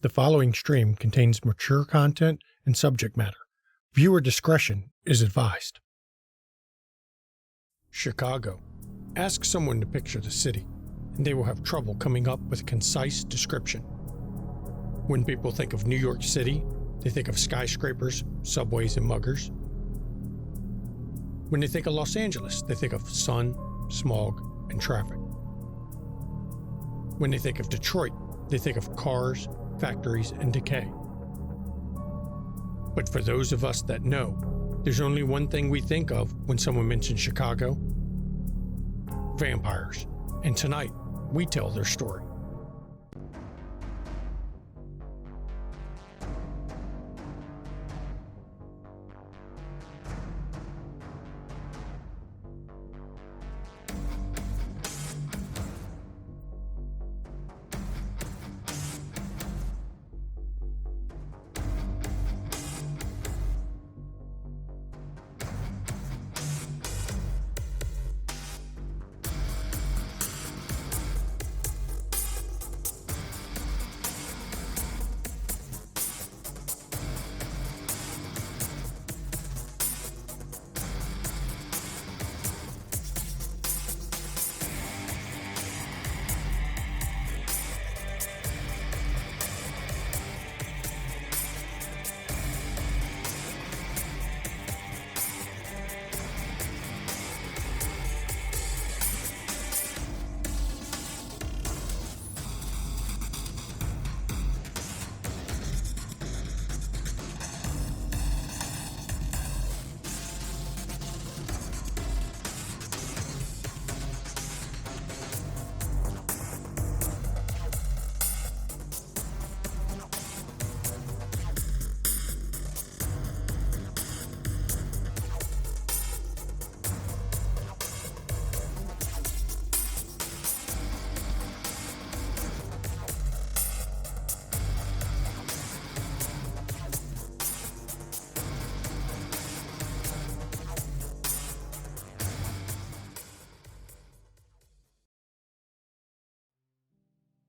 The following stream contains mature content and subject matter. Viewer discretion is advised. Chicago. Ask someone to picture the city, and they will have trouble coming up with a concise description. When people think of New York City, they think of skyscrapers, subways, and muggers. When they think of Los Angeles, they think of sun, smog, and traffic. When they think of Detroit, they think of cars, factories, and decay. But for those of us that know, there's only one thing we think of when someone mentions Chicago: vampires. And tonight, we tell their story.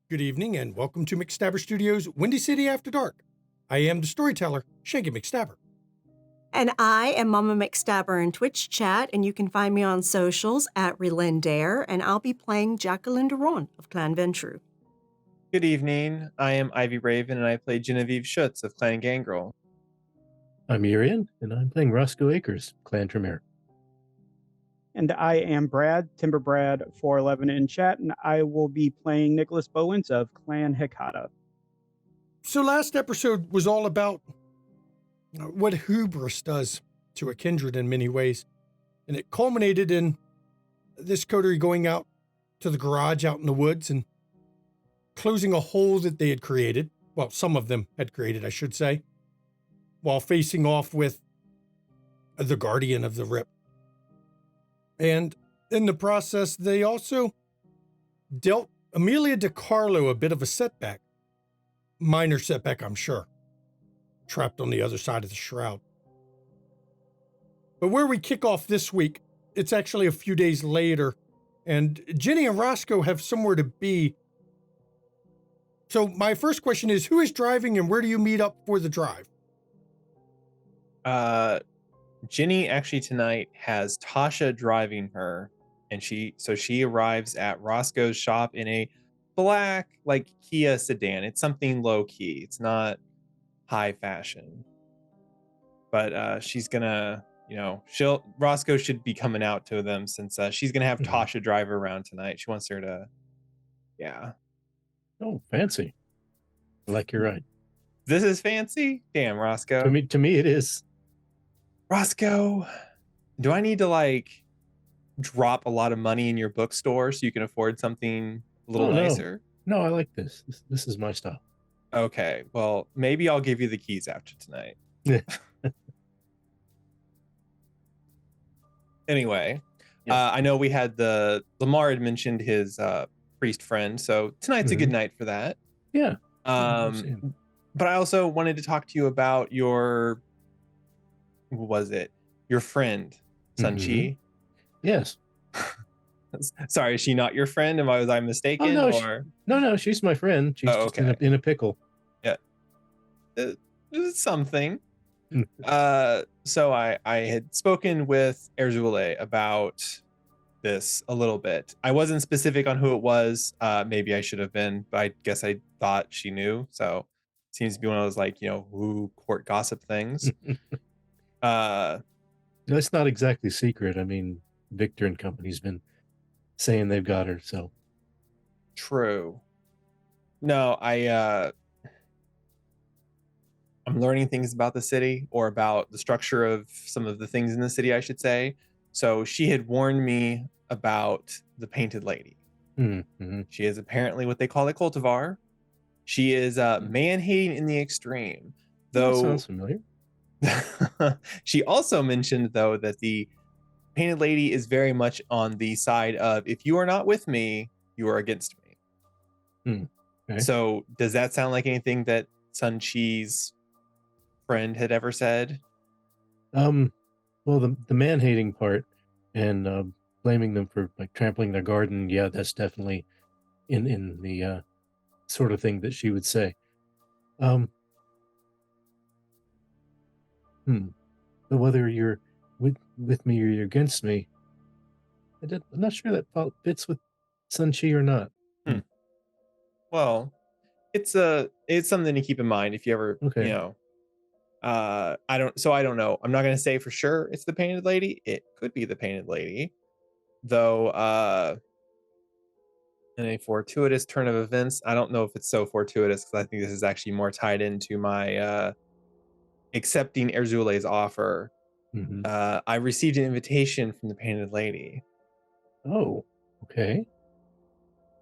Good evening and welcome to McStabber Studios' Windy City After Dark. I am the storyteller, Shanky McStabber. And I am Mama McStabber in Twitch chat, and you can find me on socials at Relindare, and I'll be playing Jacqueline Duron of Clan Ventru. Good evening. I am Ivy Raven, and I play Genevieve Schutz of Clan Gangrel. I'm Irian, and I'm playing Roscoe Akers, Clan Tremere. And I am Brad, Timber Brad 411 in chat, and I will be playing Nicholas Bowens of Clan Hecata. So last episode was all about what hubris does to a kindred in many ways. And it culminated in this coterie going out to the garage out in the woods and closing a hole that they had created. Well, some of them had created, I should say, while facing off with the guardian of the Rip. And in the process, they also dealt Amelia DiCarlo a bit of a setback. Minor setback, I'm sure. Trapped on the other side of the shroud. But where we kick off this week, it's actually a few days later, and Jenny and Roscoe have somewhere to be. So my first question is, who is driving and where do you meet up for the drive? Jenny actually tonight has Tasha driving her, and she arrives at Roscoe's shop in a black Kia sedan. It's something low key. It's not high fashion, but she's gonna, Roscoe should be coming out to them since she's gonna have Tasha drive her around tonight. She wants her to, yeah. Oh, fancy! Like you're right. This is fancy. Damn, Roscoe. To me, it is. Roscoe, do I need to drop a lot of money in your bookstore so you can afford something a little nicer? No, I like this. This is my style. Okay, well, maybe I'll give you the keys after tonight. Anyway, I know we had Lamar had mentioned his priest friend, so tonight's a good night for that. Yeah. But I also wanted to talk to you about your friend, Sun-Chi? Yes. Sorry, is she not your friend? Was I mistaken? No, she's my friend. She's just in a pickle. Yeah. uh, something. Mm. So I had spoken with Erzule about this a little bit. I wasn't specific on who it was. Maybe I should have been, but I guess I thought she knew. So seems to be one of those like, who court gossip things. No, it's not exactly secret. I mean, Victor and company's been saying they've got her, so True. No, I'm learning things about the city, or about the structure of some of the things in the city, I should say. So she had warned me about the Painted Lady. mm-hmm. She is apparently what they call a cultivar. She is man-hating in the extreme. That Though sounds familiar. she also mentioned, though, that the Painted Lady is very much on the side of, if you are not with me, you are against me. Okay. So does that sound like anything that Sun Chi's friend had ever said? Well, the man hating part and blaming them for like trampling their garden, yeah, that's definitely in the sort of thing that she would say. But whether you're with me or you're against me, I'm not sure that fits with Sun Chi or not. Well, it's something to keep in mind if you ever, Okay. I don't know. I'm not going to say for sure it's the Painted Lady. It could be the Painted Lady, though. In a fortuitous turn of events, I don't know if it's so fortuitous, because I think this is actually more tied into my accepting Erzule's offer. Mm-hmm. I received an invitation from the Painted Lady. Oh, okay.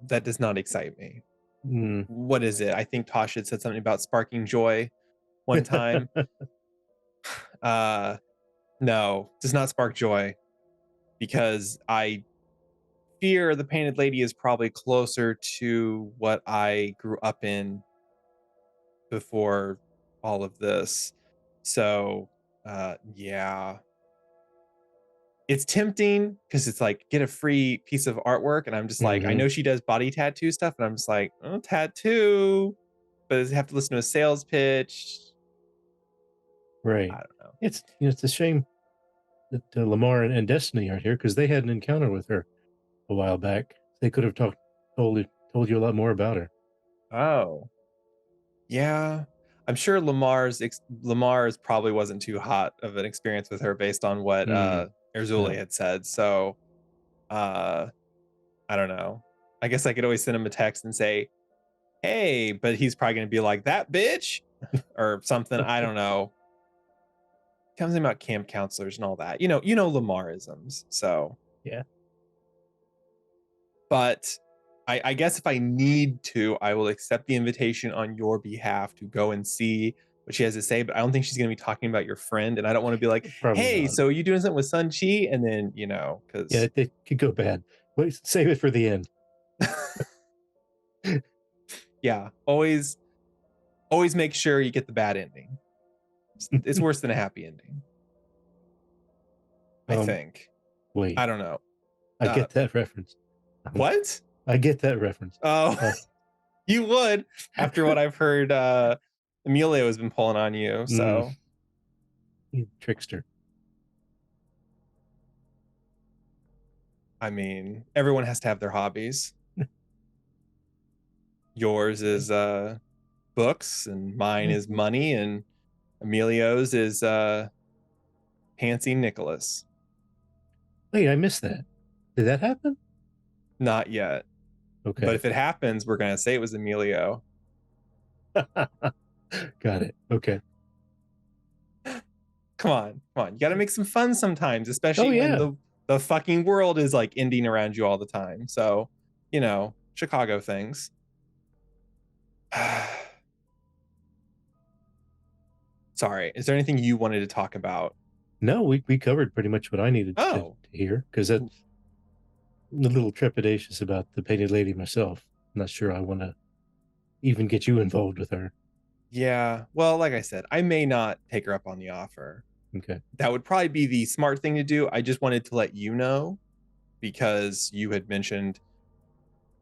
That does not excite me. Mm. What is it? I think Tosh had said something about sparking joy one time. No, does not spark joy, because I fear the Painted Lady is probably closer to what I grew up in before all of this. So, yeah. It's tempting, because it's like, get a free piece of artwork, and I'm just like, I Mhm. know she does body tattoo stuff, and I'm just like, oh, tattoo, but I have to listen to a sales pitch. Right. I don't know. It's a shame that Lamar and Destiny aren't here, because they had an encounter with her a while back. They could have told you a lot more about her. Oh, yeah. I'm sure Lamar's probably wasn't too hot of an experience with her, based on what Erzule Yeah. had said. So, I don't know. I guess I could always send him a text and say, hey, but he's probably going to be like, that bitch, or something. I don't know. Tells me about camp counselors and all that. Lamarisms. So, Yeah. but I guess if I need to, I will accept the invitation on your behalf to go and see what she has to say. But I don't think she's going to be talking about your friend. And I don't want to be like, Probably hey, not. so you doing something with Sun Chi? And then, because. Yeah, it could go bad. Wait, save it for the end. Yeah. Always make sure you get the bad ending. It's worse than a happy ending, I think. Wait. I don't know. I get that reference. What? I get that reference. Oh, you would, after what I've heard. Emilio has been pulling on you, so. You trickster. I mean, everyone has to have their hobbies. Yours is books, and mine is money, and Emilio's is Pansy Nicholas. Wait, I missed that. Did that happen? Not yet. Okay. But if it happens, we're gonna say it was Emilio. Got it. Okay. Come on. You gotta make some fun sometimes, especially when the fucking world is like ending around you all the time. So, Chicago things. Sorry, is there anything you wanted to talk about? No, we covered pretty much what I needed to hear, because I'm a little trepidatious about the Painted Lady myself. I'm not sure I want to even get you involved with her. Yeah, well, like I said, I may not take her up on the offer. Okay. That would probably be the smart thing to do. I just wanted to let you know, because you had mentioned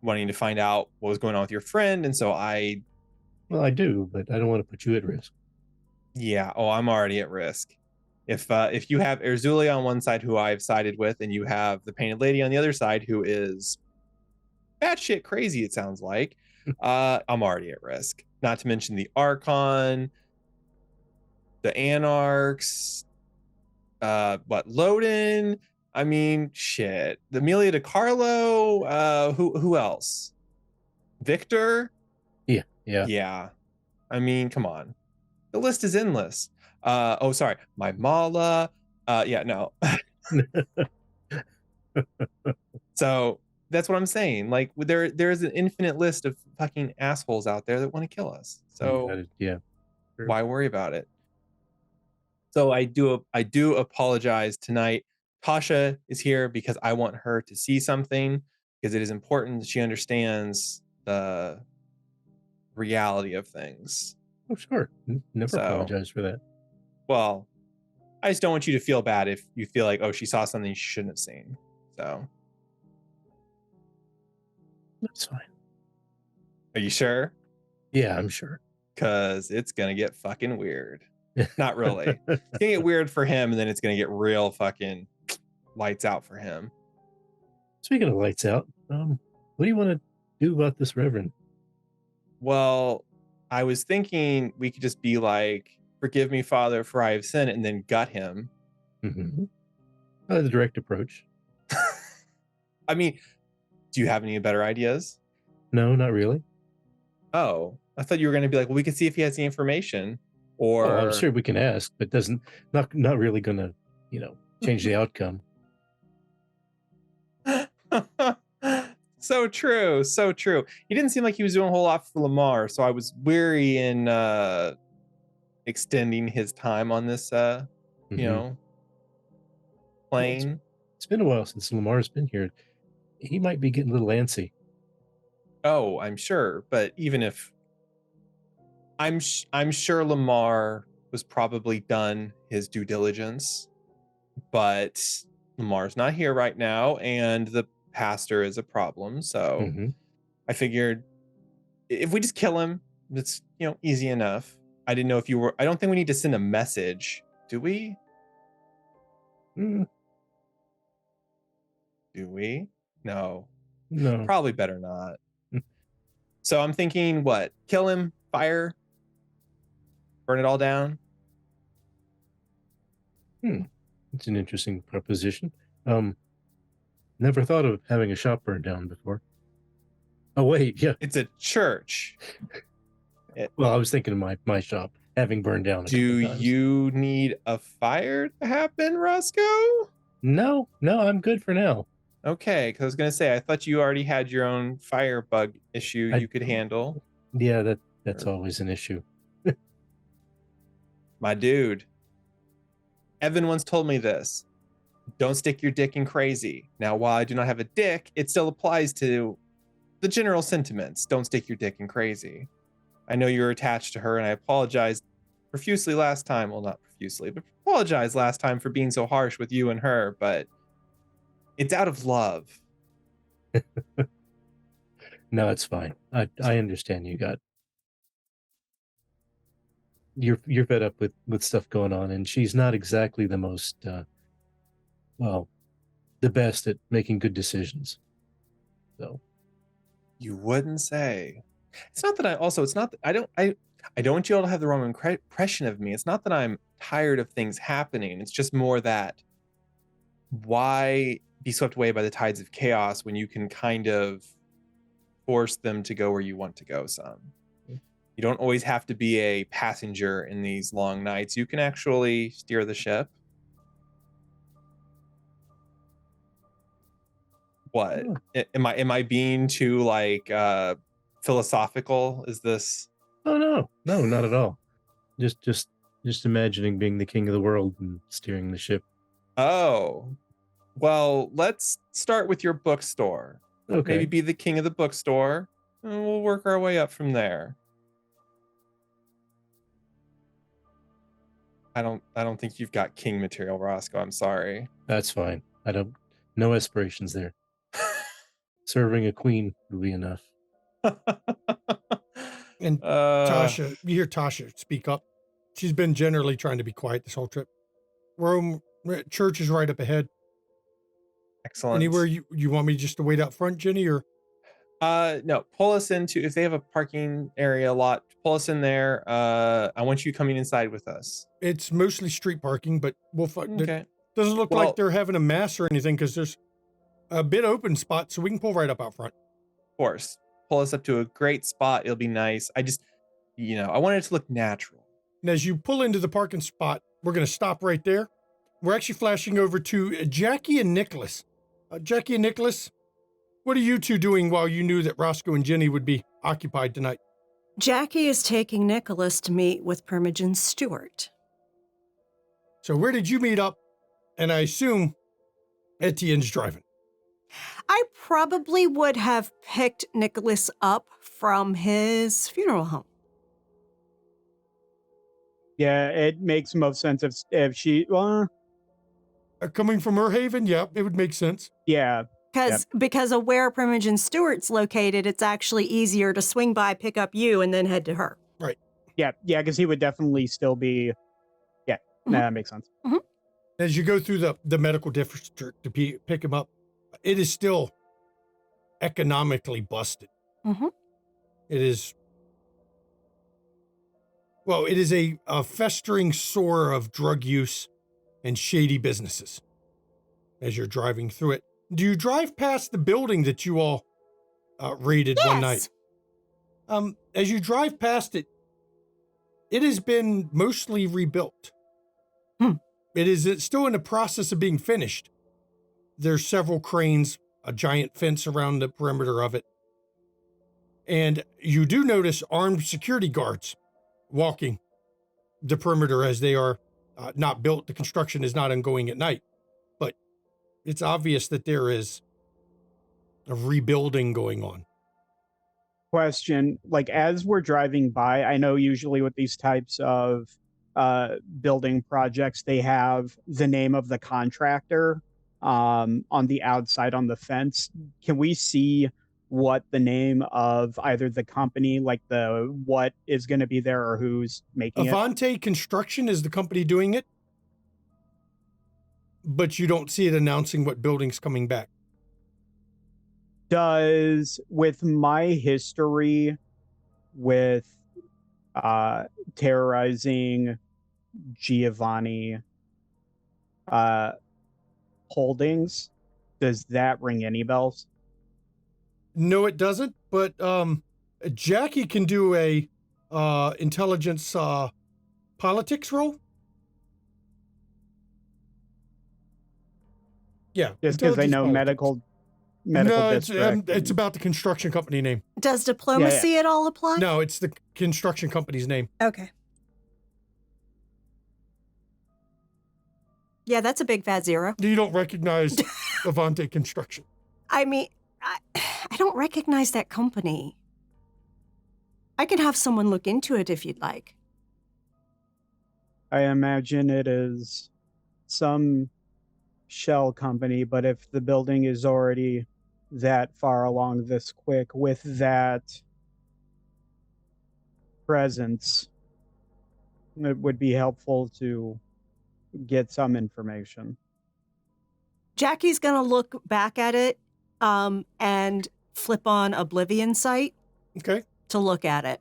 wanting to find out what was going on with your friend, and so Well, I do, but I don't want to put you at risk. Yeah. Oh, I'm already at risk. If you have Erzulia on one side, who I've sided with, and you have the Painted Lady on the other side, who is batshit crazy, it sounds like, I'm already at risk. Not to mention the Archon, the Anarchs, Loden. I mean, shit. The Amelia DiCarlo. Who else? Victor. Yeah. Yeah. I mean, come on. The list is endless. Oh, sorry. My Mala. Yeah, no. So that's what I'm saying. Like, there's an infinite list of fucking assholes out there that want to kill us. So Yeah. Sure. why worry about it? So I do apologize tonight. Tasha is here because I want her to see something, because it is important that she understands the reality of things. Oh, sure. Never So, apologize for that. well, I just don't want you to feel bad if you feel like, oh, she saw something she shouldn't have seen. So, That's fine. are you sure? Yeah, I'm sure. Because it's gonna get fucking weird. Not really. It's gonna get weird for him, and then it's gonna get real fucking lights out for him. Speaking of lights out, what do you want to do about this Reverend? Well, I was thinking we could just be like, "Forgive me, Father, for I have sinned," and then gut him. Mm-hmm. The direct approach. I mean, do you have any better ideas? No, not really. Oh, I thought you were gonna be like, "Well, we can see if he has the information," or Oh, I'm sure we can ask, but not really gonna, change the outcome. So true, so true. He didn't seem like he was doing a whole lot for Lamar, so I was weary in extending his time on this Mhm. plane. It's been a while since Lamar's been here. He might be getting a little antsy. Oh, I'm sure, but even if I'm sure Lamar was probably done his due diligence, but Lamar's not here right now, and the pastor is a problem. So Mm-hmm. I figured if we just kill him, it's easy enough. I didn't know if you were. I don't think we need to send a message, do we? Mm, Do we? No, no. probably better not. Mm, So I'm thinking, what? Kill him, fire, burn it all down. It's an interesting proposition. Never thought of having a shop burned down before. Oh wait, yeah. It's a church. Well, I was thinking of my shop having burned down a Do couple times. you need a fire to happen, Roscoe? No, I'm good for now. Okay, because I was gonna say I thought you already had your own fire bug issue I- you could handle. Yeah, that's always an issue. My dude, Evan once told me this: don't stick your dick in crazy. Now, while I do not have a dick, it still applies to the general sentiments. Don't stick your dick in crazy. I know you're attached to her, and I apologized profusely last time. Well, not profusely, but apologized last time for being so harsh with you and her, but it's out of love. No, it's fine. I understand you're fed up with stuff going on, and she's not exactly the most well, the best at making good decisions. So You wouldn't say. It's not that I also, it's not that I don't want you all to have the wrong impression of me. It's not that I'm tired of things happening. It's just more that why be swept away by the tides of chaos when you can kind of force them to go where you want to go some. You don't always have to be a passenger in these long nights. You can actually steer the ship. What? Am I being too like philosophical? Is this oh no, not at all. Just imagining being the king of the world and steering the ship. Oh, well, let's start with your bookstore. Okay. Maybe be the king of the bookstore, and we'll work our way up from there. I don't think you've got king material, Roscoe. I'm sorry. That's fine. No aspirations there. Serving a queen will be enough. And Tasha, you hear Tasha speak up. She's been generally trying to be quiet this whole trip. Rome church is right up ahead. Excellent. Anywhere you want me just to wait out front, Jenny, or No, pull us into, if they have a parking area lot, pull us in there. I want you coming inside with us. it's mostly street parking, but we'll find. Okay. Doesn't look Well- like they're having a mass or anything because there's a bit open spot, so we can pull right up out front. Of course. Pull us up to a great spot. It'll be nice. I just, I want it to look natural. And as you pull into the parking spot, we're going to stop right there. We're actually flashing over to Jackie and Nicholas. Jackie and Nicholas, what are you two doing while you knew that Roscoe and Jenny would be occupied tonight? Jackie is taking Nicholas to meet with Primogen Stewart. So where did you meet up? And I assume Etienne's driving. I probably would have picked Nicholas up from his funeral home. Yeah, it makes most sense if she. Coming from her haven, yeah, it would make sense. Yeah, Because of where Primogen Stewart's located, it's actually easier to swing by, pick up you, and then head to her. yeah, because he would definitely still be. Yeah, that makes sense. As you go through the medical district to pick him up, it is still economically busted. Mm-hmm. It is, well, it is a festering sore of drug use and shady businesses as you're driving through it. Do you drive past the building that you all raided one night? As you drive past it, it has been mostly rebuilt. It's still in the process of being finished. There's several cranes, a giant fence around the perimeter of it. And you do notice armed security guards walking the perimeter as they are not built. The construction is not ongoing at night. But it's obvious that there is a rebuilding going on. Question, like as we're driving by, I know usually with these types of building projects, they have the name of the contractor on the outside on the fence. Can we see what the name of either the company, like what is going to be there, or who's making it? Avante Construction is the company doing it, but you don't see it announcing what building's coming back. Does, with my history with terrorizing Giovanni Holdings, does that ring any bells? No, it doesn't, but Jackie can do a intelligence politics roll. Yeah. Just because I intelligence know politics. medical No, district. it's about the construction company name. Does diplomacy at all apply? No, it's the construction company's name. Okay. Yeah, that's a big fat zero. You don't recognize Avante Construction. I mean, I don't recognize that company. I can have someone look into it if you'd like. I imagine it is some shell company, but if the building is already that far along this quick with that presence, it would be helpful to get some information. Jackie's going to look back at it and flip on Oblivion Sight Okay. to look at it.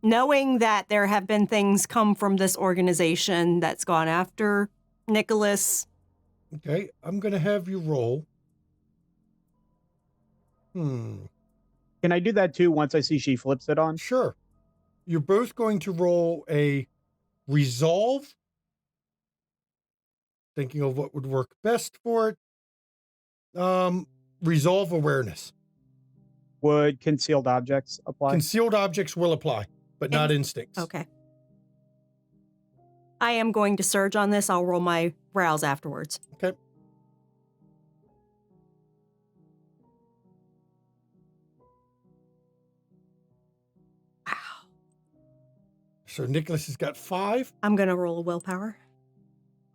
Knowing that there have been things come from this organization that's gone after Nicholas. Okay. I'm going to have you roll. Can I do that too once I see she flips it on? Sure. You're both going to roll a resolve. Thinking of what would work best for it. Resolve awareness. Would concealed objects apply? Concealed objects will apply, but not instincts. Okay. I am going to surge on this. I'll roll my rouse afterwards. Okay. Wow. So Nicholas has got 5. I'm going to roll a willpower.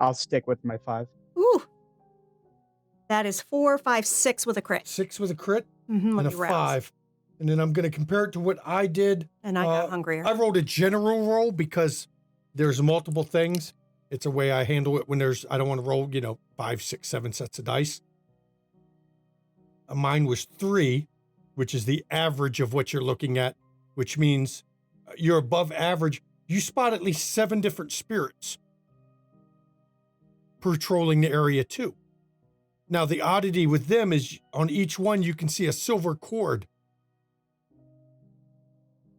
I'll stick with my 5. Ooh. That is 4, 5, 6 with a crit. 6 with a crit Mm-hmm, and a with rouse. 5. And then I'm going to compare it to what I did. And I got hungrier. I rolled a general roll because there's multiple things. It's a way I handle it when I don't want to roll, 5, 6, 7 sets of dice. Mine was 3, which is the average of what you're looking at, which means you're above average. You spot at least 7 different spirits patrolling the area too. Now, the oddity with them is on each one, you can see a silver cord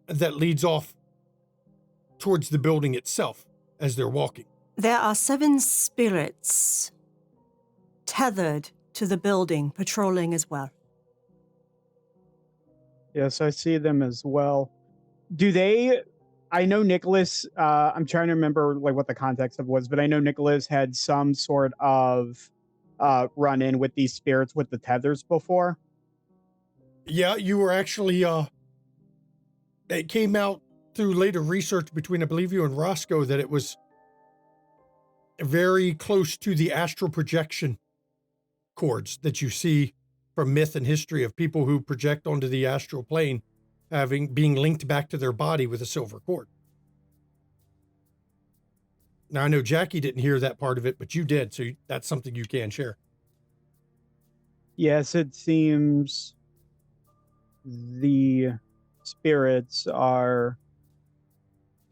that leads off towards the building itself as they're walking. There are 7 spirits tethered to the building, patrolling as well. Yes, I see them as well. I know Nicholas, I'm trying to remember like what the context of was, but I know Nicholas had some sort of run in with these spirits with the tethers before. Yeah, you were actually, it came out through later research between, I believe, you and Roscoe, that it was very close to the astral projection cords that you see from myth and history of people who project onto the astral plane being linked back to their body with a silver cord. Now, I know Jackie didn't hear that part of it, but you did, so that's something you can share. Yes, it seems the spirits are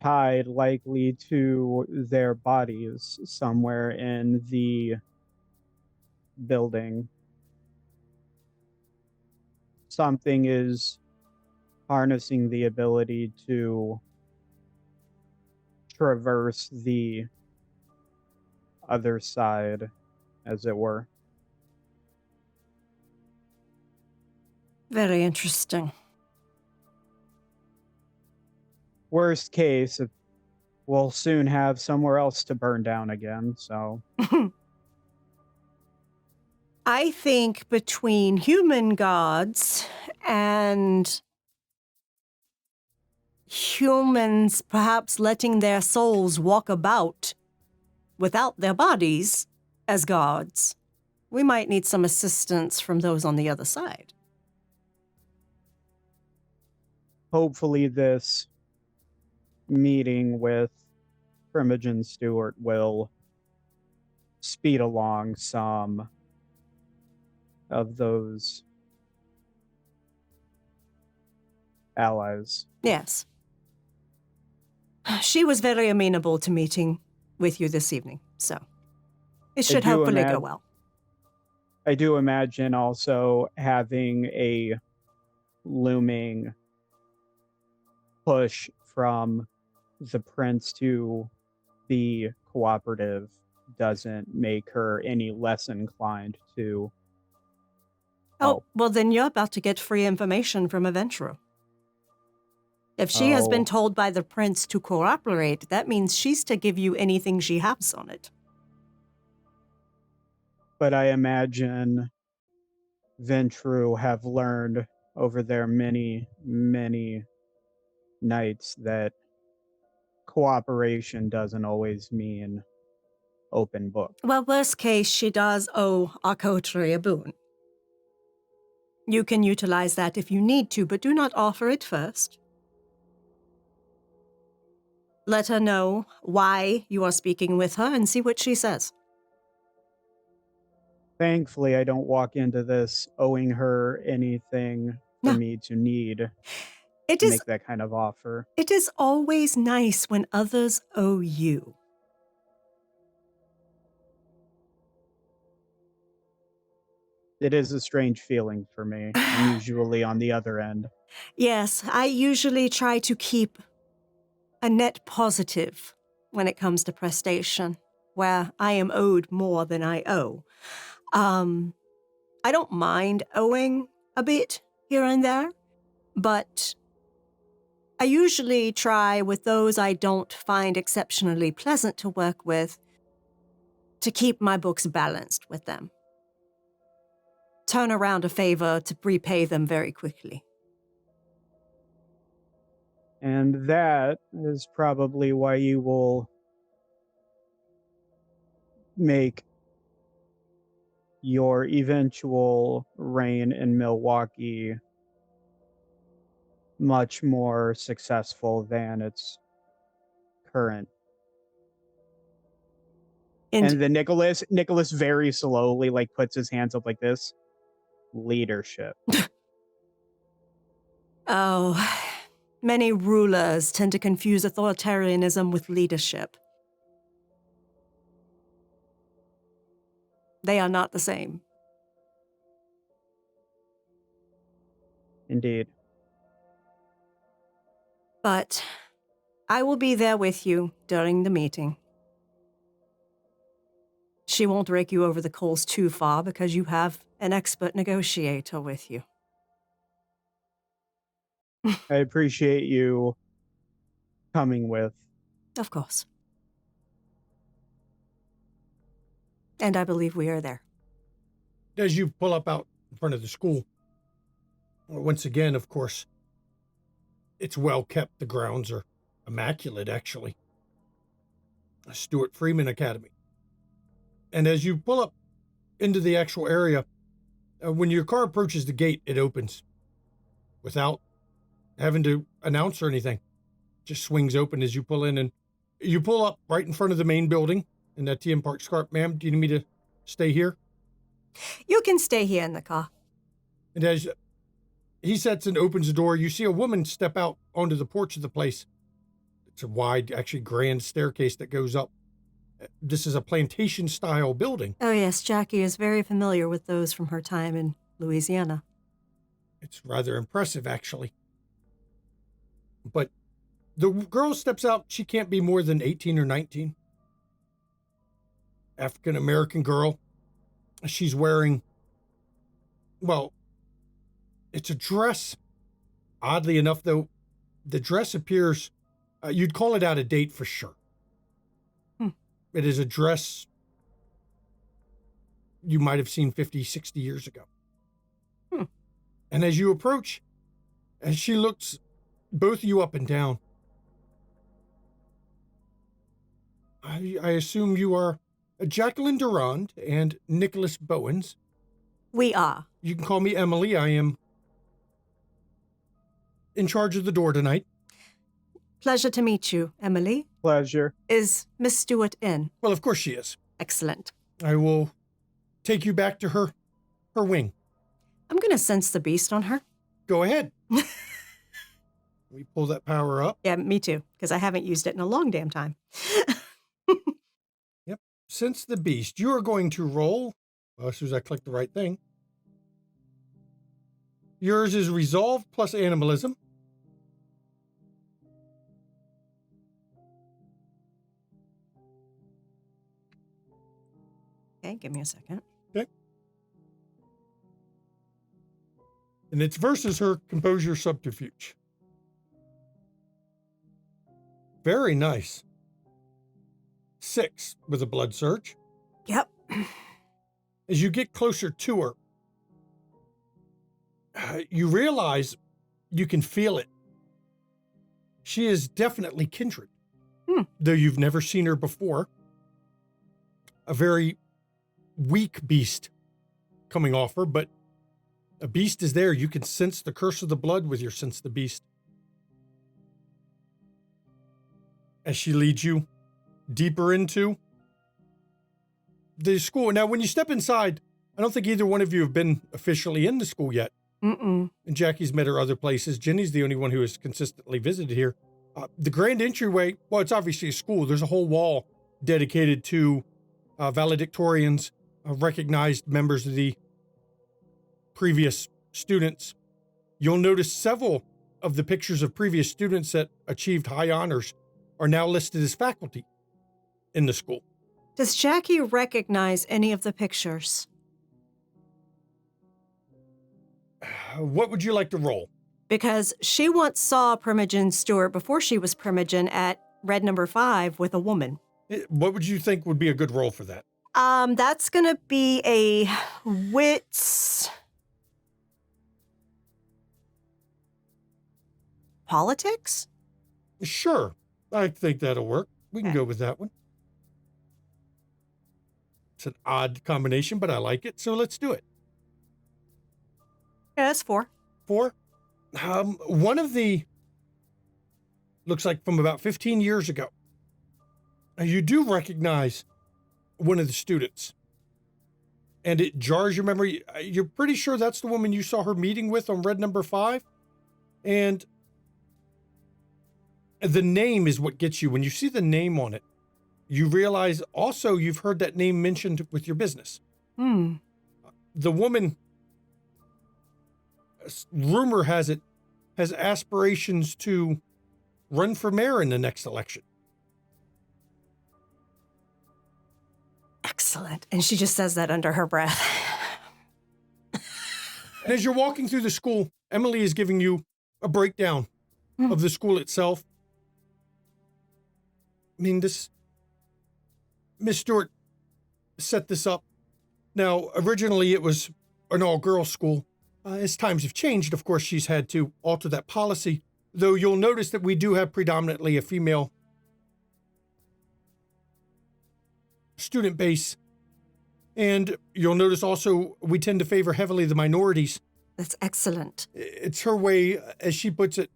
tied likely to their bodies somewhere in the building. Something is harnessing the ability to traverse the other side, as it were. Very interesting. Worst case, we'll soon have somewhere else to burn down again, so. I think between human gods and humans perhaps letting their souls walk about without their bodies as gods, we might need some assistance from those on the other side. Hopefully this meeting with Primogen Stewart will speed along some of those allies. Yes. She was very amenable to meeting with you this evening, so it should hopefully go well. I do imagine also having a looming push from the prince to be cooperative doesn't make her any less inclined to help. Oh, well, then you're about to get free information from Aventro. If she has been told by the prince to cooperate, that means she's to give you anything she has on it. But I imagine Ventru have learned over their many, many nights that cooperation doesn't always mean open book. Well, worst case, she does owe our coterie a boon. You can utilize that if you need to, but do not offer it first. Let her know why you are speaking with her and see what she says. Thankfully, I don't walk into this owing her anything for me to need to make that kind of offer. It is always nice when others owe you. It is a strange feeling for me. I'm usually on the other end. Yes, I usually try to keep a net positive when it comes to prestation, where I am owed more than I owe. I don't mind owing a bit here and there, but I usually try with those I don't find exceptionally pleasant to work with to keep my books balanced with them. Turn around a favor to repay them very quickly. And that is probably why you will make your eventual reign in Milwaukee much more successful than its current And then Nicholas very slowly like puts his hands up like this. Leadership. Oh, many rulers tend to confuse authoritarianism with leadership. They are not the same. Indeed. But I will be there with you during the meeting. She won't rake you over the coals too far because you have an expert negotiator with you. I appreciate you coming with. Of course. And I believe we are there. As you pull up out in front of the school, once again, of course, it's well kept. The grounds are immaculate, actually. Stuart Freeman Academy. And as you pull up into the actual area, when your car approaches the gate, it opens without having to announce or anything. Just swings open as you pull in, and you pull up right in front of the main building in that TM Park Scarp. Ma'am, do you need me to stay here? You can stay here in the car. And as he sets and opens the door, you see a woman step out onto the porch of the place. It's a wide, actually grand staircase that goes up. This is a plantation-style building. Oh yes, Jackie is very familiar with those from her time in Louisiana. It's rather impressive, actually. But the girl steps out. She can't be more than 18 or 19. African-American girl. She's wearing, well, it's a dress. Oddly enough, though, the dress appears, you'd call it out of date for sure. It is a dress you might have seen 50, 60 years ago. And as you approach, and she looks both of you up and down, I assume you are Jacqueline Durand and Nicholas Bowens. We are. You can call me Emily. I am in charge of the door tonight. Pleasure to meet you, Emily. Pleasure. Is Miss Stewart in? Well, of course she is. Excellent. I will take you back to her wing. I'm going to sense the beast on her. Go ahead. We pull that power up. Yeah, me too, because I haven't used it in a long damn time. Yep. Sense the beast. You are going to roll. Well, as soon as I click the right thing. Yours is resolve plus animalism. Okay, give me a second. Okay. And it's versus her composure subterfuge. Very nice. 6 with a blood surge. Yep. As you get closer to her, you realize you can feel it. She is definitely kindred, though you've never seen her before. A very weak beast coming off her, but a beast is there. You can sense the curse of the blood with your sense the beast. As she leads you deeper into the school. Now, when you step inside, I don't think either one of you have been officially in the school yet. Mm-mm. And Jackie's met her other places. Jenny's the only one who has consistently visited here. The grand entryway, well, it's obviously a school. There's a whole wall dedicated to valedictorians, recognized members of the previous students. You'll notice several of the pictures of previous students that achieved high honors are now listed as faculty in the school. Does Jackie recognize any of the pictures? What would you like to roll? Because she once saw Primogen Stewart before she was Primogen at Red Number 5 with a woman. What would you think would be a good roll for that? That's gonna be a wits... politics? Sure. I think that'll work. We can Okay. go with that one. It's an odd combination, but I like it. So let's do it. Yeah, that's 4. 4. One of the, looks like from about 15 years ago. You do recognize one of the students. And it jars your memory. You're pretty sure that's the woman you saw her meeting with on red number 5. And the name is what gets you. When you see the name on it, you realize also you've heard that name mentioned with your business. The woman, rumor has it, has aspirations to run for mayor in the next election. Excellent. And she just says that under her breath. And as you're walking through the school, Emily is giving you a breakdown of the school itself. I mean, Miss Stewart set this up. Now, originally it was an all-girls school. As times have changed, of course, she's had to alter that policy, though you'll notice that we do have predominantly a female student base. And you'll notice also we tend to favor heavily the minorities. That's excellent. It's her way, as she puts it.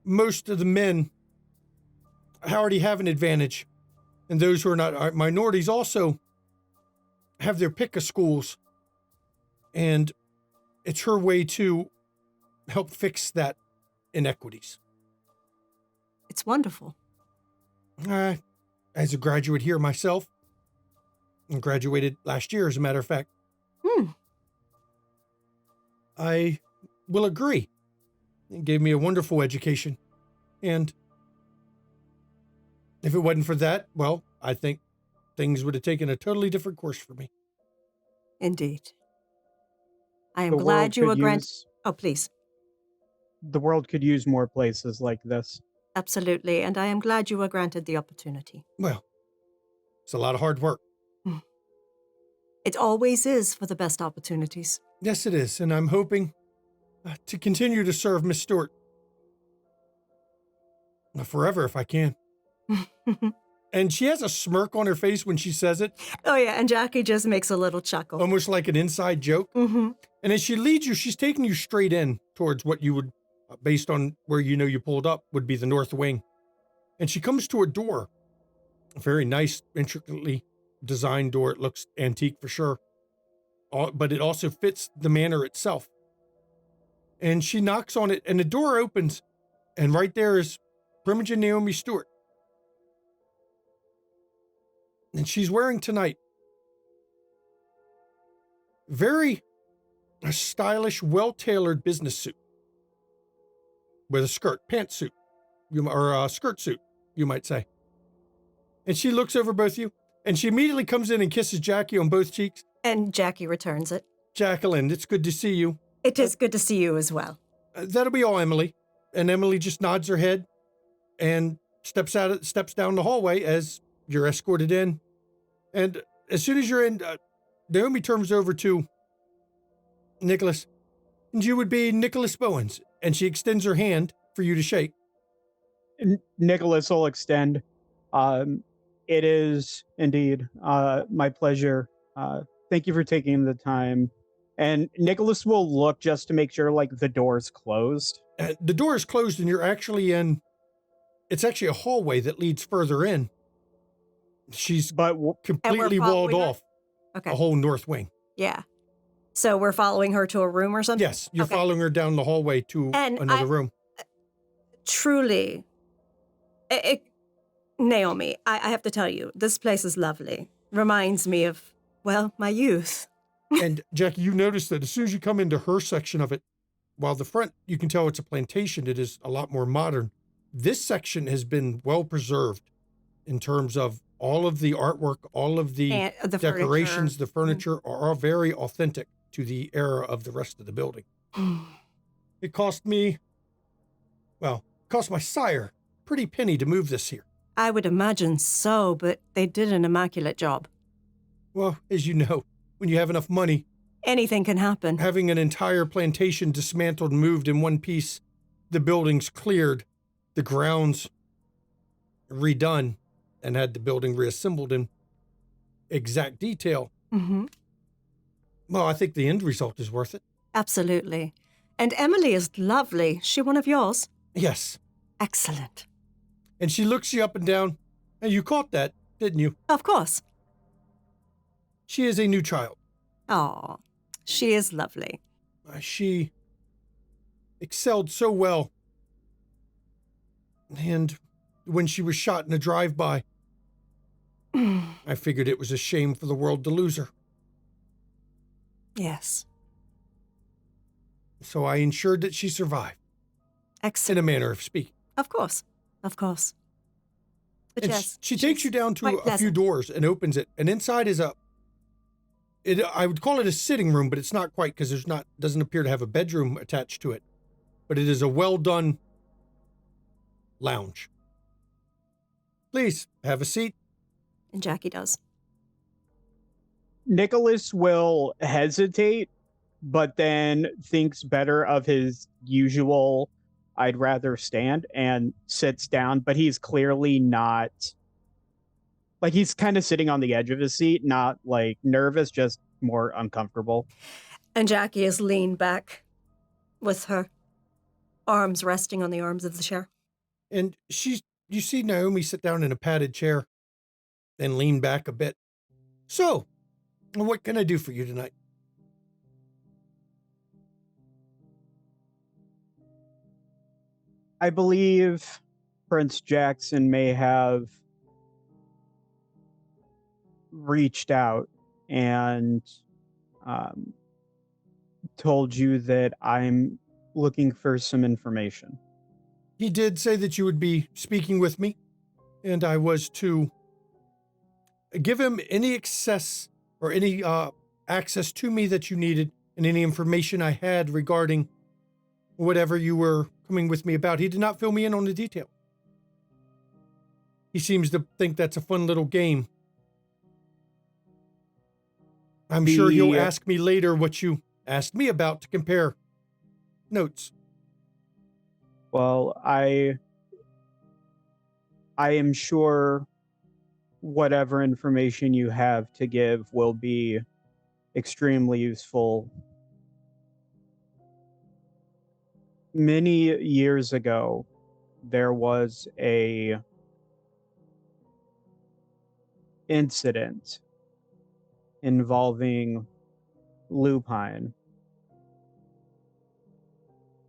Most of the men already have an advantage, and those who are not minorities also have their pick of schools, and it's her way to help fix that inequities. It's wonderful. As a graduate here myself, and graduated last year, as a matter of fact, I will agree. It gave me a wonderful education, and if it wasn't for that, well, I think things would have taken a totally different course for me. Indeed. I am The glad world you could were granted. use- Oh, please. The world could use more places like this. Absolutely. And I am glad you were granted the opportunity. Well, it's a lot of hard work. It always is for the best opportunities. Yes, it is, and I'm hoping to continue to serve Miss Stewart forever if I can. And she has a smirk on her face when she says it, Oh, yeah. And Jackie just makes a little chuckle. almost like an inside joke. And as she leads you, she's taking you straight in towards what you would, based on where you know you pulled up, would be the north wing. And she comes to a door, a very nice, intricately designed door. It looks antique for sure, but it also fits the manor itself. And she knocks on it, and the door opens, and right there is Primogen Naomi Stewart. And she's wearing tonight very a stylish, well-tailored business suit with a skirt, pantsuit, or a skirt suit, you might say. And she looks over both of you, and she immediately comes in and kisses Jackie on both cheeks. And Jackie returns it. Jacqueline, it's good to see you. It is good to see you as well. That'll be all, Emily. And Emily just nods her head and steps down the hallway as you're escorted in. And as soon as you're in, Naomi turns over to Nicholas. And you would be Nicholas Bowens. And she extends her hand for you to shake. Nicholas will extend. It is indeed my pleasure. Thank you for taking the time. And Nicholas will look just to make sure, like, the door's closed. The door is closed, and you're actually in. It's actually a hallway that leads further in. She's But completely walled following her? off Okay. the whole north wing. Yeah. So we're following her to a room or something? Yes, you're Okay. following her down the hallway to And another room. Truly, Naomi, I have to tell you, this place is lovely. Reminds me of, well, my youth. And Jackie, you notice that as soon as you come into her section of it, while the front, you can tell it's a plantation, it is a lot more modern. This section has been well preserved in terms of all of the artwork, all of the And the decorations, furniture. the furniture are all very authentic to the era of the rest of the building. It cost me, well, cost my sire a pretty penny to move this here. I would imagine so, but they did an immaculate job. Well, as you know, when you have enough money, Anything can happen. having an entire plantation dismantled and moved in one piece, the buildings cleared, the grounds redone, and had the building reassembled in exact detail. Well, I think the end result is worth it. Absolutely. And Emily is lovely. She one of yours? Yes. Excellent. And she looks you up and down, and you caught that. didn't you? Of course. She is a new child. Oh, she is lovely. She excelled so well. And when she was shot in a drive-by, I figured it was a shame for the world to lose her. Yes. So I ensured that she survived, in Excellent. a manner of speaking. Of course. Of course. But And yes, she takes she's you down to quite a few pleasant. doors and opens it. And inside is I would call it a sitting room, but it's not quite, because doesn't appear to have a bedroom attached to it. But it is a well-done lounge. Please, have a seat. And Jackie does. Nicholas will hesitate, but then thinks better of his usual I'd rather stand and sits down, but he's clearly not, like, he's kind of sitting on the edge of his seat, not like nervous, just more uncomfortable. And Jackie is leaned back with her arms resting on the arms of the chair. And you see Naomi sit down in a padded chair, then lean back a bit. So, what can I do for you tonight? I believe Prince Jackson may have reached out and told you that I'm looking for some information. He did say that you would be speaking with me, and I was to give him any access or any access to me that you needed, and any information I had regarding whatever you were coming with me about. He did not fill me in on the detail. He seems to think that's a fun little game. I'm sure he'll ask me later what you asked me about to compare notes. Well, I am sure whatever information you have to give will be extremely useful. Many years ago, there was a incident involving lupine.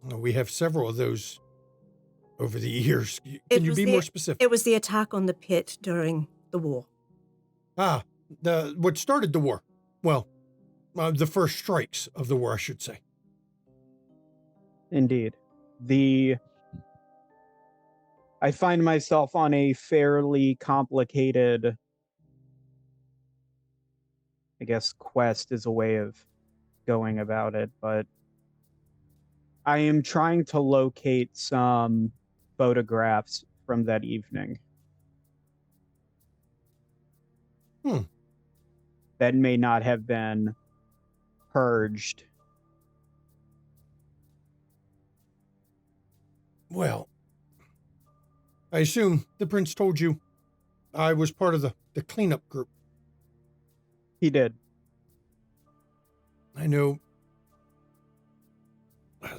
We have several of those over the years. Can you be more specific? It was the attack on the pit during the war. What started the war? Well, the first strikes of the war, I should say. Indeed. I find myself on a fairly complicated, I guess quest is a way of going about it, but I am trying to locate some photographs from that evening. That may not have been purged. Well, I assume the prince told you I was part of the cleanup group. He did. I know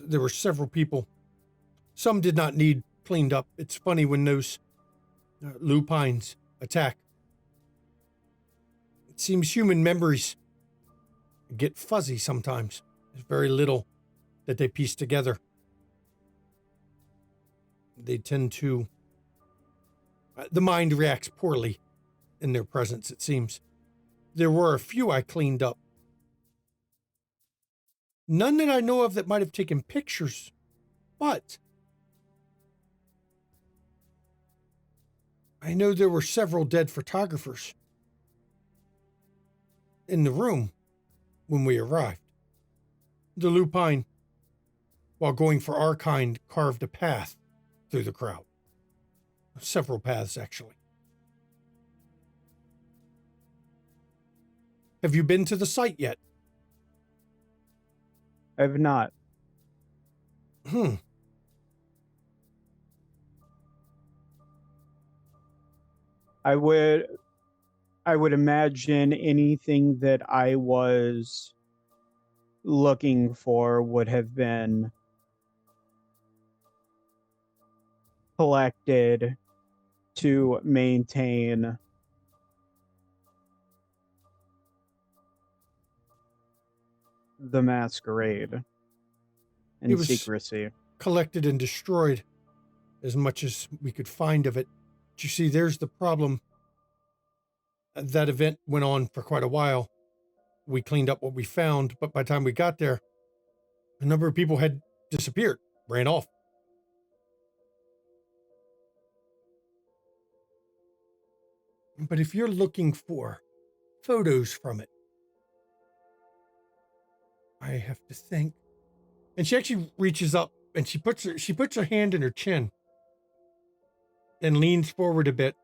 there were several people. Some did not need cleaned up. It's funny when those lupines attack. It seems human memories get fuzzy sometimes. There's very little that they piece together. They tend to... the mind reacts poorly in their presence, it seems. There were a few I cleaned up. None that I know of that might have taken pictures, but I know there were several dead photographers in the room when we arrived. The lupine, while going for our kind, carved a path through the crowd. Several paths, actually. Have you been to the site yet? I have not. I would imagine anything that I was looking for would have been collected to maintain the Masquerade It in was- secrecy. collected and destroyed as much as we could find of it. But you see, there's the problem. That event went on for quite a while. We cleaned up what we found, but by the time we got there, a number of people had disappeared, ran off. But if you're looking for photos from it, I have to think. And she actually reaches up and she puts her hand in her chin and leans forward a bit.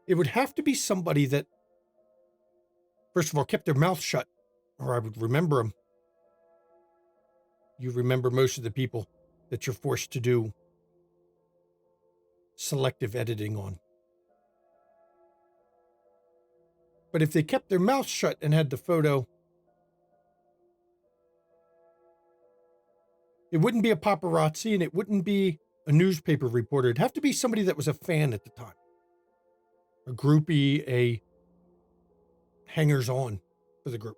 It would have to be somebody that, first of all, kept their mouth shut, or I would remember them. You remember most of the people that you're forced to do selective editing on. But if they kept their mouth shut and had the photo, it wouldn't be a paparazzi and it wouldn't be a newspaper reporter. It'd have to be somebody that was a fan at the time. A groupie, a hangers-on for the group.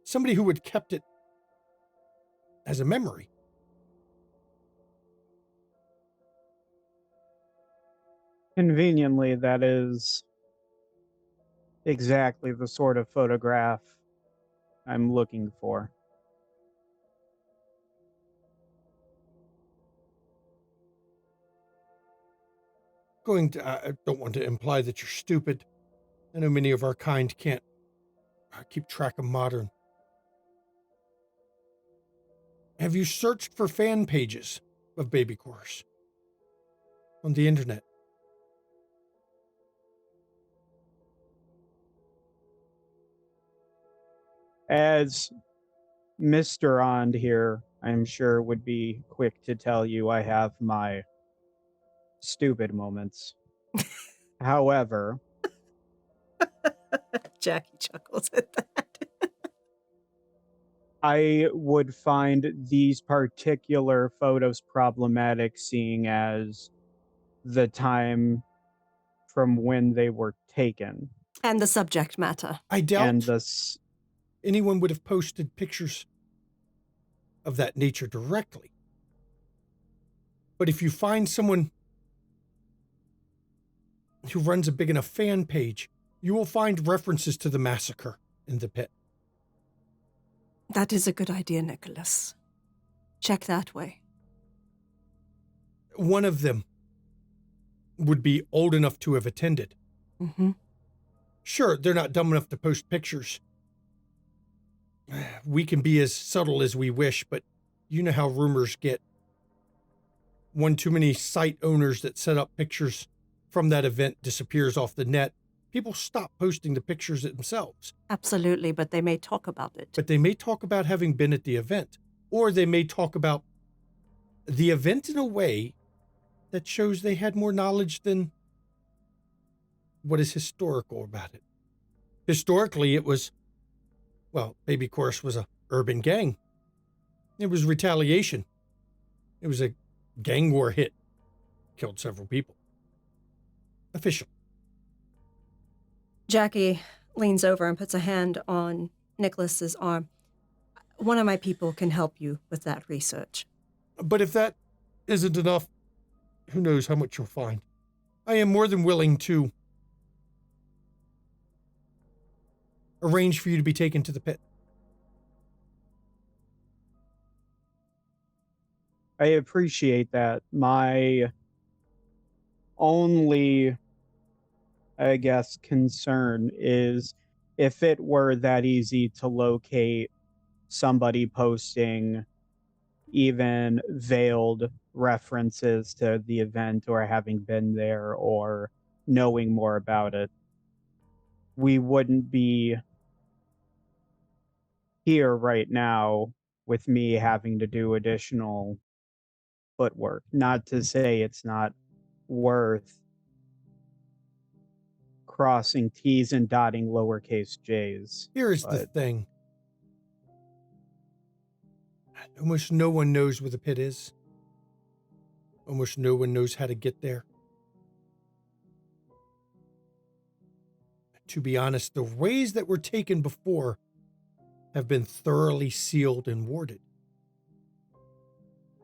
Somebody who had kept it as a memory. Conveniently, that is exactly the sort of photograph I'm looking for. I don't want to imply that you're stupid. I know many of our kind can't keep track of modern. Have you searched for fan pages of Baby Chorus on the internet? As Mr. Ond here, I'm sure, would be quick to tell you, I have my stupid moments. However, Jackie chuckles at that. I would find these particular photos problematic, seeing as the time from when they were taken. And the subject matter. I doubt And this, anyone would have posted pictures of that nature directly. But if you find someone who runs a big enough fan page, you will find references to the massacre in the pit. That is a good idea, Nicholas. Check that way. One of them would be old enough to have attended. Mm-hmm. Sure, they're not dumb enough to post pictures. We can be as subtle as we wish, but you know how rumors get. One too many site owners that set up pictures from that event disappears off the net. People stop posting the pictures themselves. Absolutely, but they may talk about it. But they may talk about having been at the event, or they may talk about the event in a way that shows they had more knowledge than what is historical about it. Historically, it was, well, Baby Chorus was a urban gang. It was retaliation. It was a gang war hit. Killed several people. Official. Jackie leans over and puts a hand on Nicholas's arm. One of my people can help you with that research. But if that isn't enough, who knows how much you'll find. I am more than willing to arrange for you to be taken to the pit. I appreciate that. My only, I guess, concern is if it were that easy to locate somebody posting even veiled references to the event or having been there or knowing more about it, we wouldn't be here right now with me having to do additional footwork. Not to say it's not worth crossing T's and dotting lowercase J's. Here is the But- thing. Almost no one knows where the pit is. Almost no one knows how to get there. to be honest, the ways that were taken before have been thoroughly sealed and warded.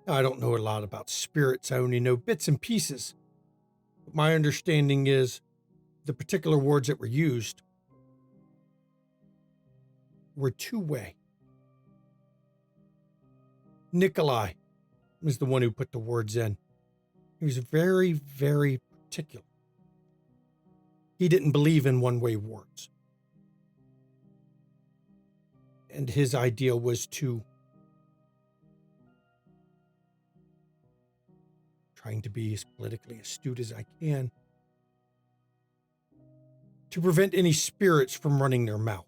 Now, I don't know a lot about spirits. I only know bits and pieces. But my understanding is the particular wards that were used were two-way. Nikolai was the one who put the wards in. He was very, very particular. He didn't believe in one-way wards. And his idea was to, trying to be as politically astute as I can, to prevent any spirits from running their mouth.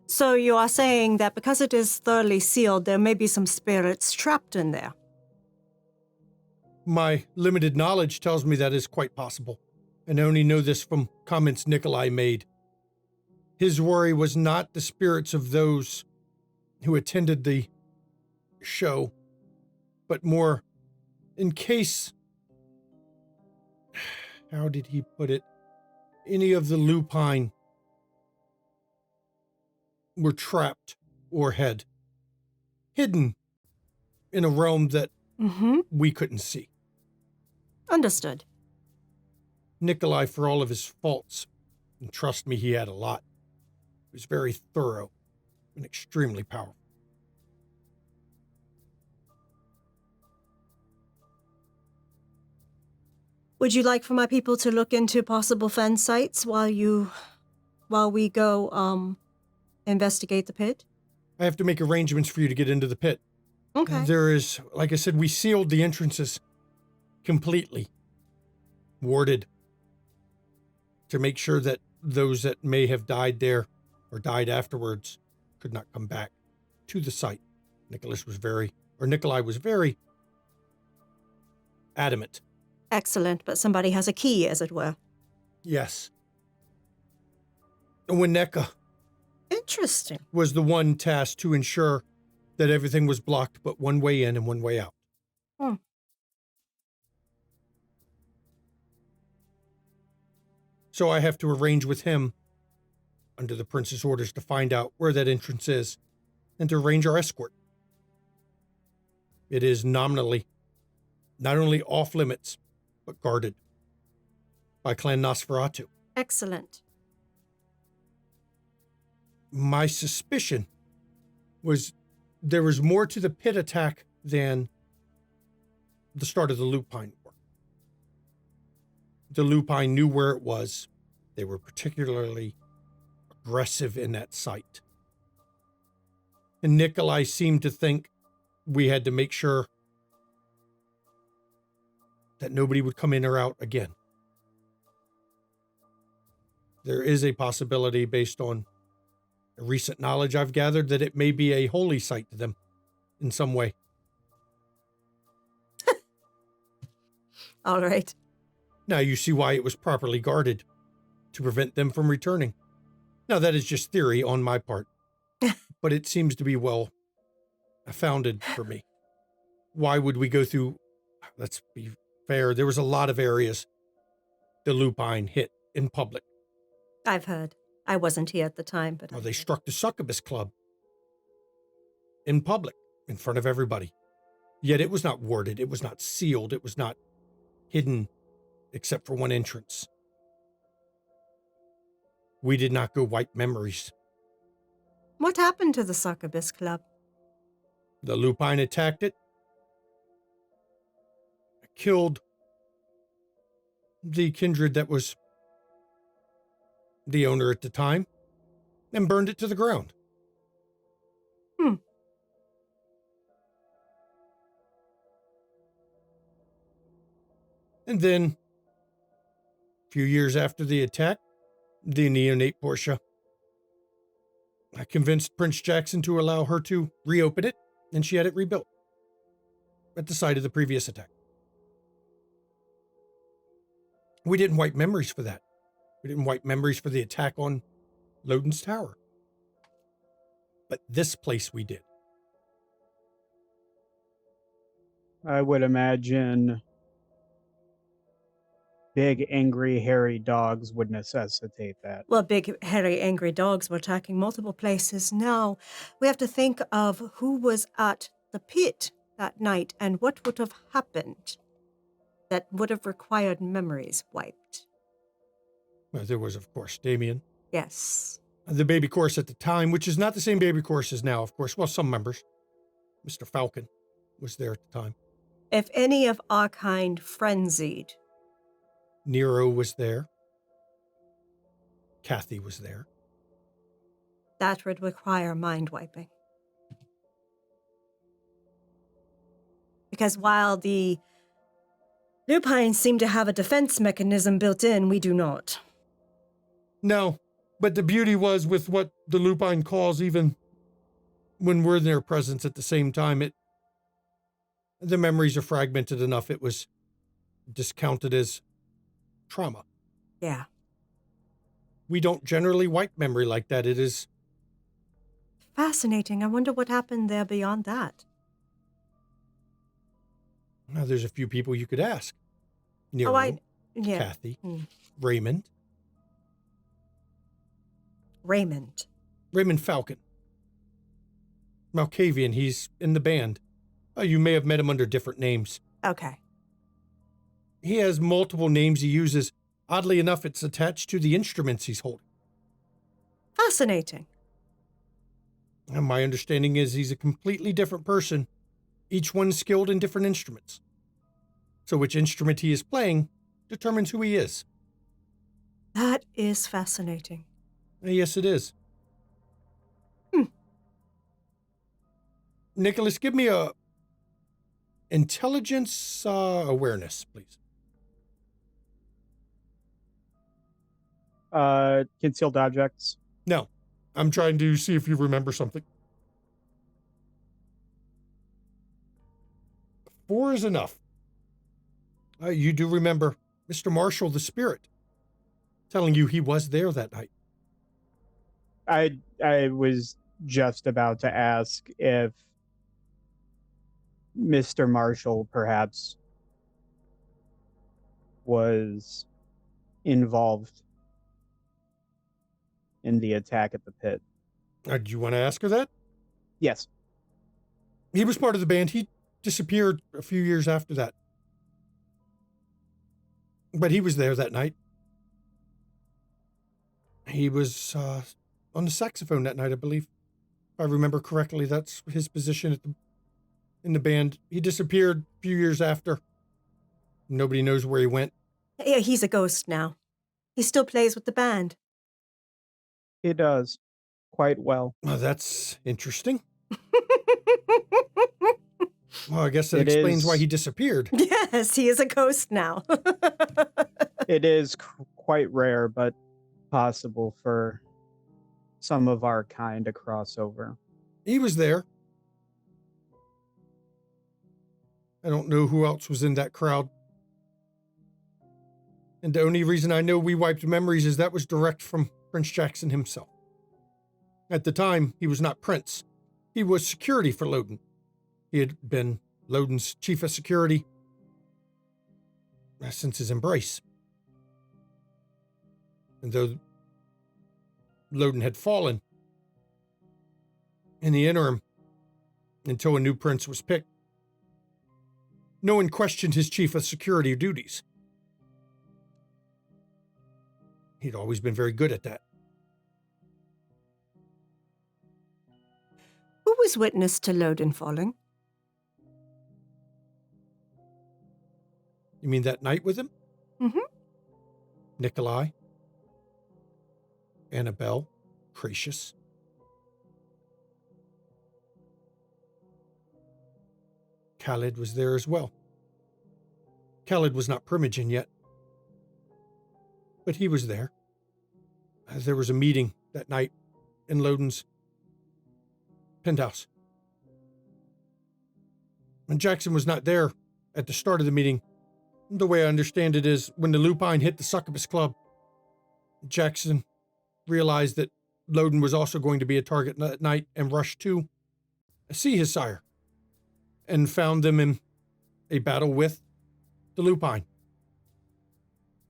So you are saying that because it is thoroughly sealed, there may be some spirits trapped in there? My limited knowledge tells me that is quite possible, and I only know this from comments Nikolai made. His worry was not the spirits of those who attended the show, but more in case, how did he put it, any of the lupine were trapped or had hidden in a realm that we couldn't see. Understood. Nikolai, for all of his faults, and trust me, he had a lot, was very thorough and extremely powerful. Would you like for my people to look into possible fan sites while we go investigate the pit? I have to make arrangements for you to get into the pit. Okay. There is, like I said, we sealed the entrances completely, warded, to make sure that those that may have died there or died afterwards could not come back to the site. Nikolai was very adamant. Excellent, but somebody has a key, as it were. Yes. Wineka Interesting. was the one tasked to ensure that everything was blocked but one way in and one way out. So I have to arrange with him, under the prince's orders, to find out where that entrance is and to arrange our escort. It is nominally not only off limits, but guarded by Clan Nosferatu. Excellent. My suspicion was there was more to the pit attack than the start of the Lupine War. The Lupine knew where it was. They were particularly aggressive in that site. And Nikolai seemed to think we had to make sure that nobody would come in or out again. There is a possibility, based on recent knowledge I've gathered, that it may be a holy site to them in some way. All right. Now you see why it was properly guarded, to prevent them from returning. Now that is just theory on my part, but it seems to be well founded for me. Why would we go through, let's be fair, there was a lot of areas the lupine hit in public. I've heard. I wasn't here at the time, but They struck the Succubus Club in public, in front of everybody. Yet it was not warded, it was not sealed, it was not hidden except for one entrance. We did not go wipe memories. What happened to the Succubus Club? The lupine attacked it, killed the kindred that was the owner at the time, and burned it to the ground. And then, a few years after the attack, the neonate Portia, I convinced Prince Jackson to allow her to reopen it, and she had it rebuilt at the site of the previous attack. We didn't wipe memories for that. We didn't wipe memories for the attack on Loden's Tower. But this place we did. I would imagine big, angry, hairy dogs would necessitate that. Well, big, hairy, angry dogs were attacking multiple places. Now, we have to think of who was at the pit that night and what would have happened that would have required memories wiped. Well, there was, of course, Damien. Yes. The baby chorus at the time, which is not the same baby chorus as now, of course. Well, some members. Mr. Falcon was there at the time. If any of our kind frenzied, Nero was there. Kathy was there. that would require mind wiping. Because while the lupines seem to have a defense mechanism built in, we do not. No, but the beauty was with what the lupine calls, even when we're in their presence at the same time, the memories are fragmented enough. It was discounted as trauma. Yeah. We don't generally wipe memory like that. It is Fascinating. I wonder what happened there beyond that. Now, there's a few people you could ask. Nero, Yeah. Kathy, Hmm. Raymond Falcon. Malkavian, he's in the band. You may have met him under different names. Okay. He has multiple names he uses. Oddly enough, it's attached to the instruments he's holding. Fascinating. And my understanding is he's a completely different person, each one skilled in different instruments. So which instrument he is playing determines who he is. That is fascinating. Yes, it is. Nicholas, give me a intelligence awareness, please. Concealed objects. No, I'm trying to see if you remember something. 4 is enough. You do remember Mr. Marshall, the spirit, telling you he was there that night. I was just about to ask if Mr. Marshall perhaps was involved in the attack at the pit. Do you want to ask her that? Yes. He was part of the band. He disappeared a few years after that. But he was there that night. He was on the saxophone that night, I believe. If I remember correctly, that's his position in the band. He disappeared a few years after. Nobody knows where he went. Yeah, he's a ghost now. He still plays with the band. He does. Quite well. Well, that's interesting. Well, I guess that It explains is- why he disappeared. Yes, he is a ghost now. It is quite rare, but possible for some of our kind to cross over. He was there. I don't know who else was in that crowd. And the only reason I know we wiped memories is that was direct from Prince Jackson himself. At the time, he was not Prince. He was security for Loden. He had been Loden's chief of security since his embrace. And though Loden had fallen, in the interim, until a new prince was picked, no one questioned his chief of security duties. He'd always been very good at that. Who was witness to Loden falling? You mean that night with him? Mm-hmm. Nikolai, Annabelle, Cratius. Khalid was there as well. Khalid was not Primogen yet, but he was there. There was a meeting that night in Loden's penthouse. And Jackson was not there at the start of the meeting. The way I understand it is when the lupine hit the succubus club, Jackson realized that Loden was also going to be a target that night and rushed to see his sire and found them in a battle with the lupine.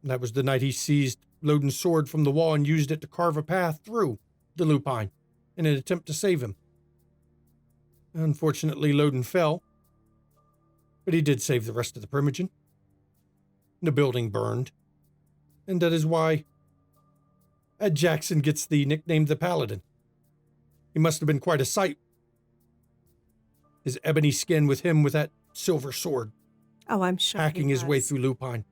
And that was the night he seized Loden's sword from the wall and used it to carve a path through the lupine in an attempt to save him. Unfortunately, Loden fell, but he did save the rest of the Primogen. The building burned, and that is why Ed Jackson gets the nickname the Paladin. He must have been quite a sight. His ebony skin with him with that silver sword, Oh, I'm sure. hacking he his way was. through lupine.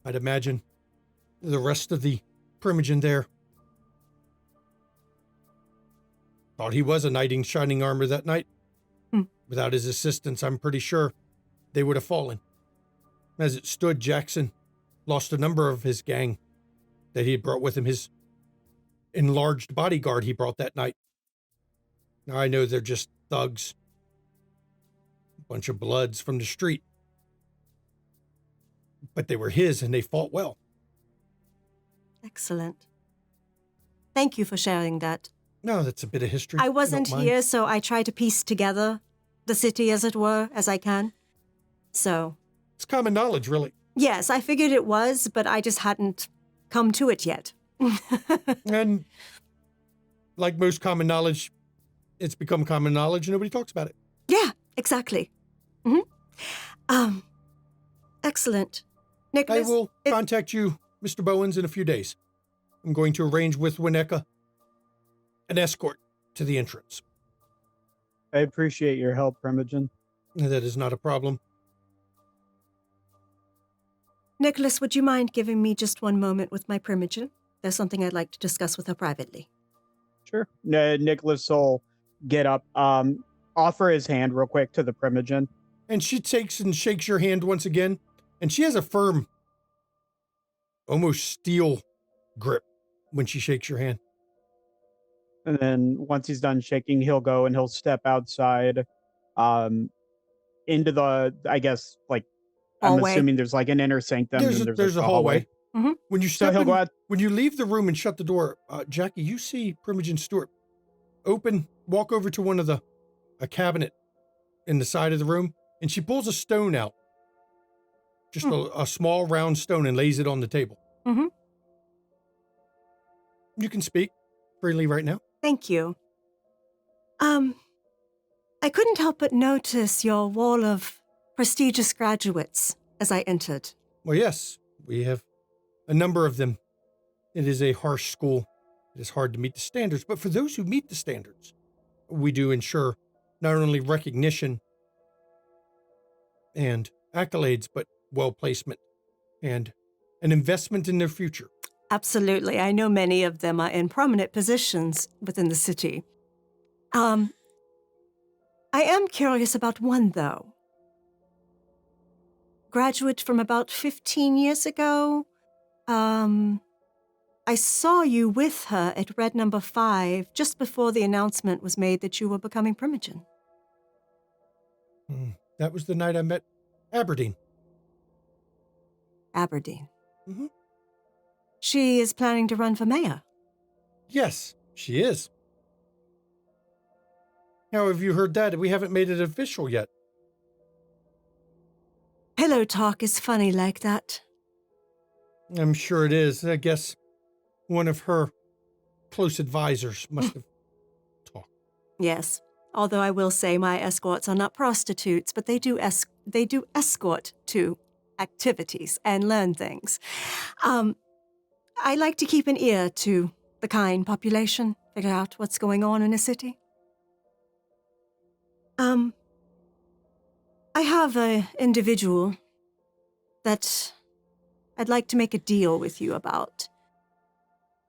I'd imagine the rest of the Primogen there thought he was a knight in shining armor that night. Without his assistance, I'm pretty sure they would have fallen. As it stood, Jackson lost a number of his gang that he had brought with him, his enlarged bodyguard he brought that night. Now I know they're just thugs, a bunch of bloods from the street, but they were his and they fought well. Excellent. Thank you for sharing that. No, that's a bit of history. I Don't wasn't mind. here, so I try to piece together the city, as it were, as I can. So, It's common knowledge, really. yes, I figured it was, but I just hadn't come to it yet. And like most common knowledge, it's become common knowledge and nobody talks about it. Yeah, exactly. Excellent. I Nicholas, will contact you, Mr. Bowens, in a few days. I'm going to arrange with Wineka an escort to the entrance. I appreciate your help, Primogen. That is not a problem. Nicholas, would you mind giving me just one moment with my Primogen? There's something I'd like to discuss with her privately. Sure. Nicholas will get up, offer his hand real quick to the Primogen. And she takes and shakes your hand once again, and she has a firm, almost steel grip when she shakes your hand. And then once he's done shaking, he'll go and he'll step outside into the, I guess, like, I'm Hallway. assuming there's like an inner sanctum. There's and a like, hallway. Mhm. When you So step he'll in, go out. when you leave the room and shut the door, Jackie, you see Primogen Stewart walk over to one of a cabinet in the side of the room, and she pulls a stone out, just a small round stone, and lays it on the table. Mhm. You can speak freely right now. Thank you. I couldn't help but notice your wall of prestigious graduates as I entered. Well, yes, we have a number of them. It is a harsh school. It is hard to meet the standards, but for those who meet the standards, we do ensure not only recognition and accolades, but well placement and an investment in their future. Absolutely. I know many of them are in prominent positions within the city. I am curious about one, though. Graduate from about 15 years ago. I saw you with her at Red Number 5 just before the announcement was made that you were becoming Primogen. That was the night I met Aberdeen. Aberdeen. Mhm. She is planning to run for mayor. Yes, she is. How have you heard that? We haven't made it official yet. Pillow talk is funny like that. I'm sure it is. I guess one of her close advisors must have talked. Yes. Although I will say my escorts are not prostitutes, but they do escort to activities and learn things. I like to keep an ear to the kind population, figure out what's going on in a city. I have an individual that I'd like to make a deal with you about.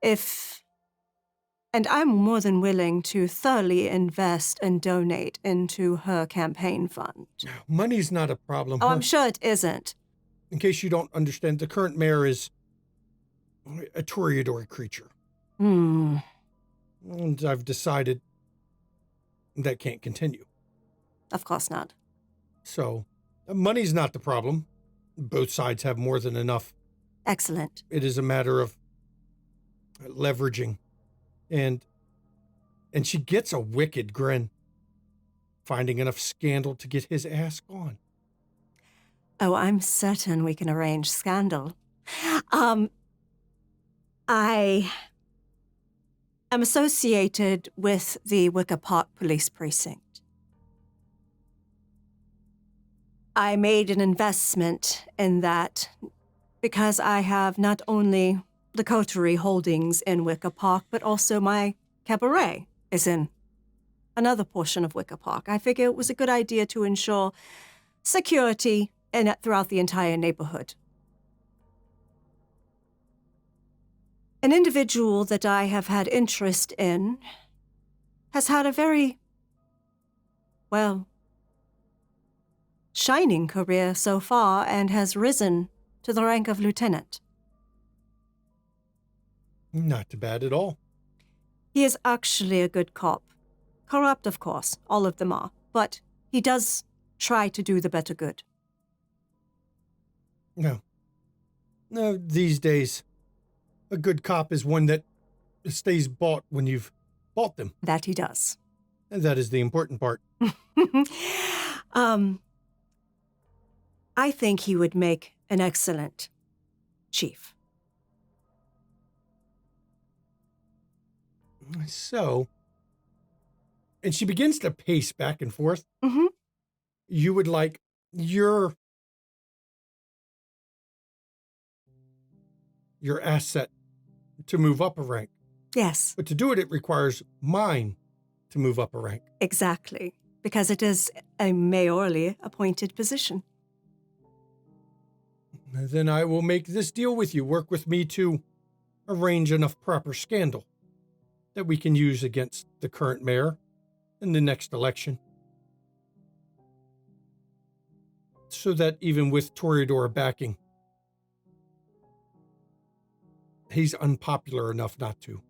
And I'm more than willing to thoroughly invest and donate into her campaign fund. Money's not a problem. Oh, I'm sure it isn't. In case you don't understand, the current mayor is a toreador creature. And I've decided that can't continue. Of course not. So, money's not the problem. Both sides have more than enough. Excellent. It is a matter of leveraging. And she gets a wicked grin. finding enough scandal to get his ass gone. Oh, I'm certain we can arrange scandal. I am associated with the Wicker Park Police Precinct. I made an investment in that because I have not only the coterie holdings in Wicker Park, but also my cabaret is in another portion of Wicker Park. I figure it was a good idea to ensure security throughout the entire neighborhood. An individual that I have had interest in has had a very, well, shining career so far and has risen to the rank of lieutenant. Not too bad at all. He is actually a good cop. Corrupt, of course, all of them are, but he does try to do the better good. No, these days, a good cop is one that stays bought when you've bought them. That he does. And that is the important part. I think he would make an excellent chief. So, and she begins to pace back and forth. Mm-hmm. You would like your asset to move up a rank. Yes. But to do it, it requires mine to move up a rank. Exactly. Because it is a mayorally appointed position. Then I will make this deal with you. Work with me to arrange enough proper scandal that we can use against the current mayor in the next election. So that even with Toreador backing, he's unpopular enough not to.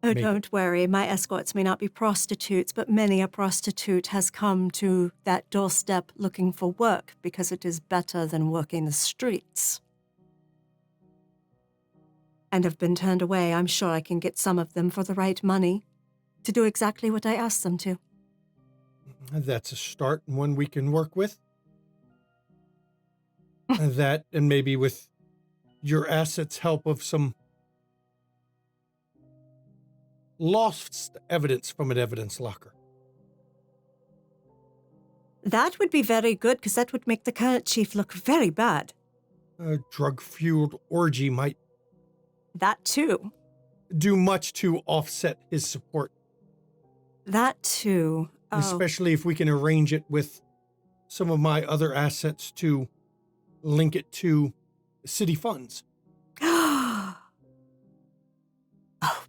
Oh, Maybe. don't worry. My escorts may not be prostitutes, but many a prostitute has come to that doorstep looking for work because it is better than working the streets. And have been turned away. I'm sure I can get some of them for the right money to do exactly what I asked them to. That's a start and one we can work with. That, and maybe with your assets' help of some lost evidence from an evidence locker. That would be very good, because that would make the current chief look very bad. A drug-fueled orgy might That too. do much to offset his support, That too. Oh. especially if we can arrange it with some of my other assets to link it to city funds. Oh,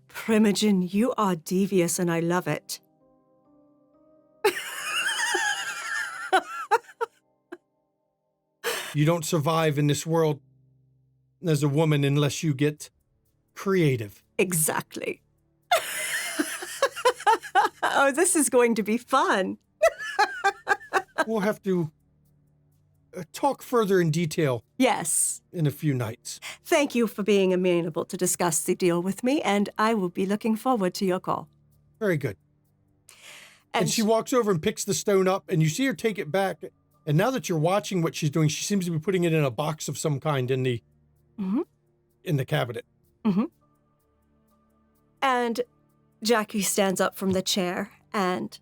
Primogen, you are devious and I love it. You don't survive in this world as a woman unless you get creative. Exactly. Oh, this is going to be fun. We'll have to talk further in detail Yes. in a few nights. Thank you for being amenable to discuss the deal with me, and I will be looking forward to your call. Very good. And she walks over and picks the stone up, and you see her take it back. And now that you're watching what she's doing, she seems to be putting it in a box of some kind in the cabinet. Mm-hmm. And Jackie stands up from the chair and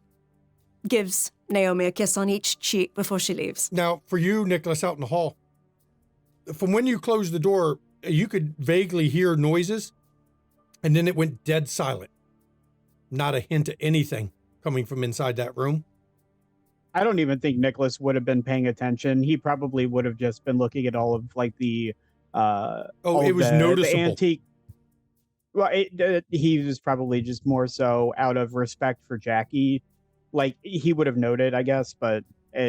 gives Naomi a kiss on each cheek before she leaves. Now, for you, Nicholas, out in the hall, from when you closed the door, you could vaguely hear noises, and then it went dead silent. Not a hint of anything coming from inside that room. I don't even think Nicholas would have been paying attention. He probably would have just been looking at all of like the it was noticeable. The antique. Well, he was probably just more so out of respect for Jackie. Like he would have noted, I guess, but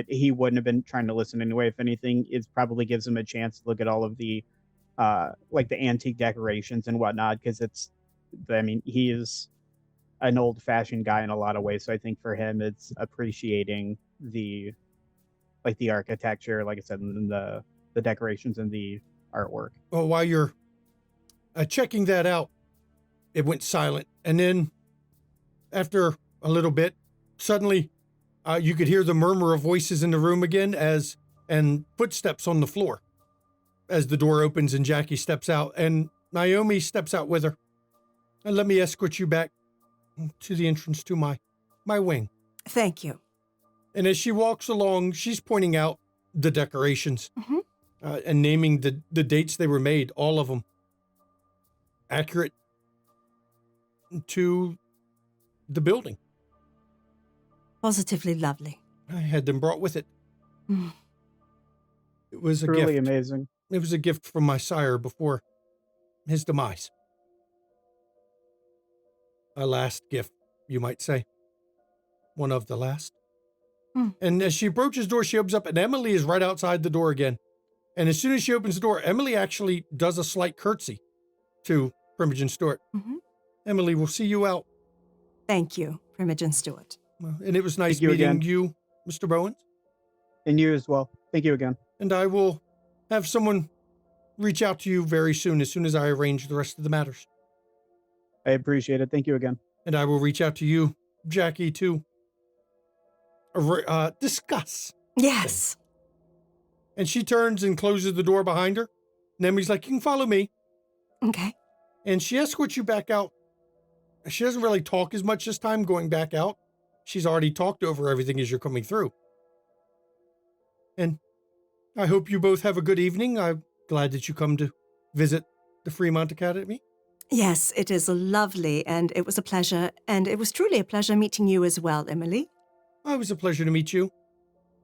he wouldn't have been trying to listen anyway. If anything, it probably gives him a chance to look at all of the like the antique decorations and whatnot, because he is an old-fashioned guy in a lot of ways. So I think for him, it's appreciating the architecture, like I said, and the decorations and the artwork. Well, while you're checking that out, it went silent. And then after a little bit, suddenly You could hear the murmur of voices in the room again and footsteps on the floor as the door opens and Jackie steps out and Naomi steps out with her. And let me escort you back to the entrance to my wing. Thank you. And as she walks along, she's pointing out the decorations and naming the dates they were made, all of them accurate to the building. Positively lovely. I had them brought with it. Mm. It was a Truly gift. amazing. It was a gift from my sire before his demise. A last gift, you might say. One of the last. And as she approaches the door, she opens up, and Emily is right outside the door again. And as soon as she opens the door, Emily actually does a slight curtsy to Primogen Stewart. Emily, we'll see you out. Thank you, Primogen Stewart. And it was nice Thank you meeting again. you, Mr. Bowens. And you as well. Thank you again. And I will have someone reach out to you very soon as I arrange the rest of the matters. I appreciate it. Thank you again. And I will reach out to you, Jackie, to discuss. Yes. And she turns and closes the door behind her. And Emily's like, you can follow me. Okay. And she escorts you back out. She doesn't really talk as much this time going back out. She's already talked over everything as you're coming through. And I hope you both have a good evening. I'm glad that you come to visit the Fremont Academy. Yes, it is lovely, and it was a pleasure, and it was truly a pleasure meeting you as well, Emily. Oh, it was a pleasure to meet you.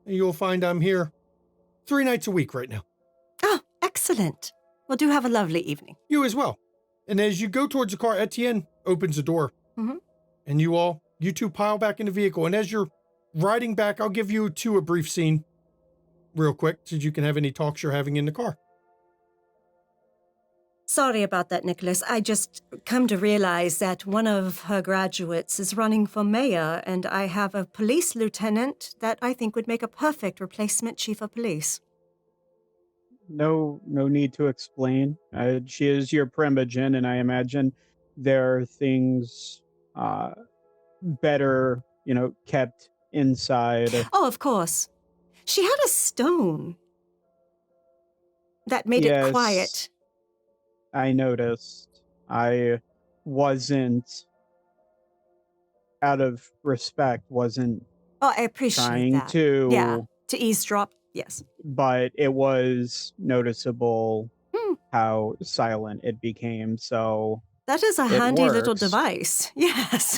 And you'll find I'm here 3 nights a week right now. Oh, excellent. Well, do have a lovely evening. You as well. And as you go towards the car, Etienne opens the door. And you two pile back in the vehicle. And as you're riding back, I'll give you two a brief scene real quick so you can have any talks you're having in the car. Sorry about that, Nicholas. I just come to realize that one of her graduates is running for mayor, and I have a police lieutenant that I think would make a perfect replacement chief of police. No need to explain. She is your Primogen, and I imagine there are things better, kept inside. Oh, of course. She had a stone that made it quiet. I noticed. I wasn't, out of respect, wasn't Oh, I appreciate trying that. to. Yeah, to eavesdrop, yes. But it was noticeable how silent it became. So That is a it handy little works. device. Yes.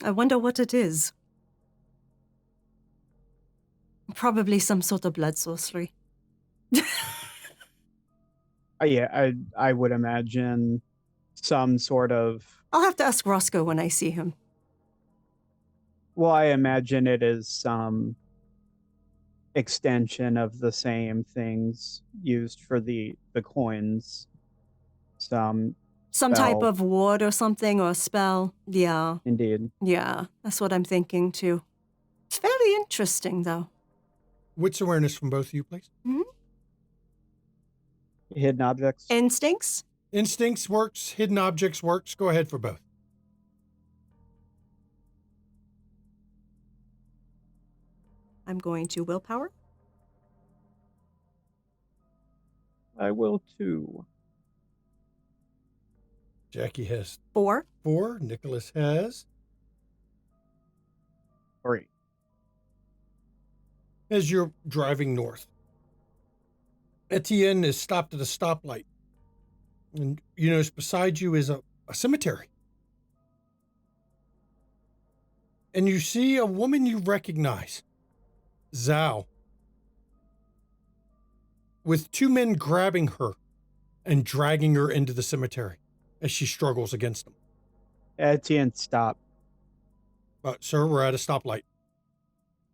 I wonder what it is. Probably some sort of blood sorcery. Yeah, I would imagine some sort of. I'll have to ask Roscoe when I see him. Well, I imagine it is some extension of the same things used for the coins. Some type spell. of ward or something, or spell. Yeah, Indeed. yeah, that's what I'm thinking too. It's very interesting, though. Wits awareness from both of you, please. Hidden objects. Instincts? Instincts works, hidden objects works. Go ahead for both. I'm going to willpower. I will too. Jackie has 4. 4. Nicholas has. 3. As you're driving north, Etienne is stopped at a stoplight. And you notice beside you is a cemetery. And you see a woman you recognize, Zhao, with 2 men grabbing her and dragging her into the cemetery as she struggles against them. Etienne, stop. Sir, we're at a stoplight.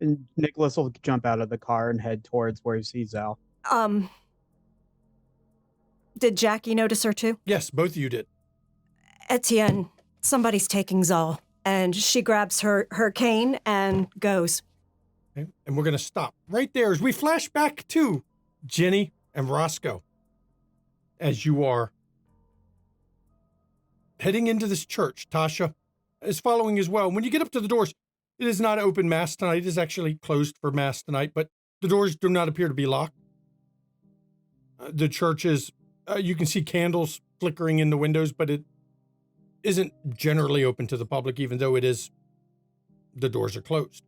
And Nicholas will jump out of the car and head towards where he sees Al. Did Jackie notice her too? Yes, both of you did. Etienne, somebody's taking Zal. And she grabs her cane and goes. Okay? And we're going to stop right there as we flash back to Jenny and Roscoe as you are heading into this church. Tasha is following as well. When you get up to the doors, it is not open mass tonight. It is actually closed for mass tonight, but the doors do not appear to be locked. The church is, you can see candles flickering in the windows, but it isn't generally open to the public, even though it is, the doors are closed.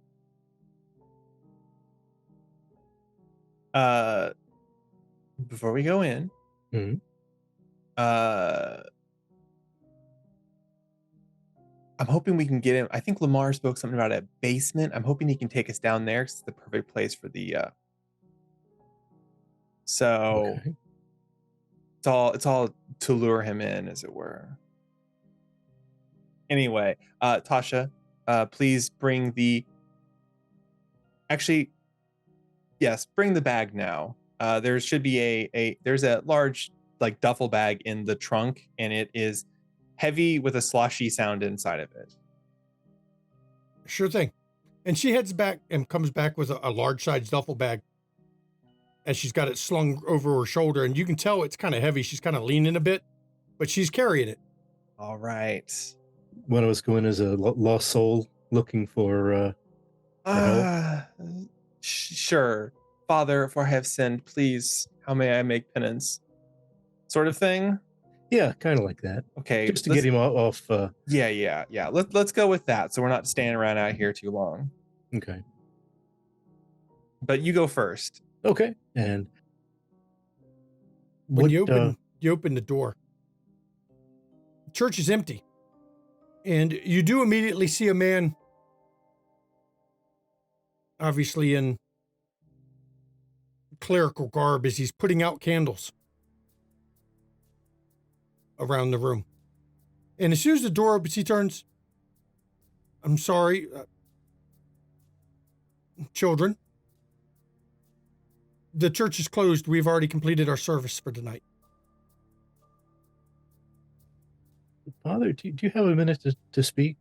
Before we go in, Mhm. I'm hoping we can get him. I think Lamar spoke something about a basement. I'm hoping he can take us down there 'cause it's the perfect place for the so Okay. it's all to lure him in, as it were. Anyway, Tasha, please bring the actually, yes, bring the bag now. There should be there's a large like duffel bag in the trunk, and it is heavy with a sloshy sound inside of it. Sure thing. And she heads back and comes back with a large sized duffel bag as she's got it slung over her shoulder. And you can tell it's kind of heavy. She's kind of leaning a bit, but she's carrying it. All right. One of us going as a lost soul looking for help. Sure. Father, for I have sinned, please, how may I make penance? Sort of thing. Yeah, kind of like that. Okay. Just to get him off. Yeah. Let's go with that, so we're not standing around out here too long. Okay. But you go first. Okay. And When you open the door, the church is empty. And you do immediately see a man, obviously in clerical garb, as he's putting out candles around the room. And as soon as the door opens, he turns, I'm sorry, children. The church is closed. We've already completed our service for tonight. Father, do you have a minute to speak?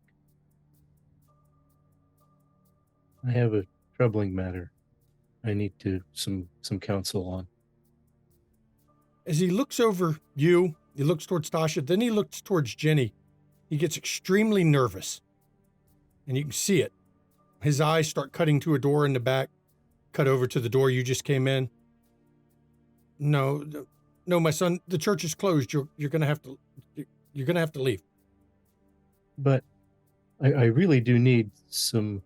I have a troubling matter I need some counsel on. As he looks over you, he looks towards Tasha, then he looks towards Jenny. He gets extremely nervous. And you can see it. His eyes start cutting to a door in the back, cut over to the door you just came in. No, my son, the church is closed. You're going to have to leave. But I really do need some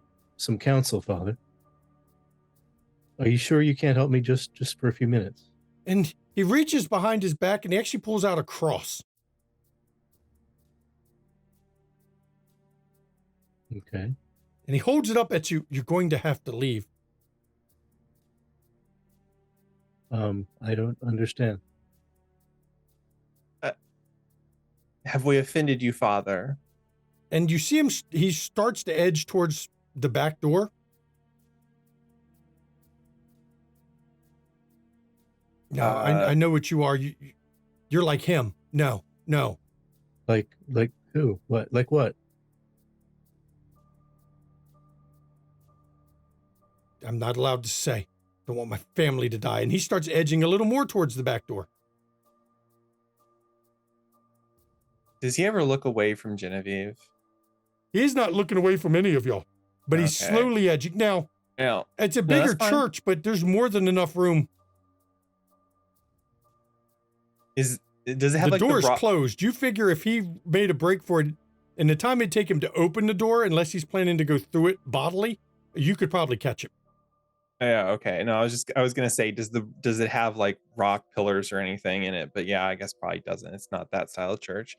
counsel, Father. Are you sure you can't help me just for a few minutes? And he reaches behind his back and he actually pulls out a cross. Okay. And he holds it up at you. You're going to have to leave. I don't understand. Have we offended you, Father? And you see him, he starts to edge towards the back door. No, I know what you are. You're like him. No. Like who? What? Like what? I'm not allowed to say. Don't want my family to die. And he starts edging a little more towards the back door. Does he ever look away from Genevieve? He's not looking away from any of y'all, but he's Okay. slowly edging. Now, Yeah. it's a No, bigger that's fine. church, but there's more than enough room. Does it have The like door is the closed. You figure if he made a break for it, and the time it'd take him to open the door, unless he's planning to go through it bodily, you could probably catch him. Yeah, okay. No, I was gonna say, does it have like rock pillars or anything in it? But yeah, I guess probably doesn't. It's not that style of church.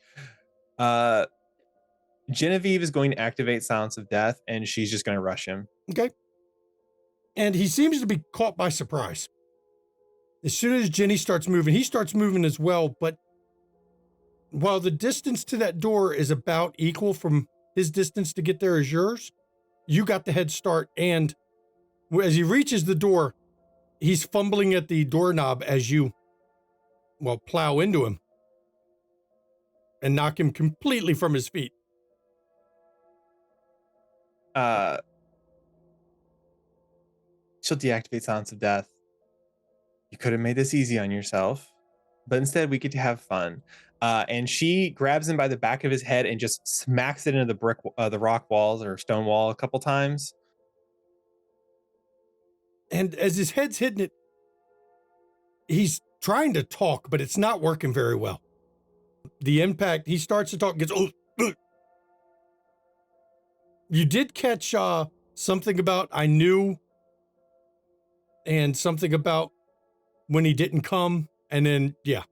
Genevieve is going to activate Silence of Death, and she's just gonna rush him. Okay. And he seems to be caught by surprise. As soon as Jenny starts moving, he starts moving as well. But while the distance to that door is about equal from his distance to get there as yours, you got the head start. And as he reaches the door, he's fumbling at the doorknob as you, plow into him and knock him completely from his feet. She'll deactivate Silence of Death. You could have made this easy on yourself, but instead we get to have fun. And she grabs him by the back of his head and just smacks it into the rock walls or stone wall a couple times. And as his head's hitting it, he's trying to talk, but it's not working very well. The impact, he starts to talk, gets, You did catch something about I knew and something about when he didn't come. And then, yeah.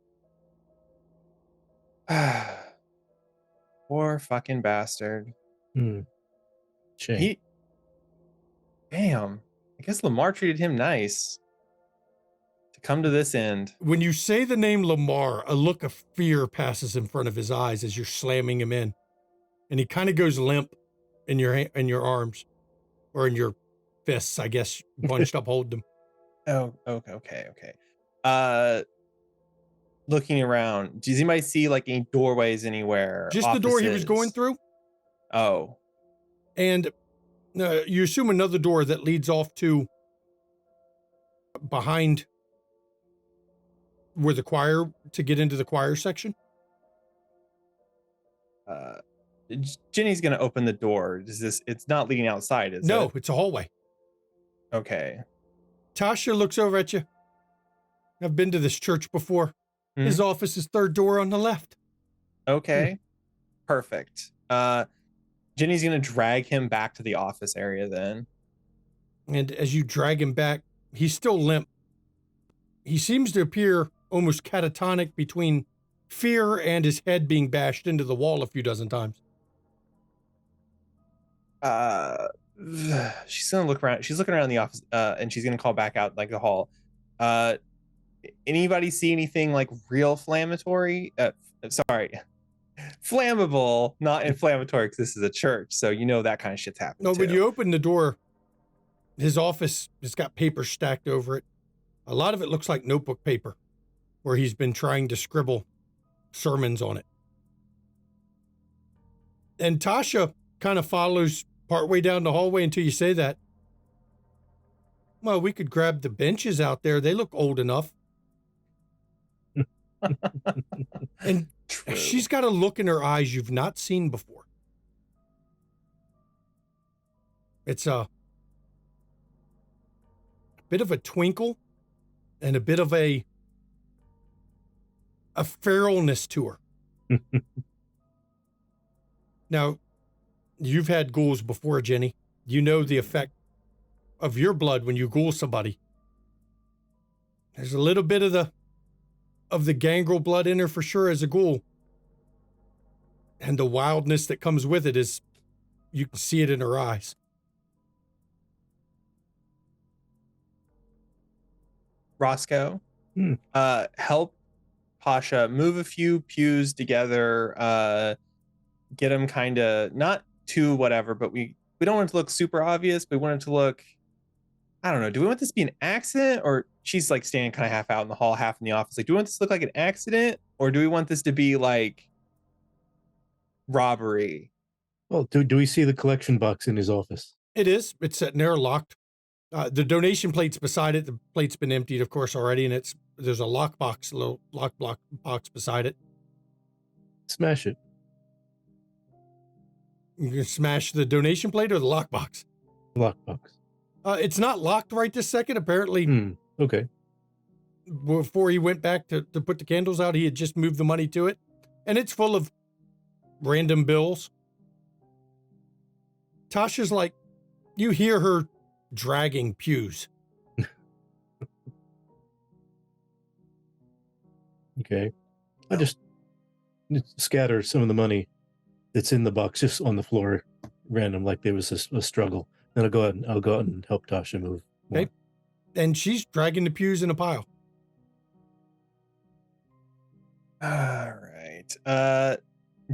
Poor fucking bastard. Shame. Damn. I guess Lamar treated him nice to come to this end. When you say the name Lamar, a look of fear passes in front of his eyes as you're slamming him in. And he kind of goes limp in your arms or in your fists, I guess, bunched up, holding them. Oh, okay. Looking around, does anybody see like any doorways anywhere? Just the door he was going Offices? through. Oh, And you assume another door that leads off to behind where the choir, to get into the choir section. Jenny's gonna open the door. It's not leading outside, is it? No, it's a hallway. Okay. Tasha looks over at you. I've been to this church before. His office is third door on the left. Okay. Perfect. Jenny's gonna drag him back to the office area then. And as you drag him back, he's still limp. He seems to appear almost catatonic between fear and his head being bashed into the wall a few dozen times. She's gonna look around. She's looking around the office, and she's gonna call back out like the hall. Anybody see anything like real flammatory? Flammable, not inflammatory, because this is a church, so you know that kind of shit's happening. No, too. when you open the door, his office has got paper stacked over it. A lot of it looks like notebook paper, where he's been trying to scribble sermons on it. And Tasha kind of follows partway down the hallway until you say that. Well, we could grab the benches out there. They look old enough. And True. she's got a look in her eyes you've not seen before. It's a bit of a twinkle and a bit of a feralness to her. Now, you've had ghouls before, Jenny. You know the effect of your blood when you ghoul somebody. There's a little bit of the gangrel blood in her for sure as a ghoul. And the wildness that comes with it is, you can see it in her eyes. Roscoe, help Pasha move a few pews together, get them kind of not too whatever, but we don't want it to look super obvious, but we want it to look, I don't know, do we want this to be an accident? Or she's like standing kind of half out in the hall, half in the office, like, do we want this to look like an accident, or do we want this to be like robbery? Well, do we see the collection box in his office? It is. It's sitting there locked. The donation plate's beside it. The plate's been emptied, of course, already, and there's a lockbox, a little lock box beside it. Smash it. You can smash the donation plate or the lockbox. Lockbox. It's not locked right this second. Apparently, Okay. before he went back to put the candles out, he had just moved the money to it, and it's full of random bills. Tasha's like, you hear her dragging pews. Okay. I just scatter some of the money that's in the box just on the floor, random, like there was a struggle. Then I'll go out and help Tasha move more. Okay. And she's dragging the pews in a pile. All right.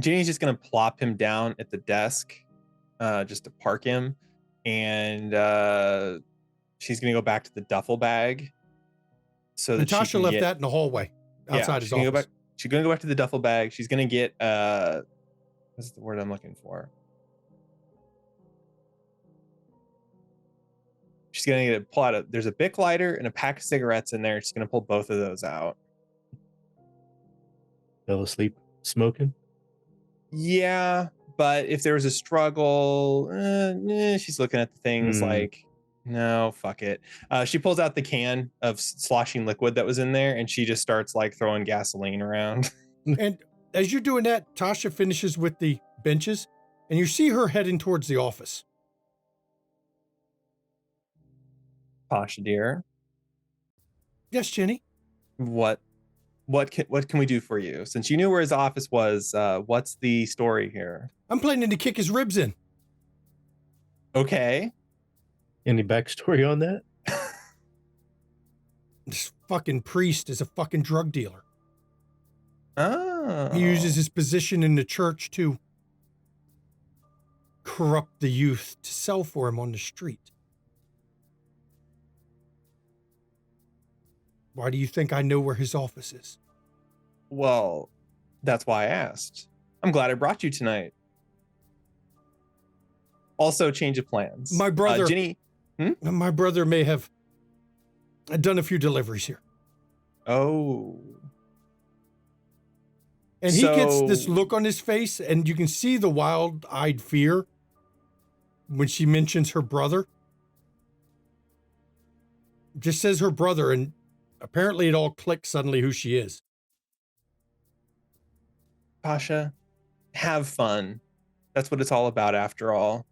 Jenny's just gonna plop him down at the desk, just to park him, and she's gonna go back to the duffel bag. So that Tasha left that in the hallway outside his office. She's gonna go back to the duffel bag. She's gonna get what's the word I'm looking for? She's gonna pull out there's a Bic lighter and a pack of cigarettes in there. She's gonna pull both of those out. Fell asleep. smoking? Yeah, but if there was a struggle, she's looking at the things like, no, fuck it. She pulls out the can of sloshing liquid that was in there, and she just starts like throwing gasoline around. And as you're doing that, Tasha finishes with the benches, and you see her heading towards the office. Pasha, dear, Yes, Jenny. what can we do for you? Since you knew where his office was, what's the story here? I'm planning to kick his ribs in. Okay. Any backstory on that? This fucking priest is a fucking drug dealer. Oh. He uses his position in the church to corrupt the youth to sell for him on the street. Why do you think I know where his office is? Well, that's why I asked. I'm glad I brought you tonight. Also, change of plans. My brother, Ginny. My brother may have done a few deliveries here. Oh. And he gets this look on his face, and you can see the wild-eyed fear when she mentions her brother. Just says her brother, and apparently it all clicks suddenly who she is. Pasha, have fun. That's what it's all about after all.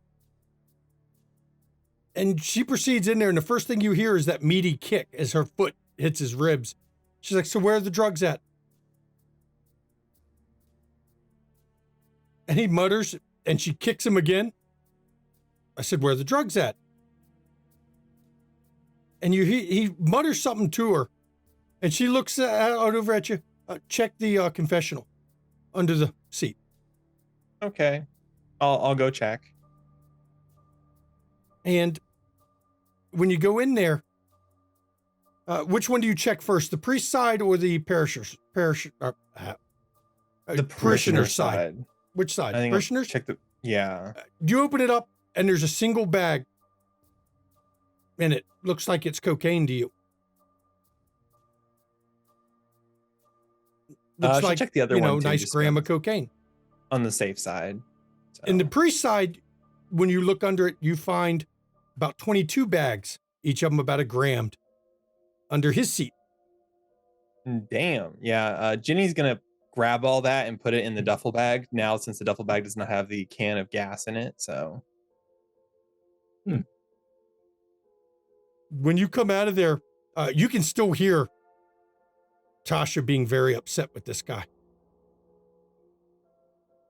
And she proceeds in there, and the first thing you hear is that meaty kick as her foot hits his ribs. She's like, so where are the drugs at? And he mutters, and she kicks him again. I said, where are the drugs at? And he mutters something to her, and she looks out over at you. Check the confessional under the seat. Okay. I'll go check. And when you go in there, which one do you check first, the priest side or the parishioner side? Which side? I think Parishioners? check the. Yeah. You open it up, and there's a single bag, and it looks like it's cocaine to you. Looks like, check the other one too, nice just gram of cocaine. On the safe side. So. In the priest side, when you look under it, you find about 22 bags, each of them about a gram, under his seat. Damn. Yeah. Ginny's gonna grab all that and put it in the duffel bag now, since the duffel bag does not have the can of gas in it. So. When you come out of there, you can still hear Tasha being very upset with this guy.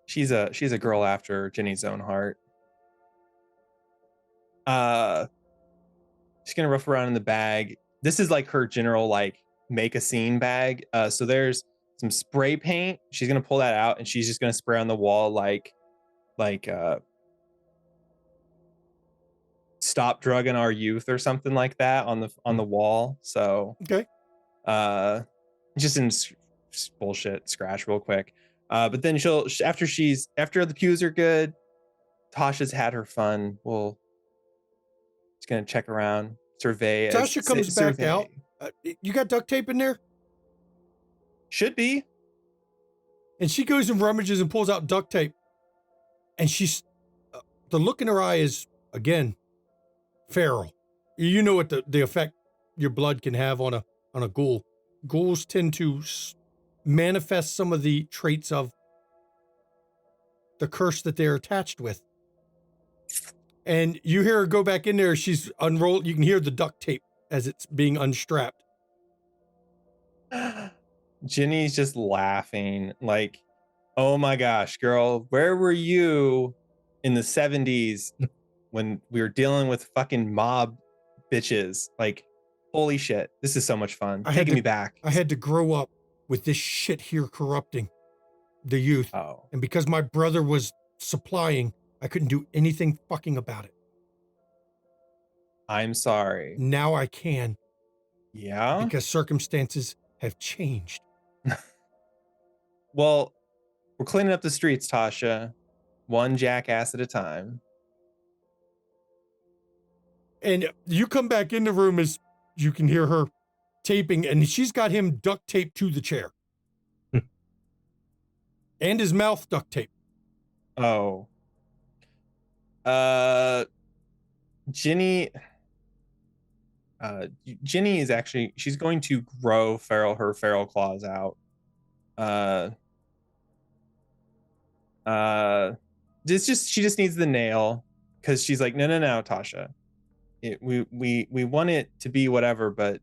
She's a girl after Ginny's own heart. She's gonna rough around in the bag. This is like her general like make a scene bag. So there's some spray paint. She's gonna pull that out, and she's just gonna spray on the wall like stop drugging our youth or something like that on the wall. So Okay. Just in bullshit scratch real quick. But then after the pews are good, Tasha's had her fun. She's gonna check around, survey. Tasha comes back out. You got duct tape in there? Should be. And she goes and rummages and pulls out duct tape. And she's, the look in her eye is, again, feral. You know what the effect your blood can have on a ghoul. Ghouls tend to manifest some of the traits of the curse that they're attached with. And you hear her go back in there. She's unrolled. You can hear the duct tape as it's being unstrapped. Ginny's just laughing like, oh my gosh, girl, where were you in the 70s when we were dealing with fucking mob bitches? Like, holy shit, this is so much fun. Taking me back. I had to grow up with this shit here corrupting the youth. Oh. And because my brother was supplying, I couldn't do anything fucking about it. I'm sorry. Now I can. Yeah? Because circumstances have changed. Well, we're cleaning up the streets, Tasha. One jackass at a time. And you come back in the room as you can hear her taping, and she's got him duct taped to the chair. And his mouth duct tape. Oh. Ginny is actually, she's going to grow her feral claws out. She just needs the nail, because she's like, no, Tasha. We want it to be whatever, but do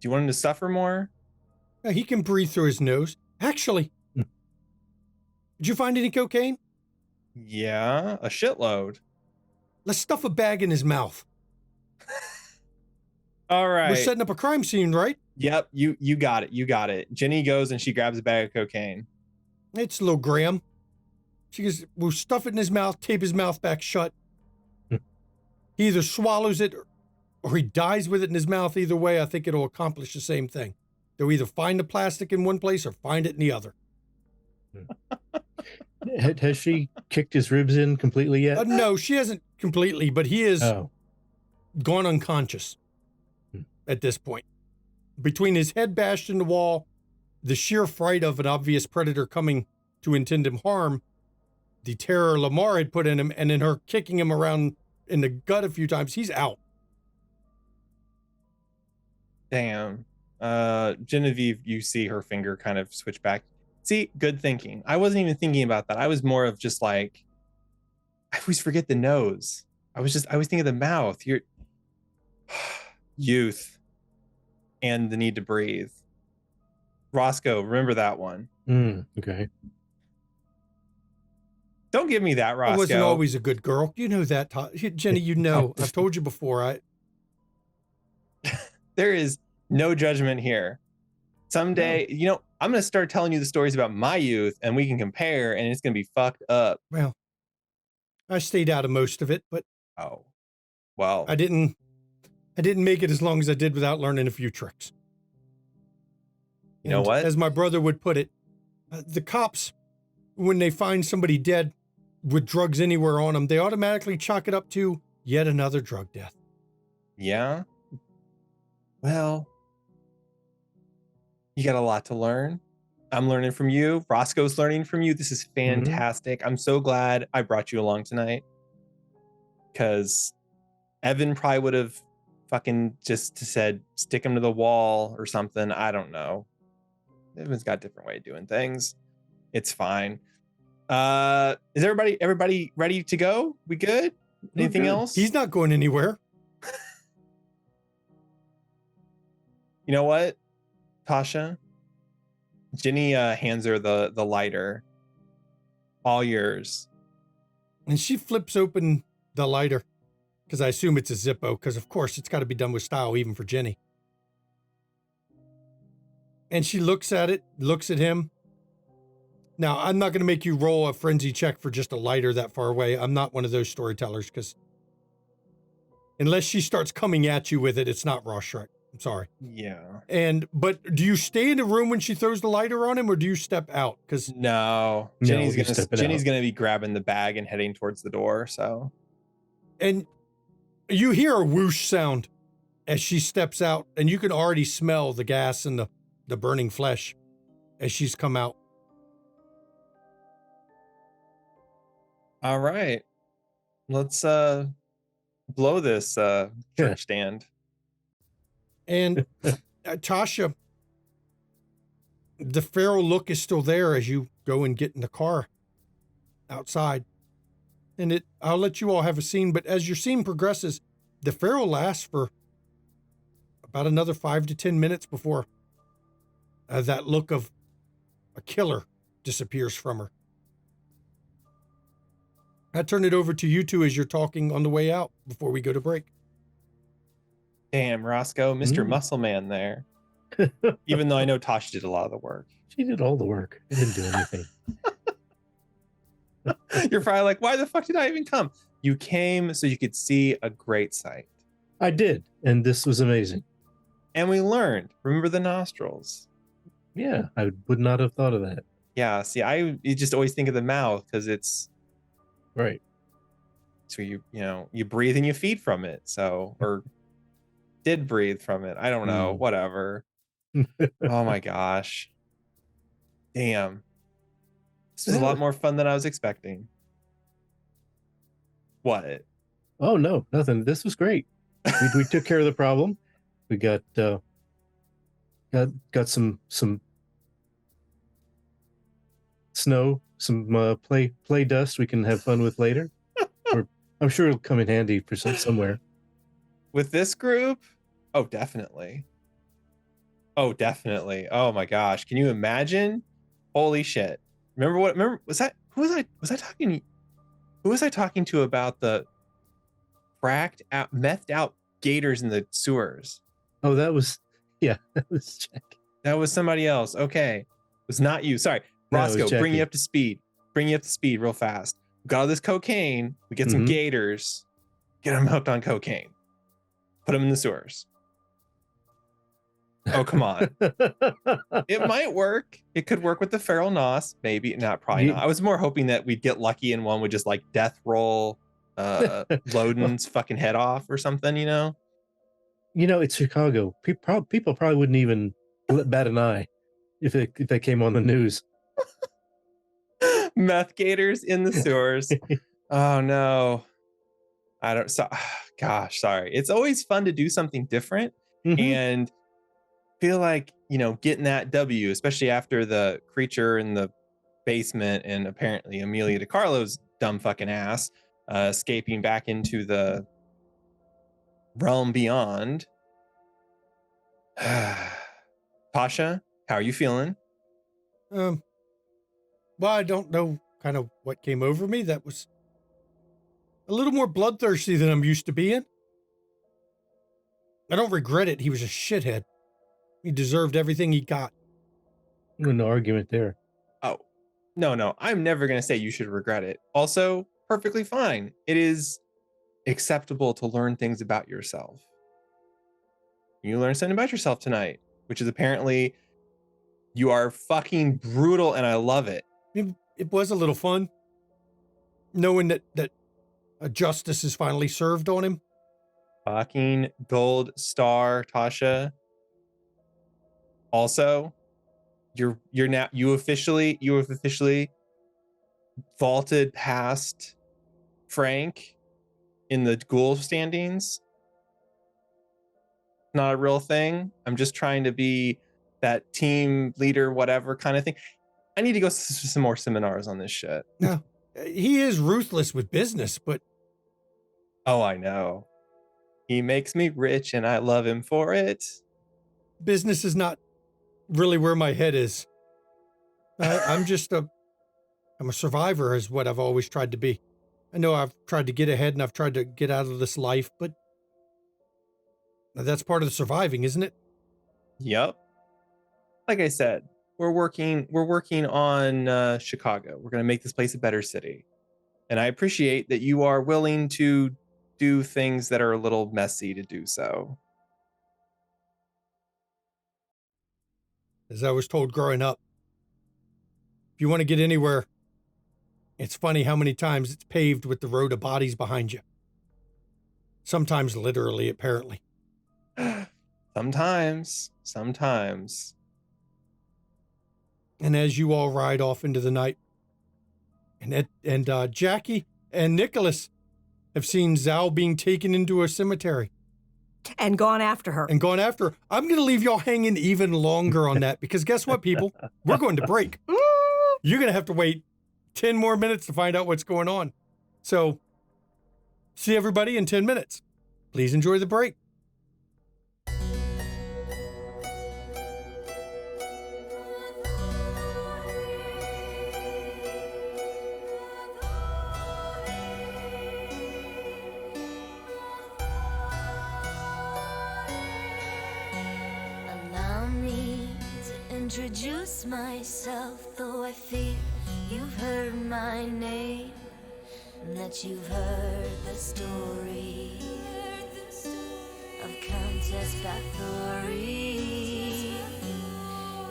you want him to suffer more? He can breathe through his nose. Actually, did you find any cocaine? Yeah, a shitload. Let's stuff a bag in his mouth. All right. We're setting up a crime scene, right? Yep, you got it. Jenny goes and she grabs a bag of cocaine. It's little Graham. She goes, we'll stuff it in his mouth, tape his mouth back shut. He either swallows it or he dies with it in his mouth. Either way, I think it'll accomplish the same thing. They'll either find the plastic in one place or find it in the other. Has she kicked his ribs in completely yet? No, she hasn't completely, but he is gone unconscious at this point. Between his head bashed in the wall, the sheer fright of an obvious predator coming to intend him harm, the terror Lamar had put in him, and then her kicking him around in the gut a few times, he's out. Damn. Genevieve, you see her finger kind of switch back. See, good thinking. I wasn't even thinking about that. I was more of just like, I always forget the nose. I was thinking of the mouth. You're youth and the need to breathe. Roscoe, remember that one. Okay. Don't give me that, Roscoe. I wasn't always a good girl. You know that, Jenny, you know. I've told you before. There is no judgment here. Someday, I'm going to start telling you the stories about my youth and we can compare, and it's going to be fucked up. Well, I stayed out of most of it, but I didn't make it as long as I did without learning a few tricks. You know what? As my brother would put it, the cops, when they find somebody dead with drugs anywhere on them, they automatically chalk it up to yet another drug death. Yeah. Well, you got a lot to learn. I'm learning from you. Roscoe's learning from you. This is fantastic. I'm so glad I brought you along tonight, because Evan probably would have fucking just said, stick him to the wall or something. I don't know. Evan's got a different way of doing things. It's fine. Is everybody ready to go? We good? Anything else? He's not going anywhere. You know what, Tasha? Ginny hands her the lighter. All yours. And she flips open the lighter, because I assume it's a Zippo, because of course it's got to be done with style, even for Jenny. And she looks at it, looks at him. Now, I'm not going to make you roll a frenzy check for just a lighter that far away. I'm not one of those storytellers, because unless she starts coming at you with it, it's not raw Shrek. I'm sorry. Yeah. But do you stay in the room when she throws the lighter on him, or do you step out? Because no, Jenny's gonna be grabbing the bag and heading towards the door. So, and you hear a whoosh sound as she steps out, and you can already smell the gas and the burning flesh as she's come out. All right, let's blow this church stand. And Tasha, the feral look is still there as you go and get in the car outside. And I'll let you all have a scene, but as your scene progresses, the feral lasts for about another 5 to 10 minutes before that look of a killer disappears from her. I turn it over to you two as you're talking on the way out before we go to break. Damn, Roscoe, Mr. Muscle Man there. Even though I know Tasha did a lot of the work. She did all the work. I didn't do anything. You're probably like, why the fuck did I even come? You came so you could see a great sight. I did, and this was amazing. And we learned. Remember the nostrils. Yeah, I would not have thought of that. Yeah, see, you just always think of the mouth because it's right. So you breathe and you feed from it. So, or did breathe from it. I don't know. Whatever. Oh my gosh. Damn. This was a lot more fun than I was expecting. What? Oh no, nothing. This was great. We took care of the problem. We got some snow, some play dust we can have fun with later. I'm sure it'll come in handy for somewhere. With this group? Oh, definitely. Oh, definitely. Oh my gosh. Can you imagine? Holy shit. Remember was I talking to about the methed out gators in the sewers? Oh, that was Jack. That was somebody else. Okay. It was not you. Sorry. No, it was Roscoe, bring Jackie. you up to speed. Bring you up to speed real fast. We got all this cocaine. We get some gators. Get them hooked on cocaine. Put them in the sewers. Oh, come on. It might work. It could work with the feral nos. Maybe. Not, probably not. I was more hoping that we'd get lucky and one would just like death roll Loden's fucking head off or something, you know? You know, it's Chicago. People probably wouldn't even bat an eye if they came on the news. Meth gators in the sewers. Oh no. Gosh, sorry. It's always fun to do something different and feel like, you know, getting that W, especially after the creature in the basement and apparently Amelia DiCarlo's dumb fucking ass escaping back into the realm beyond. Tasha, how are you feeling? Well, I don't know kind of what came over me. That was a little more bloodthirsty than I'm used to being. I don't regret it. He was a shithead. He deserved everything he got. No argument there. Oh, no. I'm never going to say you should regret it. Also, perfectly fine. It is acceptable to learn things about yourself. You learned something about yourself tonight, which is apparently you are fucking brutal and I love it. It was a little fun knowing that a justice is finally served on him. Fucking gold star, Tasha. Also, you have officially vaulted past Frank in the ghoul standings. Not a real thing. I'm just trying to be that team leader, whatever kind of thing. I need to go to some more seminars on this shit. No, he is ruthless with business, but oh, I know. He makes me rich and I love him for it. Business is not really where my head is. I'm a survivor is what I've always tried to be. I know I've tried to get ahead and I've tried to get out of this life, but that's part of the surviving, isn't it? Yep. Like I said, we're working on Chicago. We're going to make this place a better city. And I appreciate that you are willing to do things that are a little messy to do so. As I was told growing up, if you want to get anywhere, it's funny how many times it's paved with the road of bodies behind you. Sometimes literally, apparently. Sometimes. And as you all ride off into the night, and Jackie and Nicholas have seen Zhao being taken into a cemetery. And gone after her. I'm going to leave y'all hanging even longer on that because guess what, people? We're going to break. You're going to have to wait 10 more minutes to find out what's going on. So, see everybody in 10 minutes. Please enjoy the break. Introduce myself, though I fear you've heard my name, and that you've heard the story of Countess Bathory.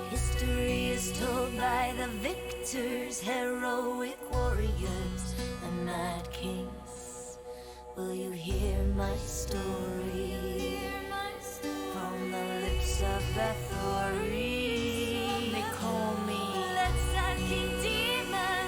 History is told by the victors, heroic warriors, and mad kings. Will you hear my story from the lips of Bathory? Call me. Let's ask demon.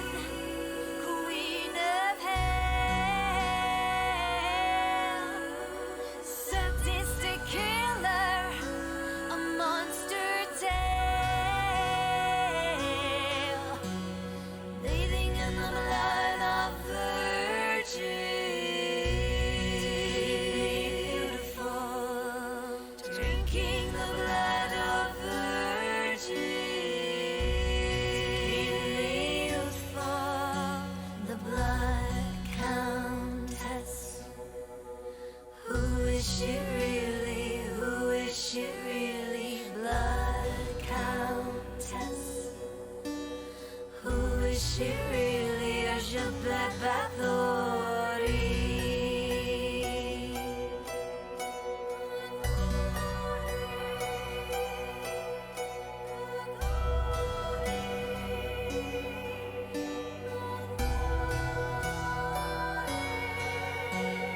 wisci really a je bebatori.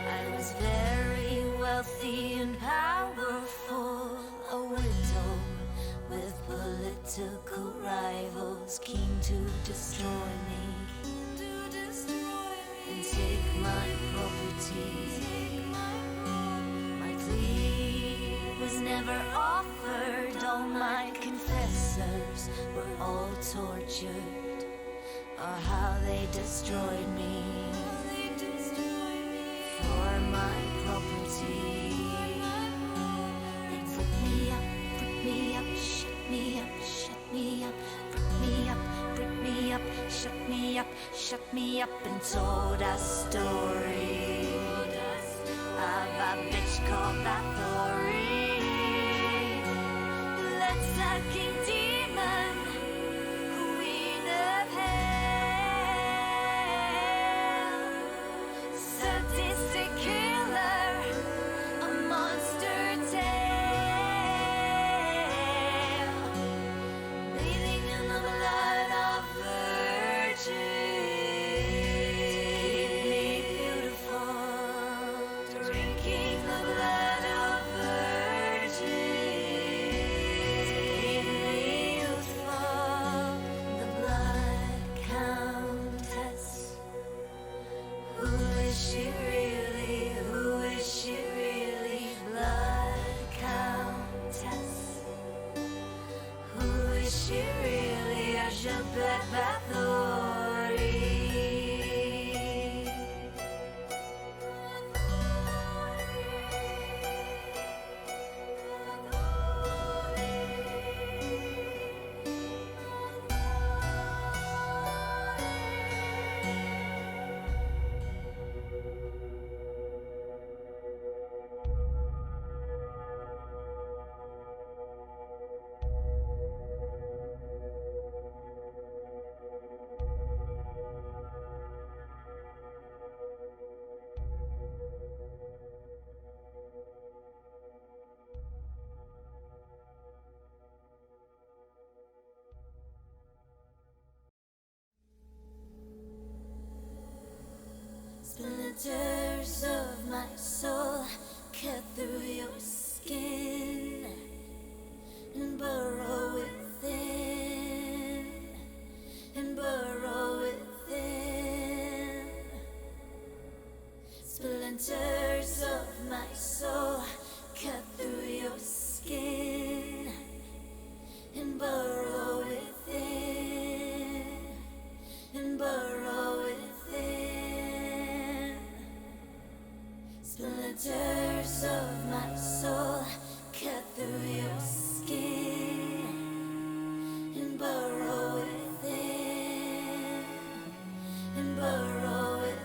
I was very wealthy and powerful, a widow with political rivals keen to destroy me and take my property. My plea was never offered, all my confessors were all tortured, or how they destroyed me for my property. They put me up, shut me up, shut me up, put me up, put me up, shut me up, and told a story of a bitch called Bathory. Let's sucking demon, queen of hell, sadistic killer, a monster tale, bathing in the blood of virgins, beautiful, drinking the blood of virgins, youthful, the blood countess. Who is she really? Who is she really? Blood countess. Who is she really? A je bebatori. Splinters of my soul cut through your skin and burrow within, and burrow within. Splinters of my soul cut through your skin and burrow within, and burrow within. Splinters of my soul cut through your skin and burrow within, and burrow within.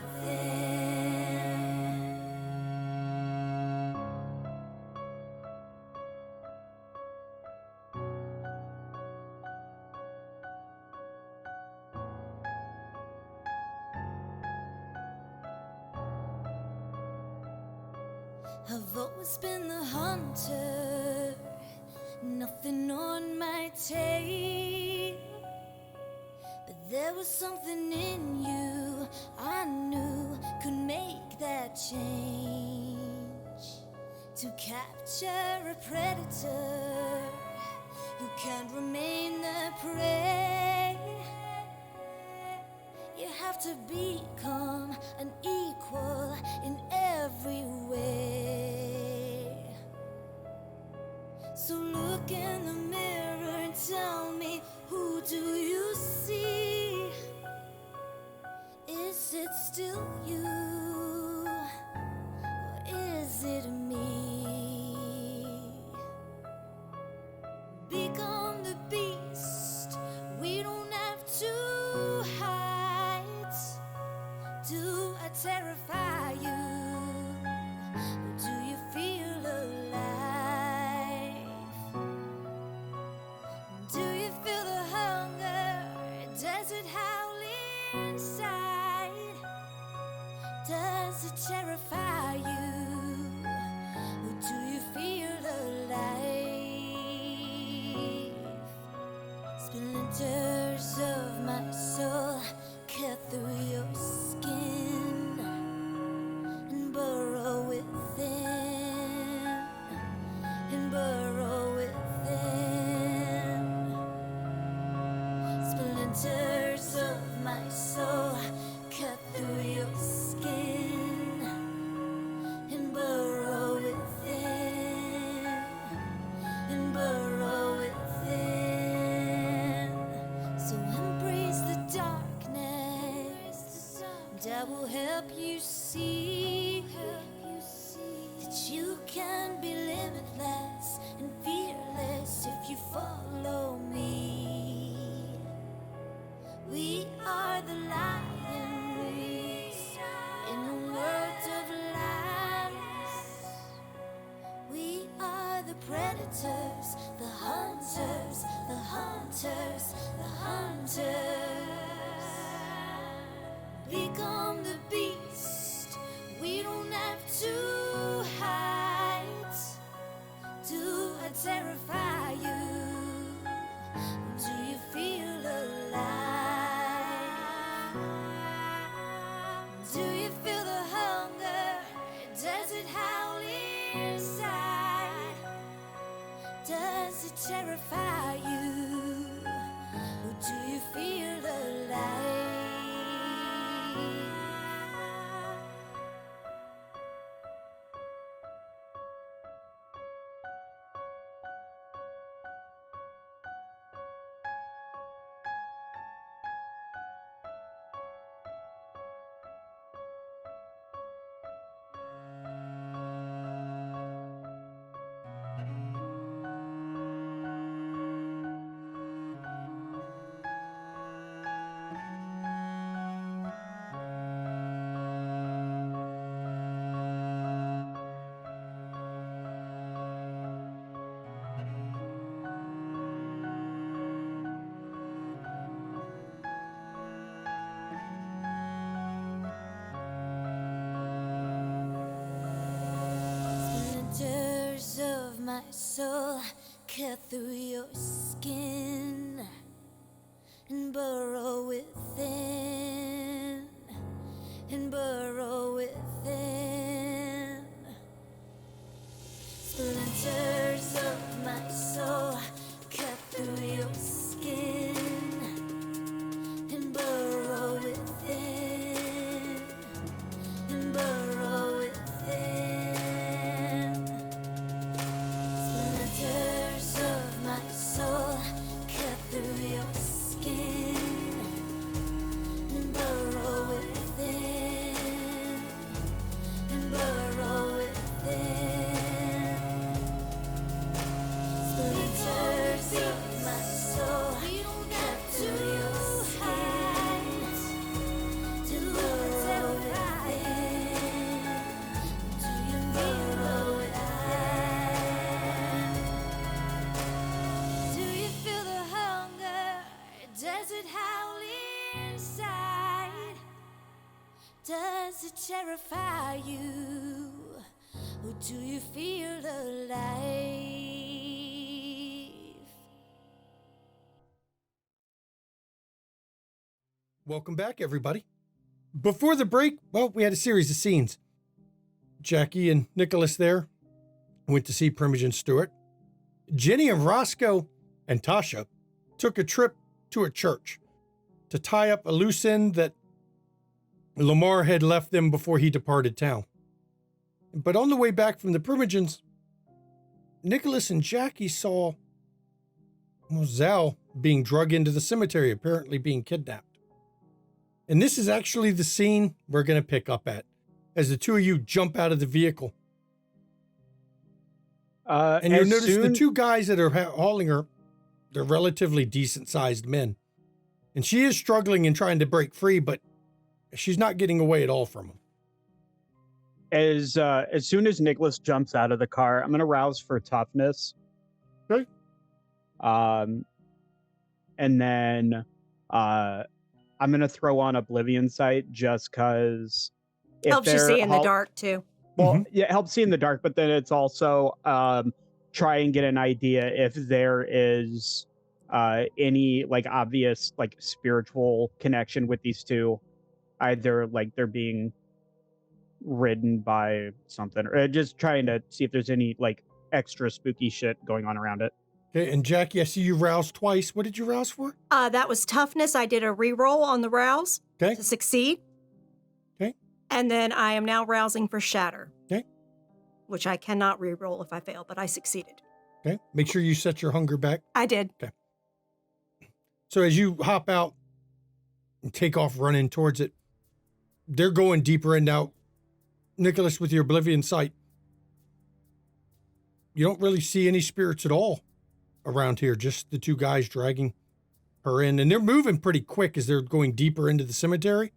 I've always been the hunter, nothing on my tail. But there was something in you I knew could make that change. To capture a predator, you can't remain the prey. You have to become an equal in every way. So look in the mirror and tell me, who do you see? Is it still you, or is it me? Become the beast, we don't have to hide. Do I terrify you? inside? Does it terrify you? Or do you feel alive? Splinters of my soul cut through your skin and burrow within, and burrow within. Splinters of my soul cut through your skin and burrow within, and burrow within. So embrace the darkness, and I will help you see that you can be limitless and fearless if you follow me. We are the lions in a world of lies. We are the predators, the hunters, the hunters, the hunters. Become the beast. We don't have to hide. Do I terrify you? Do you feel alive? Do you feel the hunger? Does it howl inside? Does it terrify you? Or do you feel alive? Splinters of my soul cut through your skin and burrow within, and burrow within. Splinters of my soul cut through your skin and burrow within, and burrow within. Splinters of my soul cut through your skin and burrow within, and burrow within. Splinters of my soul cut through your skin to burrow within. Do you burrow within? Do you feel the hunger? Does it howl inside? Does it terrify you? Or do you feel alive? Welcome back, everybody. Before the break, well, we had a series of scenes. Jackie and Nicholas there went to see Primogen Stewart. Jenny and Roscoe and Tasha took a trip to a church to tie up a loose end that Lamar had left them before he departed town. But on the way back from the Primogens, Nicholas and Jackie saw Zal being drugged into the cemetery, apparently being kidnapped. And this is actually the scene we're going to pick up at, as the two of you jump out of the vehicle. And you'll notice the two guys that are hauling her, they're relatively decent-sized men. And she is struggling and trying to break free, but she's not getting away at all from them. As soon as Nicholas jumps out of the car, I'm going to rouse for toughness. Okay. And then I'm gonna throw on Oblivion Sight just because if Helps you they're see in the dark too. Well, Mhm. yeah, it helps see in the dark, but then it's also try and get an idea if there is any like obvious like spiritual connection with these two, either like they're being ridden by something, or just trying to see if there's any like extra spooky shit going on around it. Okay, and Jackie, I see you roused twice. What did you rouse for? That was toughness. I did a reroll on the rouse Okay. to succeed. Okay. And then I am now rousing for shatter. Okay. Which I cannot reroll if I fail, but I succeeded. Okay. Make sure you set your hunger back. I did. So as you hop out and take off running towards it, they're going deeper in now. Nicholas, with your Oblivion Sight, you don't really see any spirits at all around here, just the two guys dragging her in. And they're moving pretty quick as they're going deeper into the cemetery,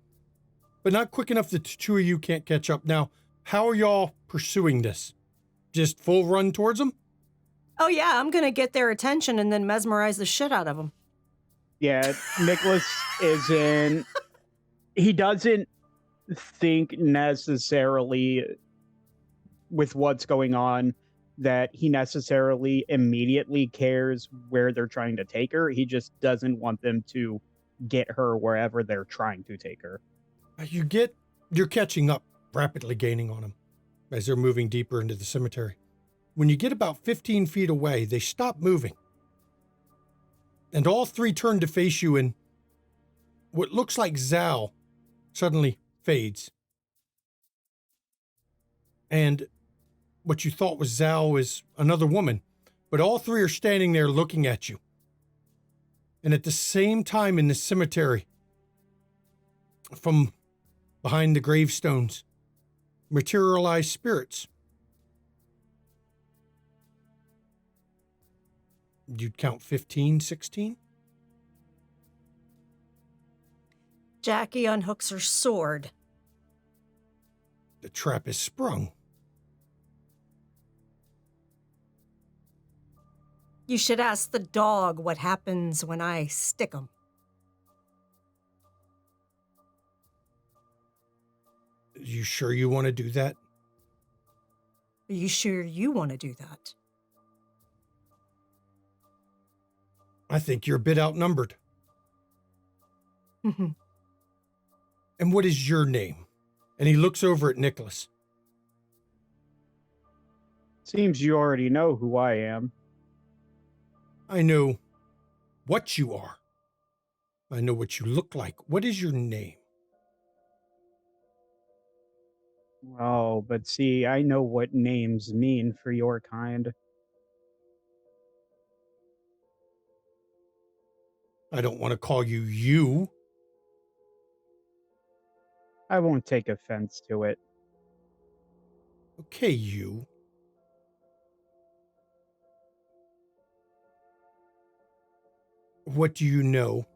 but not quick enough that the two of you can't catch up. Now, how are y'all pursuing this? Just full run towards them? Oh, yeah, I'm going to get their attention and then mesmerize the shit out of them. Yeah, Nicholas isn't. He doesn't think necessarily with what's going on that he necessarily immediately cares where they're trying to take her. He just doesn't want them to get her wherever they're trying to take her. You're catching up, rapidly gaining on them as they're moving deeper into the cemetery. When you get about 15 feet away, they stop moving. And all three turn to face you, and what looks like Zal suddenly fades. And what you thought was Zal is another woman, but all three are standing there looking at you. And at the same time in the cemetery, from behind the gravestones, materialized spirits. You'd count 15, 16? Jackie unhooks her sword. The trap is sprung. You should ask the dog what happens when I stick him. You sure you want to do that? Are you sure you want to do that? I think you're a bit outnumbered. Mhm. And what is your name? And he looks over at Nicholas. Seems you already know who I am. I know what you are. I know what you look like. What is your name? Oh, but see, I know what names mean for your kind. I don't want to call you you. I won't take offense to it. Okay, you. What do you know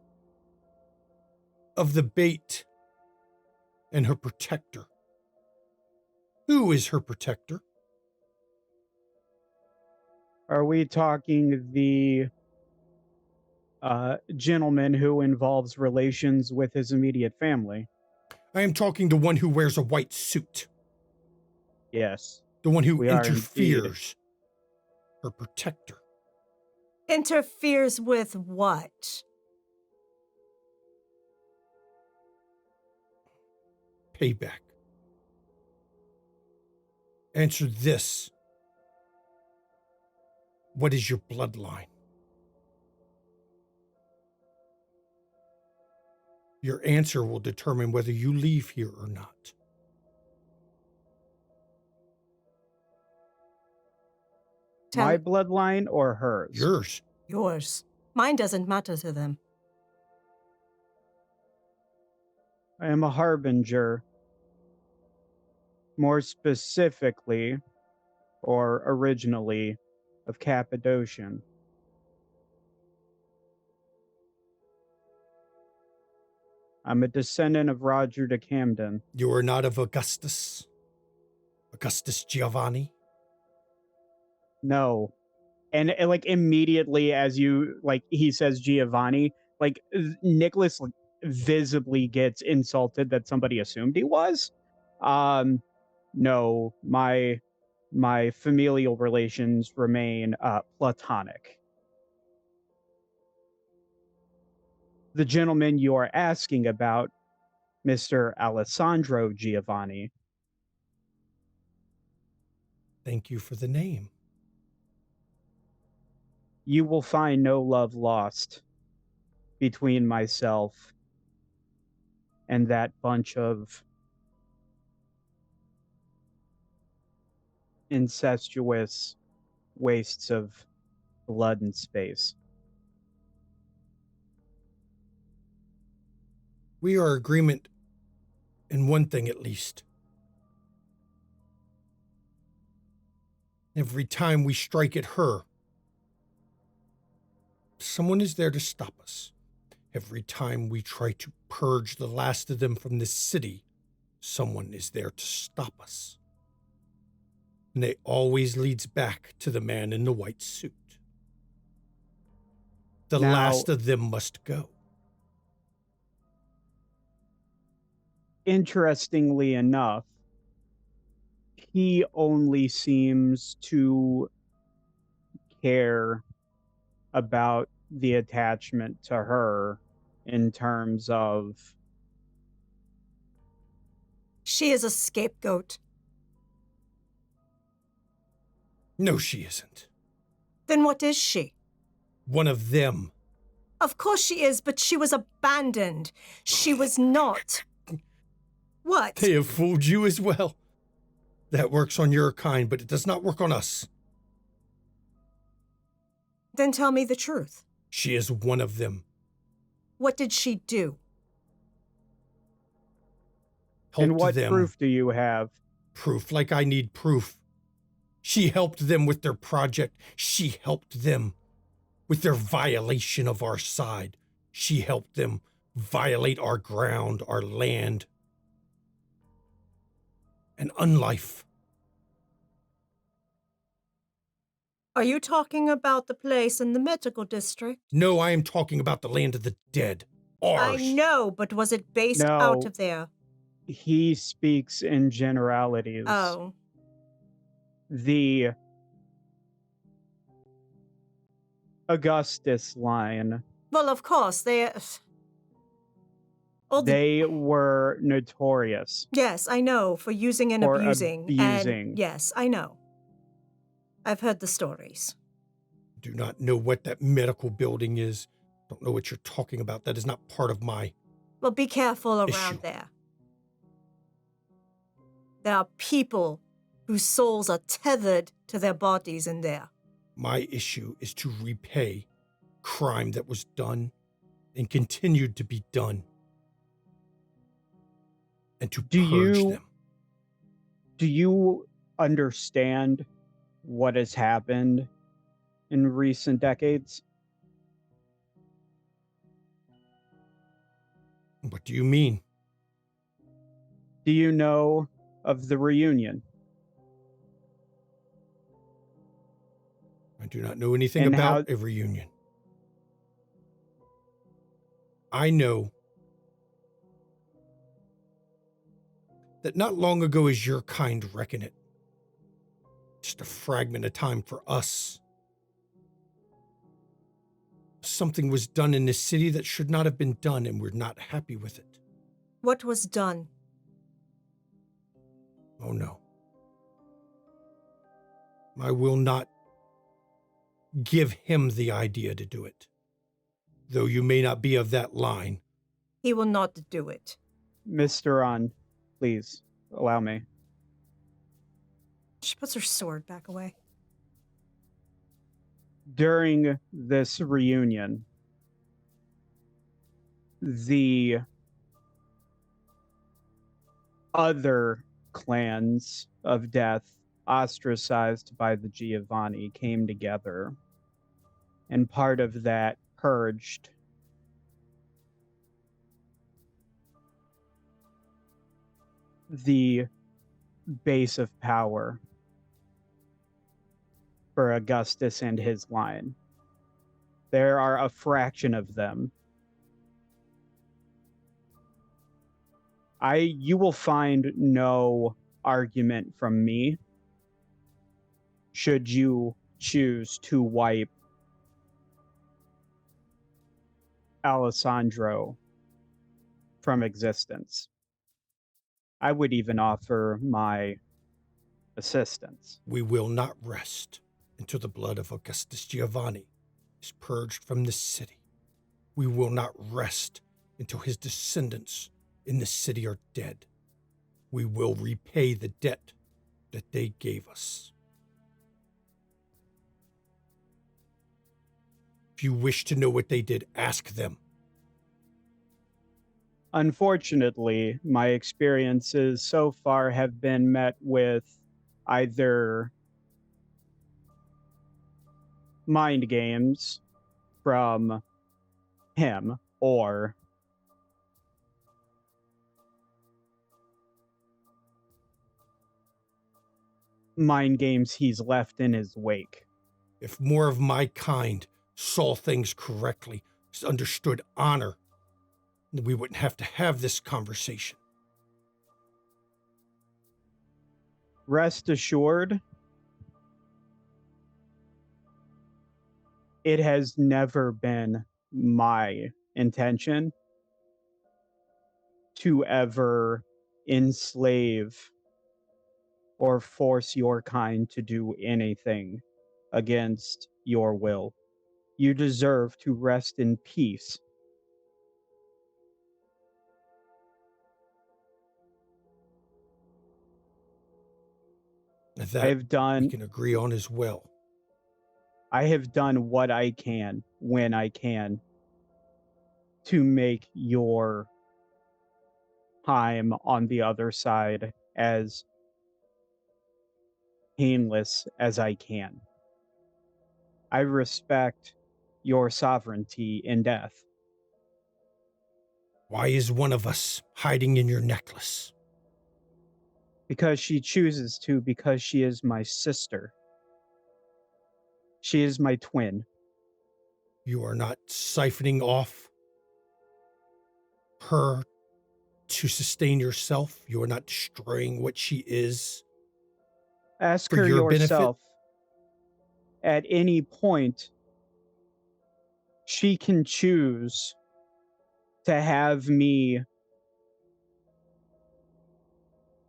of the bait and her protector? Who is her protector? Are we talking the gentleman who involves relations with his immediate family? I am talking the one who wears a white suit. Yes. The one who We are interferes. Her protector. Interferes with what? Payback. Answer this. What is your bloodline? Your answer will determine whether you leave here or not. My bloodline or hers? Yours. Yours. Mine doesn't matter to them. I am a harbinger. More specifically, or originally, of Cappadocian. I'm a descendant of Roger de Camden. You are not of Augustus? Augustus Giovanni? No. And like immediately as you like he says Giovanni, like Nicholas visibly gets insulted that somebody assumed he was. No, my familial relations remain platonic. The gentleman you are asking about, Mr. Alessandro Giovanni, Thank you for the name. you will find no love lost between myself and that bunch of incestuous wastes of blood and space. We are agreement in one thing at least. Every time we strike at her, someone is there to stop us. Every time we try to purge the last of them from this city, someone is there to stop us. And it always leads back to the man in the white suit. The Now- last of them must go. Interestingly enough, he only seems to care about the attachment to her in terms of She is a scapegoat. No, she isn't. Then what is she? One of them. Of course she is, but she was abandoned. She was not. What? They have fooled you as well. That works on your kind, but it does not work on us. Then tell me the truth. She is one of them. What did she do? Helped and what them. proof do you have? Proof, like I need proof. She helped them with their project. She helped them with their violation of our side. She helped them violate our ground, our land, and unlife. Are you talking about the place in the medical district? No, I am talking about the land of the dead. Ours. I know, but was it based No. out of there? He speaks in generalities. Oh. The Augustus line, Well, of course, all the... they were notorious. Yes, I know, for using and For abusing. abusing. And yes, I know. I've heard the stories. Do not know what that medical building is. Don't know what you're talking about. That is not part of my... Well, be careful around Issue. there. There are people whose souls are tethered to their bodies in there. My issue is to repay crime that was done and continued to be done. And to Do purge you- them. Do you understand what has happened in recent decades? What do you mean? Do you know of the reunion? I do not know anything And about how- a reunion. I know that not long ago as your kind reckon it, just a fragment of time for us, something was done in this city that should not have been done, and we're not happy with it. What was done? Oh no. I will not give him the idea to do it. Though you may not be of that line. He will not do it. Mr. On, please allow me. She puts her sword back away. During this reunion, the other clans of death, ostracized by the Giovanni, came together, and part of that purged the base of power for Augustus and his line. There are a fraction of them You will find no argument from me should you choose to wipe Alessandro from existence. I would even offer my assistance. We will not rest until the blood of Augustus Giovanni is purged from this city. We will not rest until his descendants in this city are dead. We will repay the debt that they gave us. If you wish to know what they did, ask them. Unfortunately, my experiences so far have been met with either mind games from him or mind games he's left in his wake. If more of my kind saw things correctly, understood honor, then we wouldn't have to have this conversation. Rest assured, it has never been my intention to ever enslave or force your kind to do anything against your will. You deserve to rest in peace. That I've we done can agree on as well. I have done what I can when I can to make your time on the other side as painless as I can. I respect your sovereignty in death. Why is one of us hiding in your necklace? Because she chooses to, because she is my sister. She is my twin. You are not siphoning off her to sustain yourself. You are not destroying what she is. Ask For her your yourself. At any point, she can choose to have me.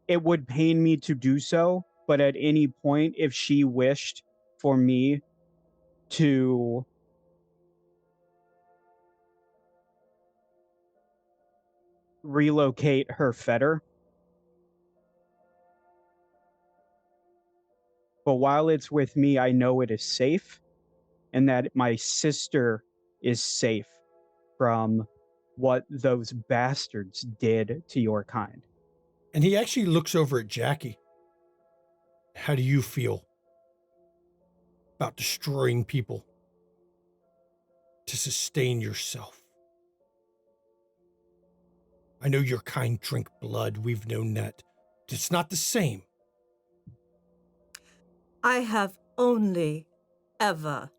It would pain me to do so, but at any point, if she wished for me to relocate her fetter, but while it's with me, I know it is safe, and that my sister is safe from what those bastards did to your kind. And he actually looks over at Jackie. How do you feel about destroying people to sustain yourself? I know your kind drink blood. We've known that. It's not the same. I have only ever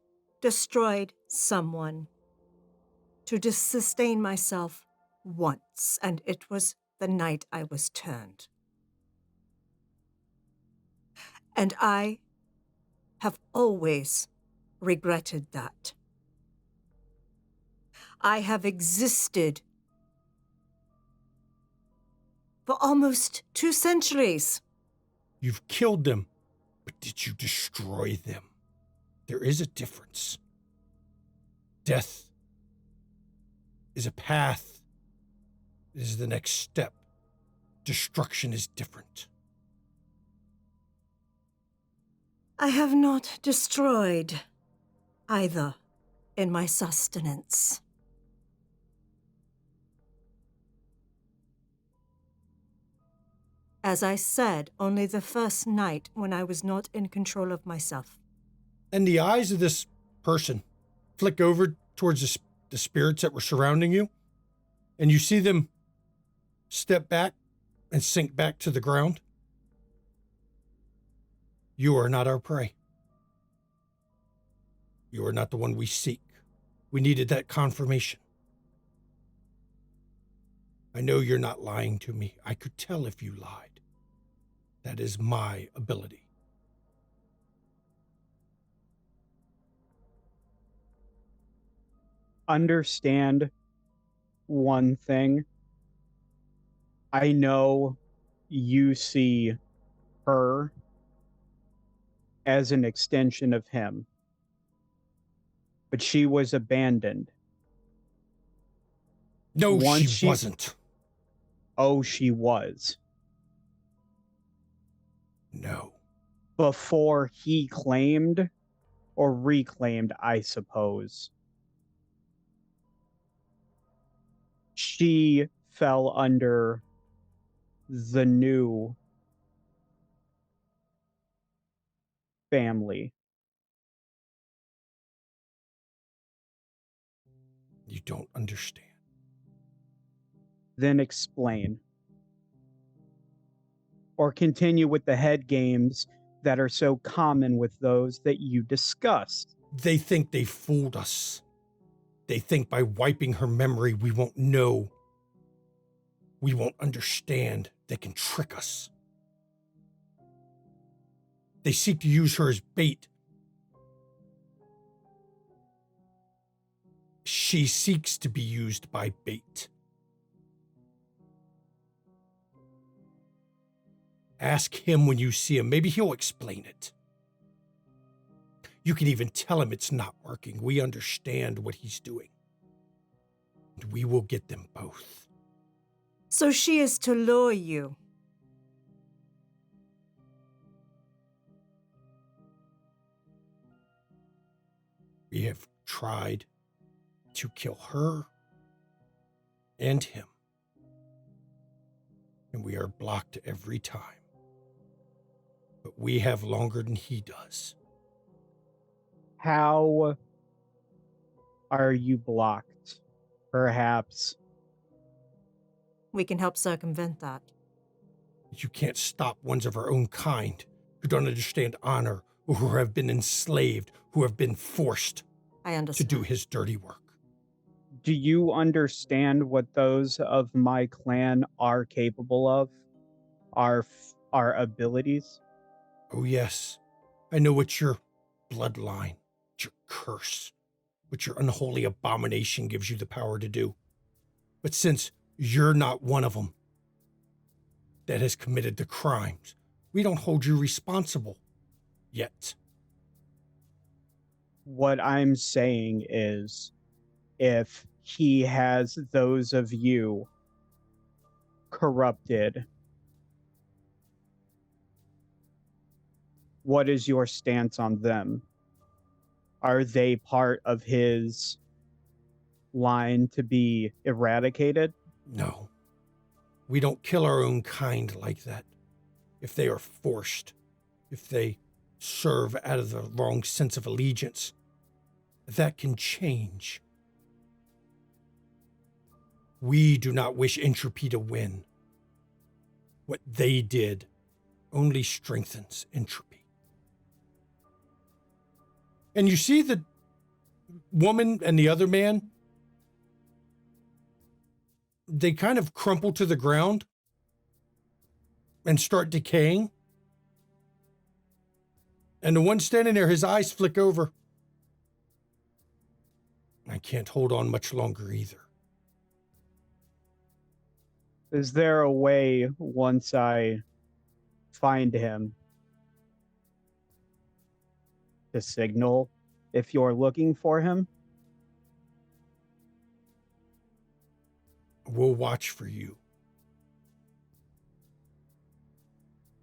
destroyed someone to sustain myself once, and it was the night I was turned. And I have always regretted that. I have existed for almost 2 centuries. You've killed them, but did you destroy them? There is a difference. Death is a path. It is the next step. Destruction is different. I have not destroyed either in my sustenance. As I said, only the first night when I was not in control of myself. And the eyes of this person flick over towards the spirits that were surrounding you, and you see them step back and sink back to the ground. You are not our prey. You are not the one we seek. We needed that confirmation. I know you're not lying to me. I could tell if you lied. That is my ability. Understand one thing. I know you see her as an extension of him, but she was abandoned. No, Once she wasn't. Oh, she was. No. Before he claimed or reclaimed, I suppose. She fell under the new family. You don't understand. Then explain. Or continue with the head games that are so common with those that you discussed. They think they fooled us. They think by wiping her memory, we won't know. We won't understand. They can trick us. They seek to use her as bait. She seeks to be used by bait. Ask him when you see him. Maybe he'll explain it. You can even tell him it's not working. We understand what he's doing. And we will get them both. So she is to lure you. We have tried to kill her and him. And we are blocked every time. But we have longer than he does. How are you blocked? Perhaps. We can help circumvent that. You can't stop ones of our own kind who don't understand honor, or who have been enslaved, who have been forced I to understand. do his dirty work. Do you understand what those of my clan are capable of? Our abilities? Oh, yes. I know what your bloodline, what your curse, what your unholy abomination gives you the power to do. But since you're not one of them that has committed the crimes, we don't hold you responsible yet. What I'm saying is, if he has those of you corrupted, what is your stance on them? Are they part of his line to be eradicated? No. We don't kill our own kind like that. If they are forced, if they serve out of the wrong sense of allegiance, that can change. We do not wish entropy to win. What they did only strengthens entropy. And you see the woman and the other man, they kind of crumple to the ground and start decaying. And the one standing there, his eyes flick over. I can't hold on much longer either. Is there a way, once I find him, to signal if you're looking for him? We'll watch for you.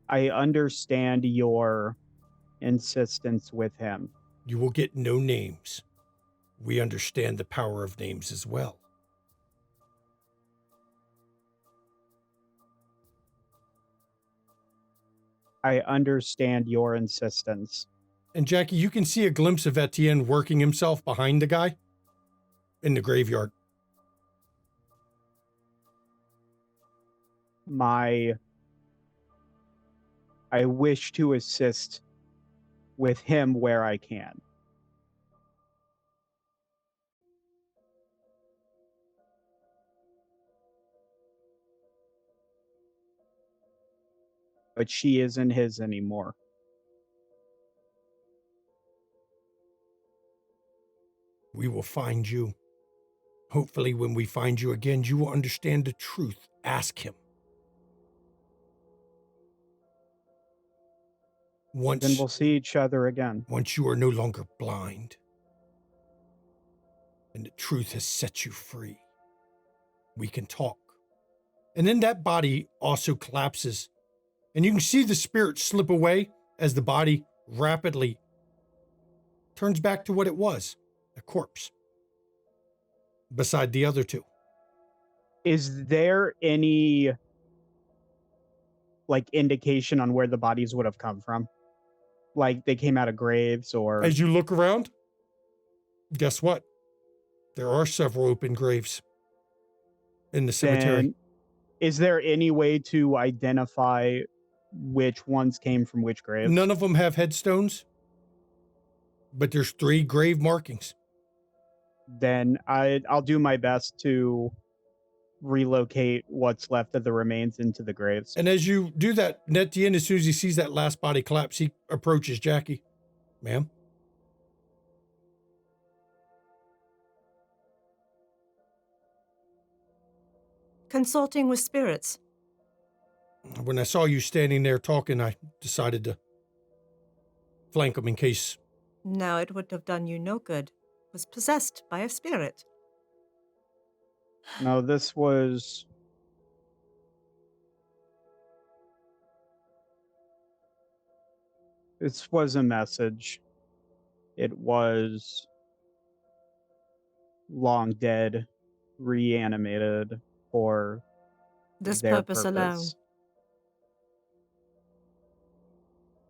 I understand your insistence with him. You will get no names. We understand the power of names as well. I understand your insistence. And Jackie, you can see a glimpse of Etienne working himself behind the guy in the graveyard. I wish to assist with him where I can. but she isn't his anymore. We will find you. Hopefully, when we find you again, you will understand the truth. Ask him. Then we'll see each other again. Once you are no longer blind, and the truth has set you free, we can talk. And then that body also collapses, and you can see the spirit slip away as the body rapidly turns back to what it was, a corpse, beside the other two. Is there any like indication on where the bodies would have come from? Like they came out of graves or... As you look around, guess what? There are several open graves in the cemetery. Then, is there any way to identify which ones came from which graves? None of them have headstones, but there's 3 grave markings. Then I'll do my best to relocate what's left of the remains into the graves. And as you do that, Netien, as soon as he sees that last body collapse, he approaches Jackie. Ma'am? Consulting with spirits. When I saw you standing there talking, I decided to flank him in case. No, it would have done you no good. Was possessed by a spirit. No, this was... This was a message. It was long dead, reanimated for This their purpose alone.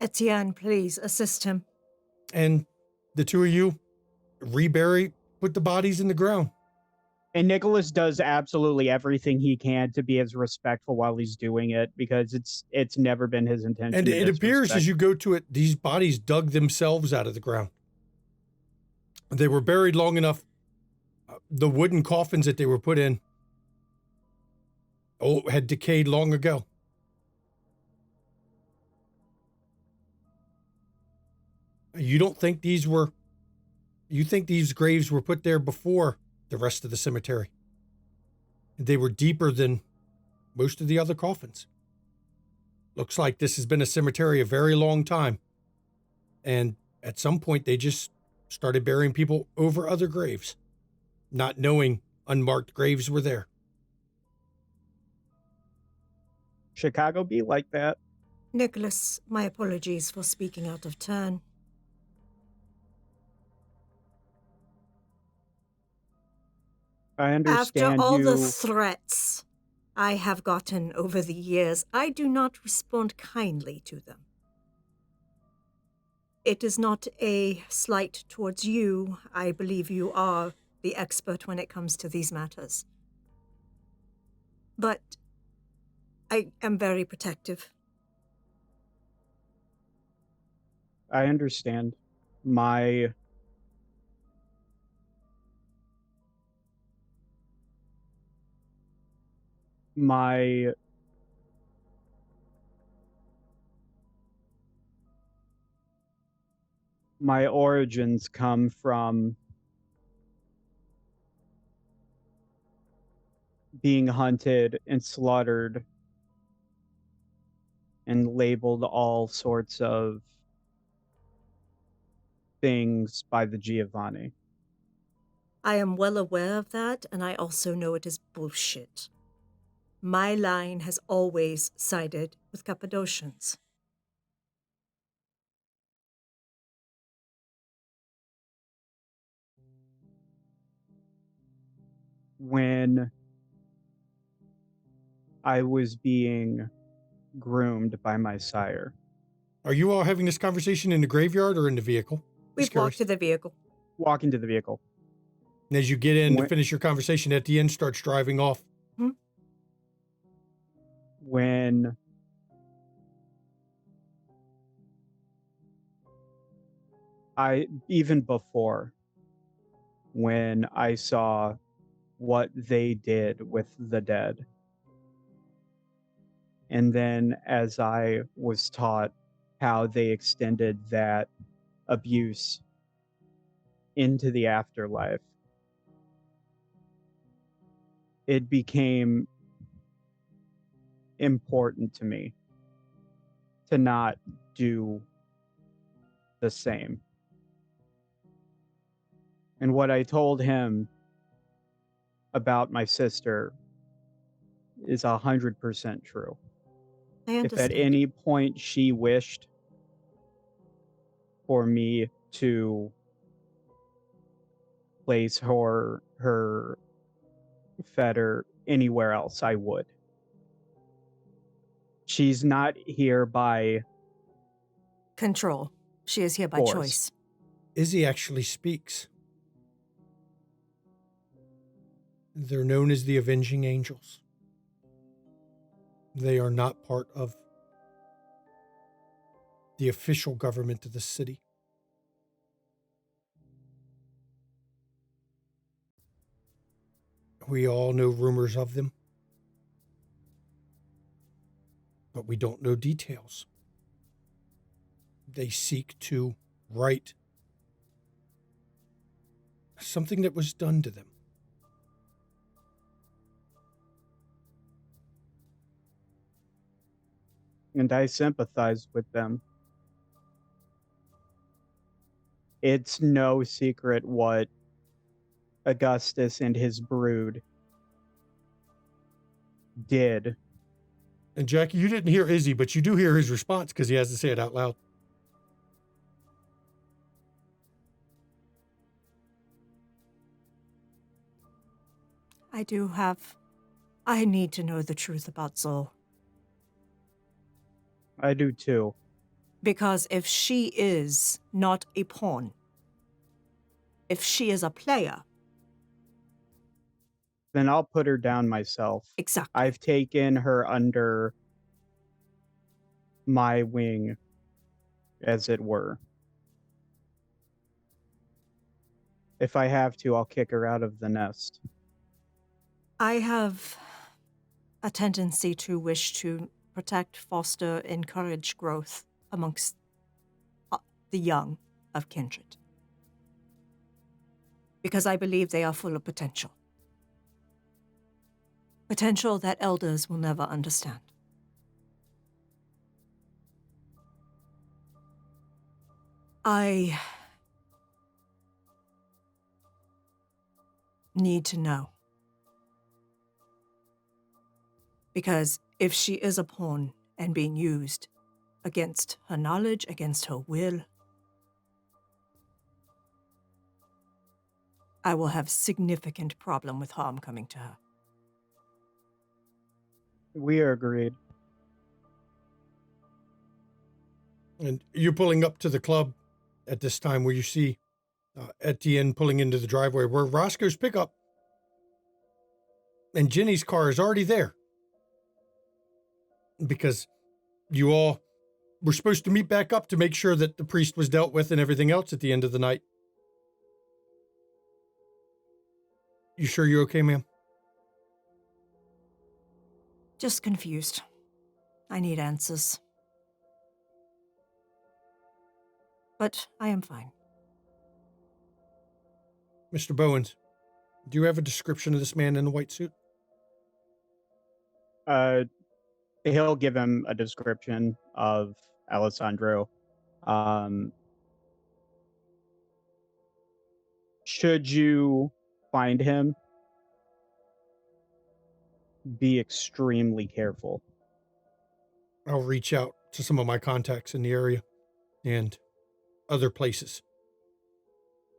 Etienne, please assist him. And the 2 of you rebury, put the bodies in the ground. And Nicholas does absolutely everything he can to be as respectful while he's doing it, because it's never been his intention. And to it appears disrespect. as you go to it, these bodies dug themselves out of the ground. They were buried long enough. The wooden coffins that they were put in had decayed long ago. You don't think these were... You think these graves were put there before the rest of the cemetery. They were deeper than most of the other coffins. Looks like this has been a cemetery a very long time. And at some point, they just started burying people over other graves, not knowing unmarked graves were there. Chicago be like that. Nicholas, my apologies for speaking out of turn. I understand. After all the threats I have gotten over the years, I do not respond kindly to them. It is not a slight towards you. I believe you are the expert when it comes to these matters. But I am very protective. I understand. My origins come from being hunted and slaughtered and labeled all sorts of things by the Giovanni. I am well aware of that, and I also know it is bullshit. My line has always sided with Cappadocians. When I was being groomed by my sire. Are you all having this conversation in the graveyard or in the vehicle? We've walked to the vehicle. Walking to the vehicle. And as you get in to finish your conversation, at the end starts driving off. When even before, when I saw what they did with the dead, And then as I was taught how they extended that abuse into the afterlife, it became important to me to not do the same. And what I told him about my sister is 100% true. I If at understand. any point she wished for me to place her fetter anywhere else, I would. She's not here by Control. She is here by force. choice. Izzy actually speaks. They're known as the Avenging Angels. They are not part of the official government of the city. We all know rumors of them, but we don't know details. They seek to right something that was done to them. And I sympathize with them. It's no secret what Augustus and his brood did. And Jackie, you didn't hear Izzy, but you do hear his response because he has to say it out loud. I need to know the truth about Zol. I do too. Because if she is not a pawn, if she is a player, Then I'll put her down myself. exactly. I've taken her under my wing, as it were. If I have to, I'll kick her out of the nest. I have a tendency to wish to protect, foster, encourage growth amongst the young of kindred. Because I believe they are full of potential. Potential that elders will never understand. I need to know. Because if she is a pawn and being used against her knowledge, against her will, I will have significant problem with harm coming to her. We are agreed. And you're pulling up to the club at this time where you see Etienne pulling into the driveway where Roscoe's pickup and Jenny's car is already there. Because you all were supposed to meet back up to make sure that the priest was dealt with and everything else at the end of the night. You sure you're okay, ma'am? Just confused. I need answers. But I am fine. Mr. Bowens, do you have a description of this man in the white suit? He'll give him a description of Alessandro. Should you find him, be extremely careful. I'll reach out to some of my contacts in the area and other places.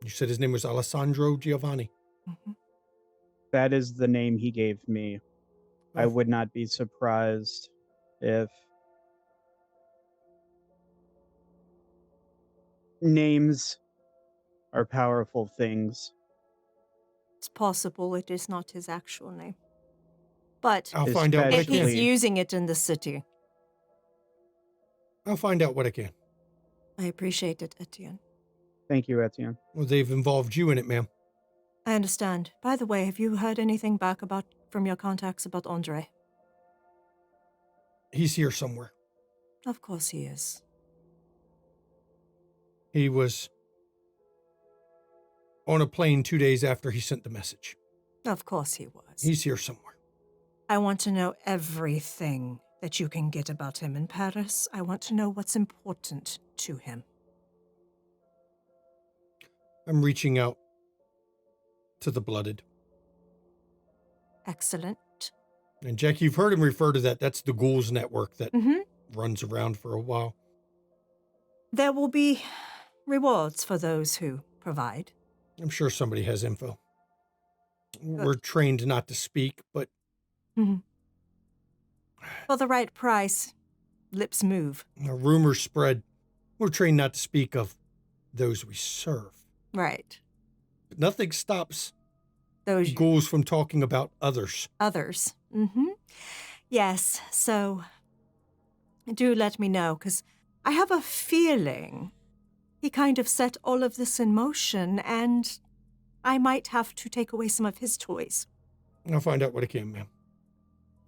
You said his name was Alessandro Giovanni. Mm-hmm. That is the name he gave me. I would not be surprised if names are powerful things. It's possible it is not his actual name. But I'll find out what I if he's can. Especially- using it in the city, I'll find out what I can. I appreciate it, Etienne. Thank you, Etienne. Well, they've involved you in it, ma'am. I understand. By the way, have you heard anything back from your contacts about Andre? He's here somewhere. Of course he is. He was on a plane 2 days after he sent the message. Of course he was. He's here somewhere. I want to know everything that you can get about him in Paris. I want to know what's important to him. I'm reaching out to the blooded. Excellent. And Jackie, you've heard him refer to that. That's the Ghouls Network that Mm-hmm. runs around for a while. There will be rewards for those who provide. I'm sure somebody has info. We're trained not to speak, but For the right price, lips move. rumors spread. We're trained not to speak of those we serve. Right. But nothing stops Those ghouls from talking about others. others. Mm-hmm. Yes, so do let me know, because I have a feeling he kind of set all of this in motion, and I might have to take away some of his toys. I'll find out what I can, ma'am.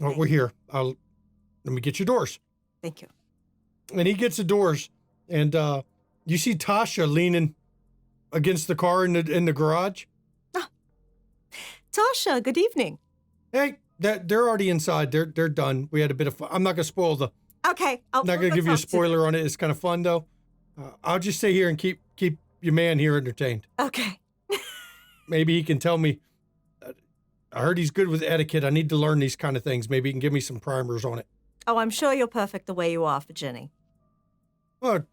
Oh, we're here. Let me get your doors. Thank you. And he gets the doors, and you see Tasha leaning against the car in the garage. Tasha, good evening. Hey, they're already inside. They're done. We had a bit of fun. I'm not gonna spoil the. Okay. I'm not gonna give you a spoiler on it. It's kind of fun though. I'll just stay here and keep your man here entertained. Okay. Maybe he can tell me. I heard he's good with etiquette. I need to learn these kind of things. Maybe he can give me some primers on it. Oh, I'm sure you're perfect the way you are for Jenny. Well,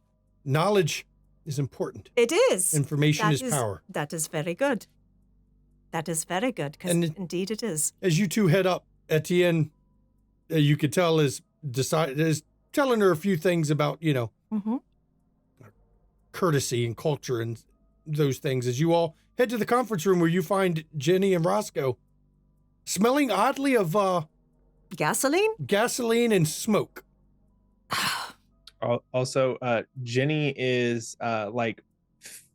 knowledge is important. It is. Information is power. That is very good. That is very good, because indeed it is. As you two head up, Etienne, you could tell is telling her a few things about, courtesy and culture and those things. As you all head to the conference room where you find Jenny and Roscoe smelling oddly of gasoline and smoke. Also, Jenny is like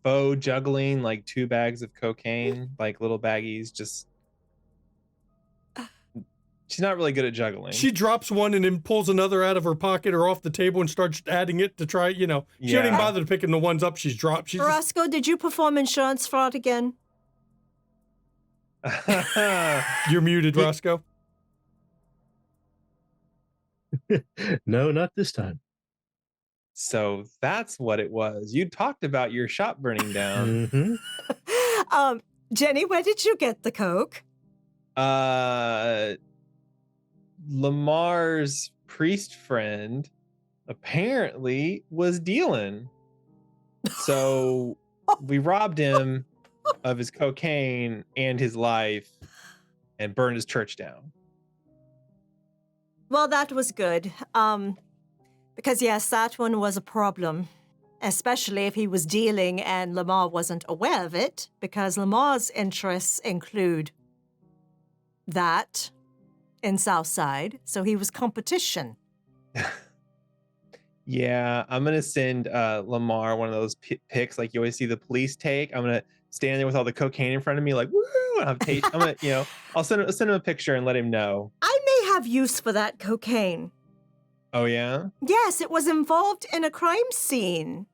faux juggling like 2 bags of cocaine, like little baggies. Just she's not really good at juggling. She drops one and then pulls another out of her pocket or off the table and starts adding it to try. She don't even bother to picking the ones up she's dropped. Roscoe, did you perform insurance fraud again? You're muted, Roscoe. No, not this time. So that's what it was. You talked about your shop burning down. Jenny, where did you get the coke? Lamar's priest friend apparently was dealing. So we robbed him of his cocaine and his life and burned his church down. Well, that was good. Because yes, that one was a problem, especially if he was dealing and Lamar wasn't aware of it, because Lamar's interests include that in Southside, so he was competition. Yeah, I'm gonna send Lamar one of those pics like you always see the police take. I'm gonna stand there with all the cocaine in front of me, like woo! And I'm gonna, I'll send him a picture and let him know. I may have use for that cocaine. Oh yeah? Yes, it was involved in a crime scene.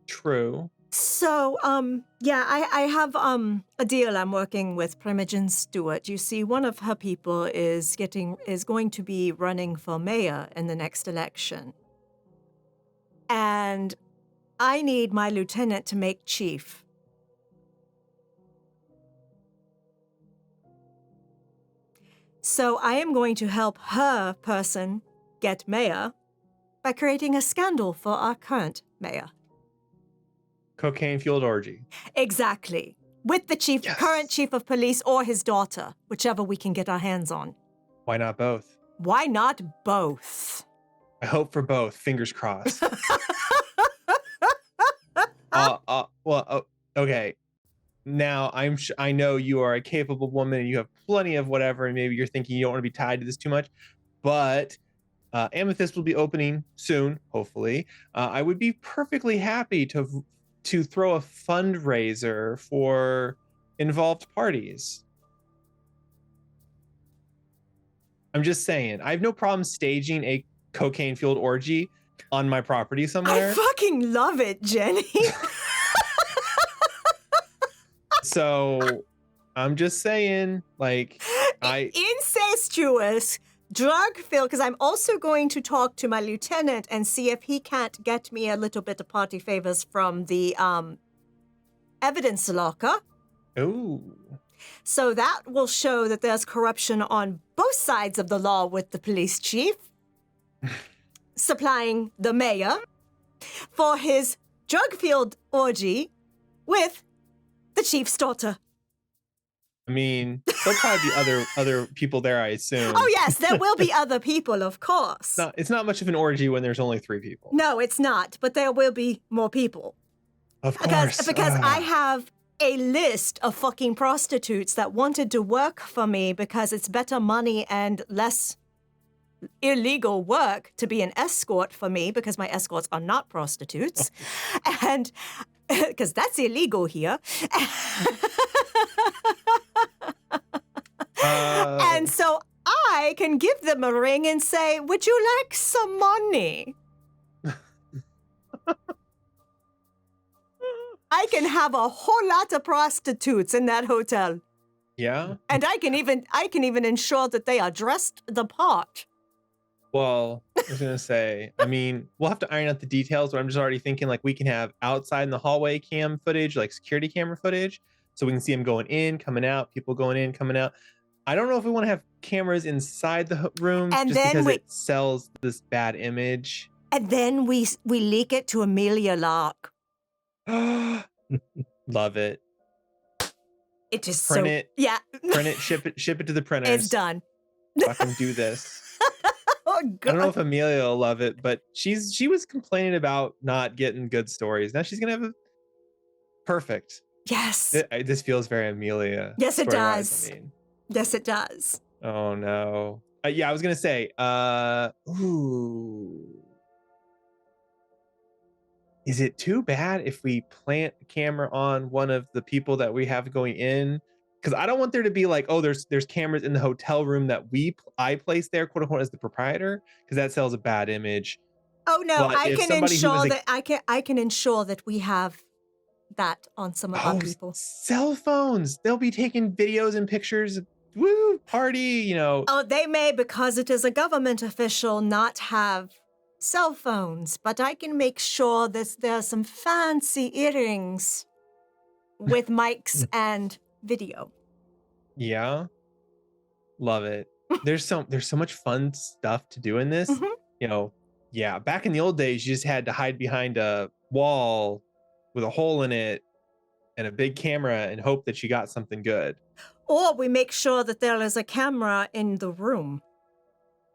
True. So, I have a deal I'm working with Primogen Stewart. You see, one of her people is going to be running for mayor in the next election. And I need my lieutenant to make chief. So I am going to help her person get mayor by creating a scandal for our current mayor. Cocaine-fueled orgy. Exactly. With the current chief of police or his daughter, whichever we can get our hands on. Why not both? Why not both? I hope for both. Fingers crossed. Okay. Now I know you are a capable woman and you have plenty of whatever, and maybe you're thinking you don't want to be tied to this too much, but Amethyst will be opening soon, hopefully. I would be perfectly happy to throw a fundraiser for involved parties. I'm just saying. I have no problem staging a cocaine-fueled orgy on my property I somewhere. fucking love it, Jenny. So I'm just saying, like, Incestuous, drug-filled, because I'm also going to talk to my lieutenant and see if he can't get me a little bit of party favors from the evidence locker. ooh. So that will show that there's corruption on both sides of the law with the police chief, supplying the mayor for his drug-fueled orgy with the chief's daughter. I mean, there'll probably be other people there, I assume. Oh, yes, there will be other people, of course. It's not much of an orgy when there's only 3 people. No, it's not, but there will be more people. Of course. Because I have a list of fucking prostitutes that wanted to work for me because it's better money and less illegal work to be an escort for me because my escorts are not prostitutes. And because that's illegal here. And so I can give them a ring and say, would you like some money? I can have a whole lot of prostitutes in that hotel. Yeah. And I can even ensure that they are dressed the part. Well, I was gonna say, I mean, we'll have to iron out the details, but I'm just already thinking like we can have outside in the hallway cam footage, like security camera footage, so we can see them going in, coming out, people going in, coming out. I don't know if we want to have cameras inside the room And just then because it sells this bad image. And then we leak it to Amelia Lark. Love it. It is Print so it. Yeah. Print it, ship it to the printers. It's done. Fucking do this. Oh I God. don't know if Amelia will love it, but she was complaining about not getting good stories. Now she's gonna have a perfect. Yes. This feels very Amelia. Yes, it story-wise, does. I mean. Yes, it does. Oh no. Yeah, I was gonna say. Ooh. Is it too bad if we plant a camera on one of the people that we have going in? Because I don't want there to be like, oh, there's cameras in the hotel room that I place there, quote unquote, as the proprietor, because that sells a bad image. Oh no, But I if can somebody who ensure is that I can ensure that we have that on some of our people. Cell phones. They'll be taking videos and pictures. Woo, party, you know. Oh, they may, because it is a government official, not have cell phones, but I can make sure that there's some fancy earrings with mics and video. Yeah. Love it. There's so much fun stuff to do in this. Mhm. You know, yeah, back in the old days, you just had to hide behind a wall with a hole in it and a big camera and hope that you got something good. Or we make sure that there is a camera in the room.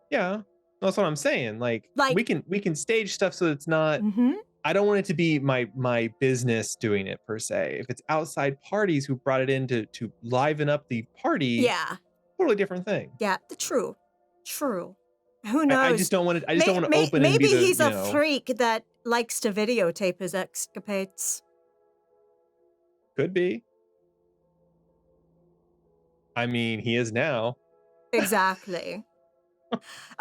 Yeah. That's what I'm saying. Like we can stage stuff so it's not Mm-hmm. I don't want it to be my business doing it per se. If it's outside parties who brought it in to liven up the party, Yeah. totally different thing. Yeah, true. Who knows? I just don't want to open and be maybe the, he's you a know, freak that likes to videotape his escapades. Could be. I mean, he is now. Exactly.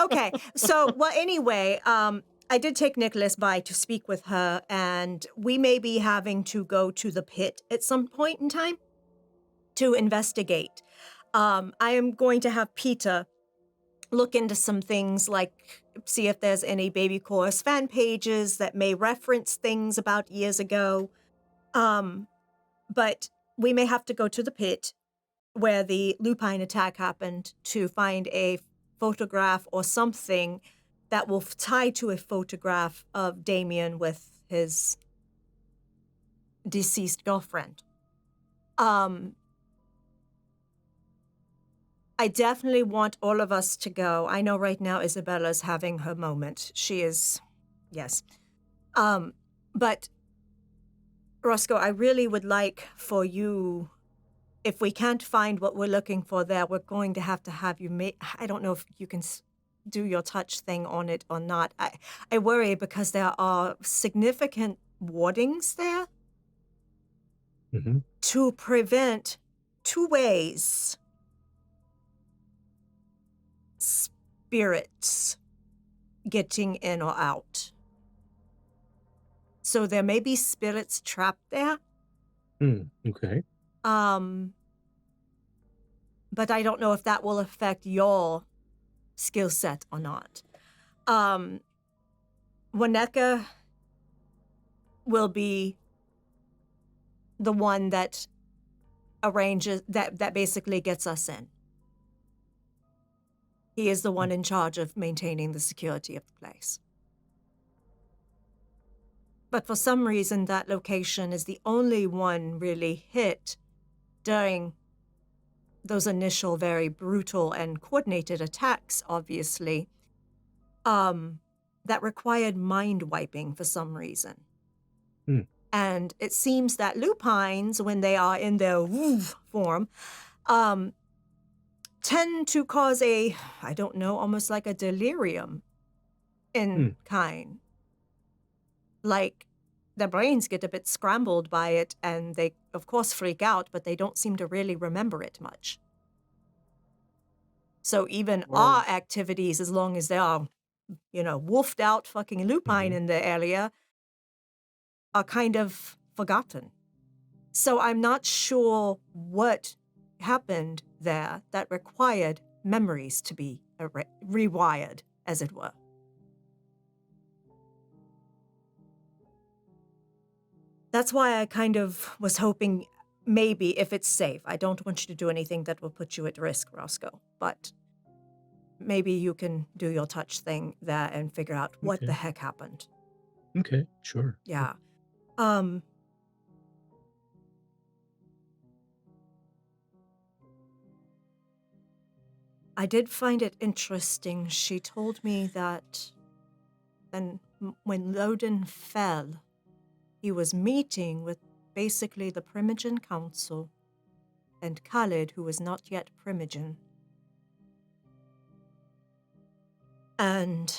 Okay, so, well, anyway, I did take Nicholas by to speak with her, and we may be having to go to the pit at some point in time to investigate. I am going to have Peter look into some things, like see if there's any Baby Chorus fan pages that may reference things about years ago. But we may have to go to the pit where the lupine attack happened to find a photograph or something that will tie to a photograph of Damien with his deceased girlfriend. I definitely want all of us to go. I know right now Isabella's having her moment. She is, yes. But Roscoe, I really would like for you, if we can't find what we're looking for there, we're going to have you I don't know if you can do your touch thing on it or not. I worry because there are significant wardings there to prevent 2 ways. spirits getting in or out. So there may be spirits trapped there. Okay. But I don't know if that will affect your skill set or not. Waneka will be the one that arranges, that basically gets us in. He is the one in charge of maintaining the security of the place. But for some reason, that location is the only one really hit during those initial very brutal and coordinated attacks, obviously, that required mind wiping for some reason. And it seems that lupines, when they are in their woof form, tend to cause I don't know, almost like a delirium in kind. Like, their brains get a bit scrambled by it, and they, of course, freak out, but they don't seem to really remember it much. So even our activities, as long as they are, wolfed out fucking lupine in the area, are kind of forgotten. So I'm not sure what happened there that required memories to be rewired, as it were. That's why I kind of was hoping maybe if it's safe. I don't want you to do anything that will put you at risk, Roscoe, but maybe you can do your touch thing there and figure out what the heck happened. Okay, sure. Yeah. I did find it interesting. She told me that when Loden fell, he was meeting with basically the Primogen Council and Khalid, who was not yet Primogen. And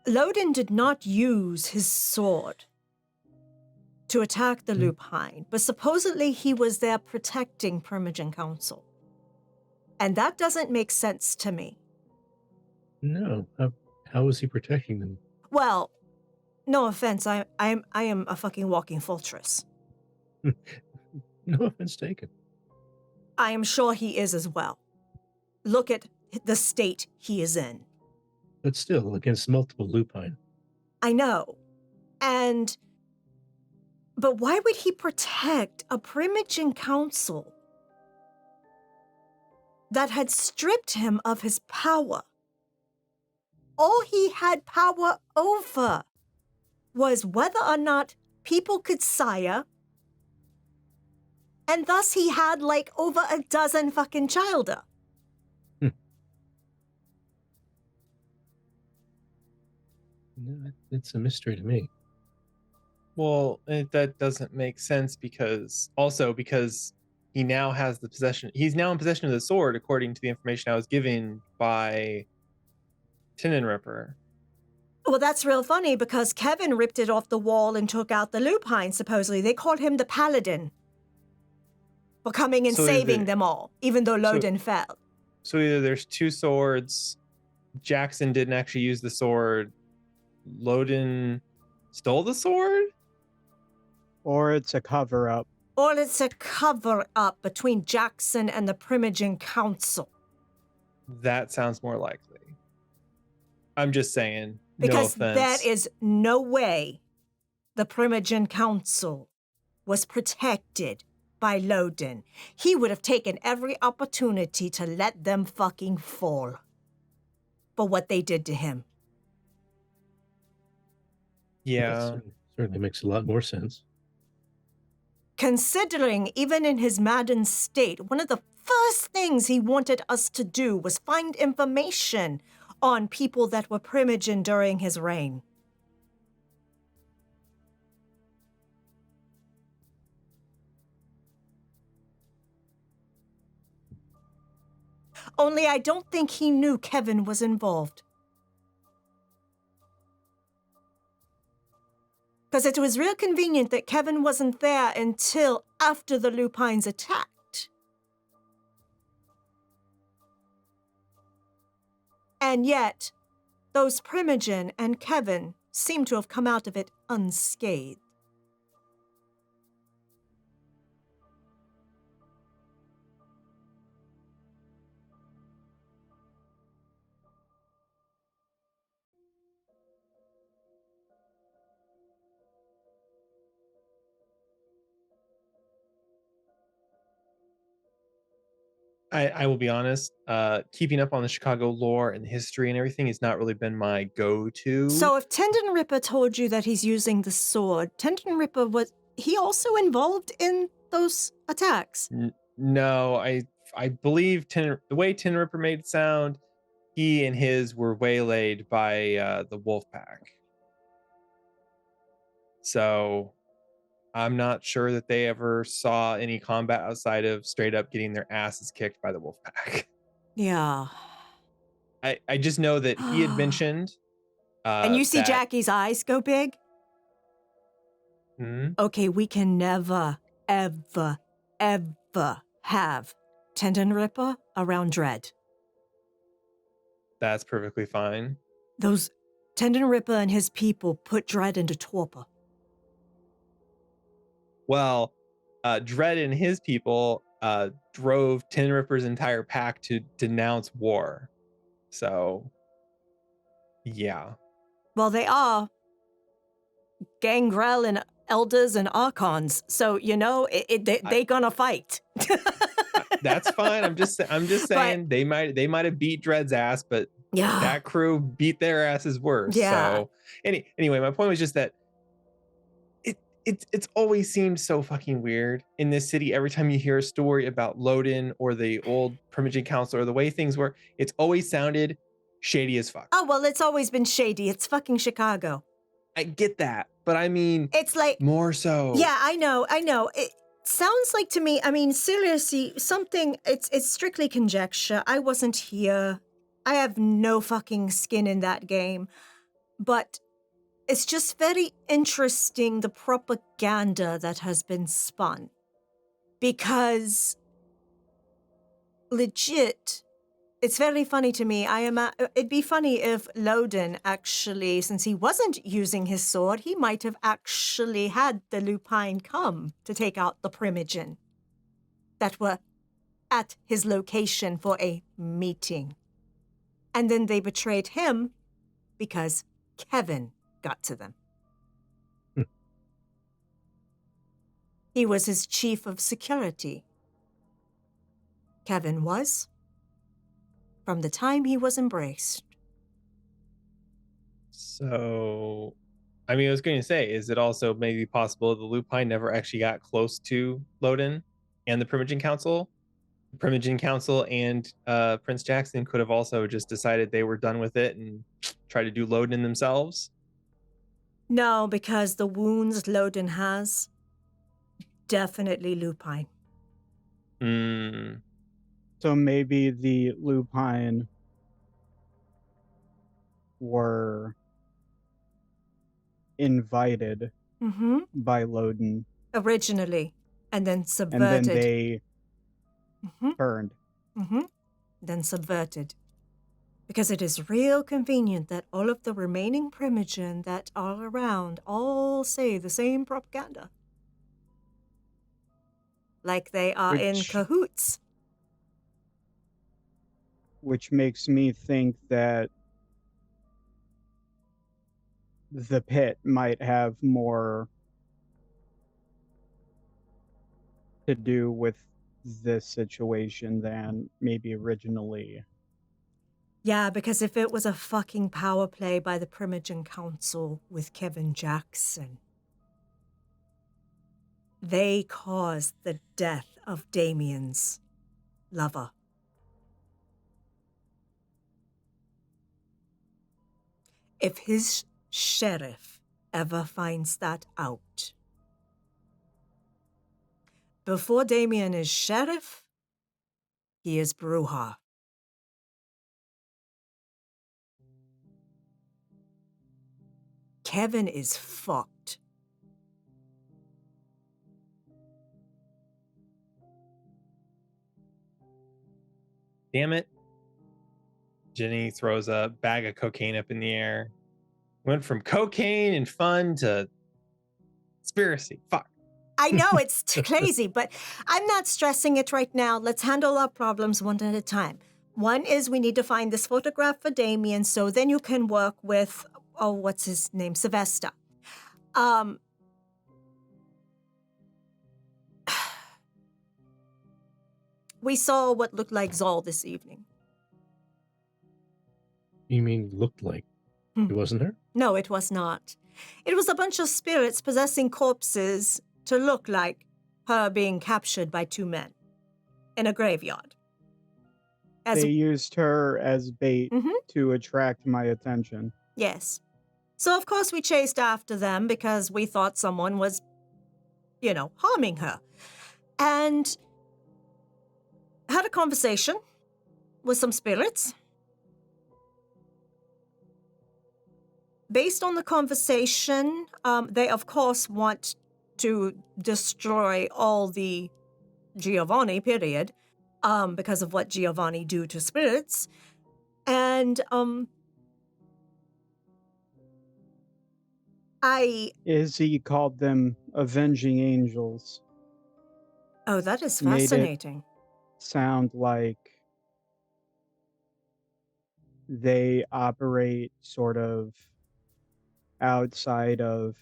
Loden did not use his sword to attack the lupine, but supposedly he was there protecting Primogen Council. And that doesn't make sense to me. No. How was he protecting them? Well, no offense, I am a fucking walking fortress. No offense taken. I am sure he is as well. Look at the state he is in. But still, against multiple lupine. I know. But why would he protect a Primogen Council that had stripped him of his power? All he had power over was whether or not people could sire, and thus he had like over a dozen fucking childer. No, it's a mystery to me. Well, that doesn't make sense because he now has the possession. He's now in possession of the sword, according to the information I was given by Tinin Ripper. Well, that's real funny because Kevin ripped it off the wall and took out the lupine, supposedly. They called him the Paladin for coming and saving them all, even though Loden fell. So either there's two swords, Jackson didn't actually use the sword, Loden stole the sword? Or it's a cover-up. Or it's a cover-up between Jackson and the Primogen Council. That sounds more likely. I'm just saying, because no offense. there is no way the Primogen Council was protected by Loden. He would have taken every opportunity to let them fucking fall for what they did to him. Yeah. That certainly makes a lot more sense. Considering, even in his maddened state, one of the first things he wanted us to do was find information on people that were Primogen during his reign. Only I don't think he knew Kevin was involved. Because it was real convenient that Kevin wasn't there until after the lupines attacked. And yet, those Primogen and Kevin seem to have come out of it unscathed. I will be honest, keeping up on the Chicago lore and history and everything has not really been my go-to. So if Tendon Ripper told you that he's using the sword, Tendon Ripper, was he also involved in those attacks? No, I believe the way Tin Ripper made it sound, he and his were waylaid by the wolf pack. So I'm not sure that they ever saw any combat outside of straight up getting their asses kicked by the wolf pack. Yeah. I just know that he had mentioned And you see that, Jackie's eyes go big? Hmm? Okay, we can never, ever, ever have Tendon Ripper around Dread. That's perfectly fine. Those Tendon Ripper and his people put Dread into torpor. Well, Dredd and his people drove Tin Ripper's entire pack to denounce war. So, yeah. Well, they are Gangrel and Elders and Archons, so you know they gonna fight. That's fine. I'm just saying But, they might have beat Dredd's ass, but yeah, that crew beat their asses worse. Yeah. So anyway, my point was just that it's always seemed so fucking weird in this city. Every time you hear a story about Loden or the old Primogen Council or the way things were, it's always sounded shady as fuck. Oh well, it's always been shady. It's fucking Chicago. I get that, but I mean, It's like more so. Yeah, I know. It sounds like to me, I mean, seriously, it's strictly conjecture. I wasn't here. I have no fucking skin in that game. But it's just very interesting, the propaganda that has been spun. Because, legit, it's very funny to me. It'd be funny if Loden actually, since he wasn't using his sword, he might have actually had the Lupine come to take out the Primogen that were at his location for a meeting. And then they betrayed him because Kevin got to them. He was his chief of security. Kevin was, from the time he was embraced. So, I mean, I was going to say, is it also maybe possible the Lupine never actually got close to Loden and the Primogen Council? The Primogen Council and Prince Jackson could have also just decided they were done with it and try to do Loden themselves. No, because the wounds Loden has, definitely Lupine. So maybe the Lupine were invited by Loden. Originally, and then subverted. And then they burned. Then subverted. Because it is real convenient that all of the remaining Primogen that are around all say the same propaganda. Like they are in cahoots. Which makes me think that the pit might have more to do with this situation than maybe originally. Yeah, because if it was a fucking power play by the Primogen Council with Kevin Jackson, they caused the death of Damien's lover. If his sheriff ever finds that out, before Damien is sheriff, he is Bruja. Kevin is fucked. Damn it. Jenny throws a bag of cocaine up in the air. Went from cocaine and fun to conspiracy. Fuck. I know it's crazy, but I'm not stressing it right now. Let's handle our problems one at a time. One is we need to find this photograph for Damien, so then you can work with, what's his name? Sylvester. We saw what looked like Zol this evening. You mean looked like? It wasn't her? No, it was not. It was a bunch of spirits possessing corpses to look like her being captured by two men in a graveyard. They used her as bait to attract my attention. Yes. So, of course, we chased after them because we thought someone was, harming her. And had a conversation with some spirits. Based on the conversation, they, of course, want to destroy all the Giovanni, period, because of what Giovanni do to spirits. And, Izzy called them avenging angels. Oh, that is fascinating. Sound like they operate sort of outside of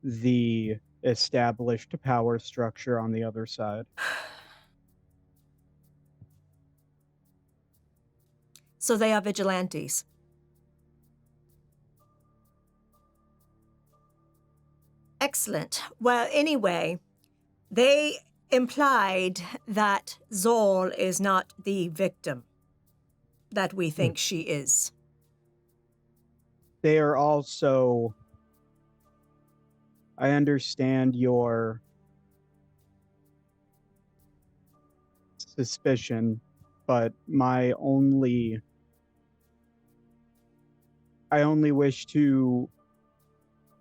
the established power structure on the other side. So they are vigilantes. Excellent. Well, anyway, they implied that Zol is not the victim that we think she is. They are also... I understand your suspicion, but I only wish to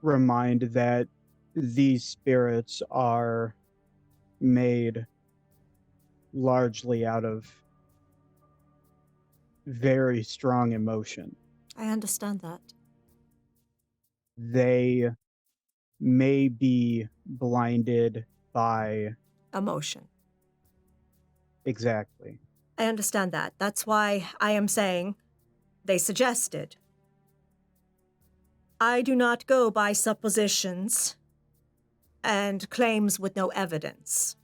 remind that these spirits are made largely out of very strong emotion. I understand that. They may be blinded by emotion. Exactly. I understand that. That's why I am saying they suggested. I do not go by suppositions and claims with no evidence.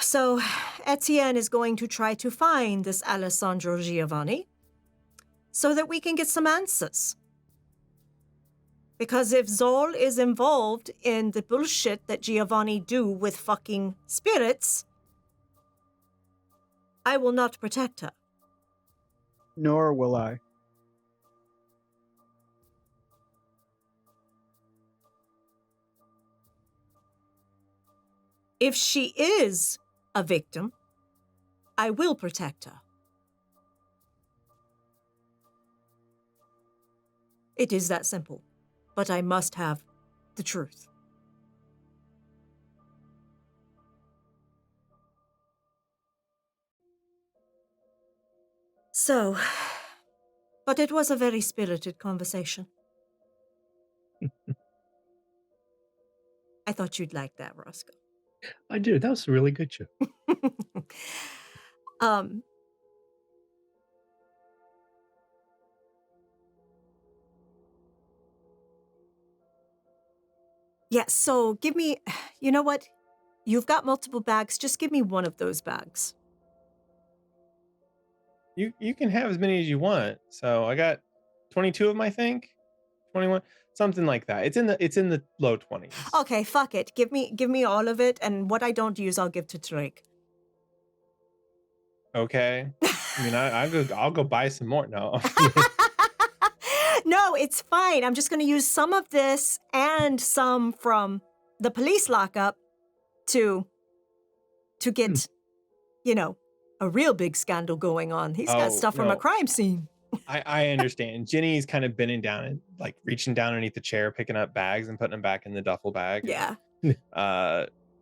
So, Etienne is going to try to find this Alessandro Giovanni so that we can get some answers. Because if Zol is involved in the bullshit that Giovanni do with fucking spirits, I will not protect her. Nor will I. If she is a victim, I will protect her. It is that simple. But I must have the truth. So, but it was a very spirited conversation. I thought you'd like that, Roscoe. I do. That was a really good show. Yeah, so give me, you know what? You've got multiple bags. Just give me one of those bags. You can have as many as you want. So I got 22 of them, I think. 21, something like that. It's in the low 20s. Okay, fuck it. Give me all of it, and what I don't use, I'll give to Drake. Okay. I mean, I'll go buy some more. No. No, it's fine. I'm just going to use some of this and some from the police lockup to get, a real big scandal going on. He's got stuff from a crime scene. I understand. Jenny's kind of bending down and like reaching down underneath the chair, picking up bags and putting them back in the duffel bag. Yeah.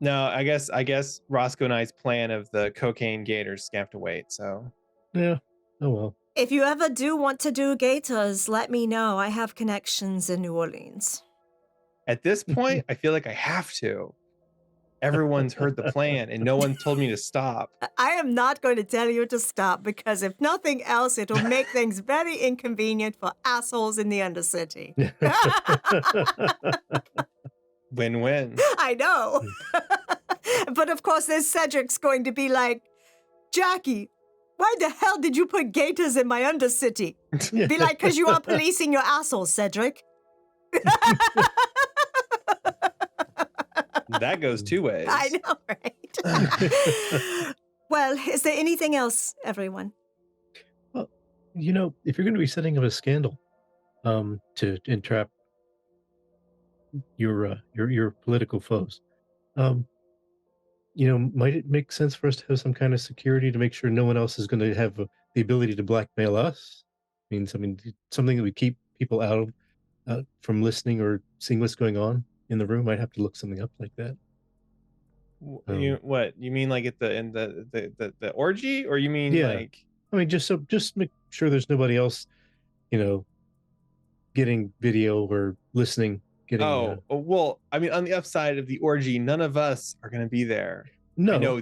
No, I guess Roscoe and I's plan of the cocaine gators is gonna have to wait. So Yeah. Oh well. If you ever do want to do gators, let me know. I have connections in New Orleans. at this point, I feel like I have to. Everyone's heard the plan, and no one told me to stop. I am not going to tell you to stop because if nothing else, it'll make things very inconvenient for assholes in the Undercity. Win-win. I know. But of course, there's Cedric's going to be like, Jackie, why the hell did you put gators in my Undercity? Be like, because you are policing your assholes, Cedric. That goes two ways. I know, right? Well, is there anything else, everyone? Well, if you're going to be setting up a scandal, to entrap your political foes, might it make sense for us to have some kind of security to make sure no one else is going to have the ability to blackmail us? Something that would keep people out of from listening or seeing what's going on in the room. I'd have to look something up like that. What you mean, like at the orgy, or you mean like? Just make sure there's nobody else, getting video or listening. Well, I mean, on the upside of the orgy, none of us are going to be there. No, I know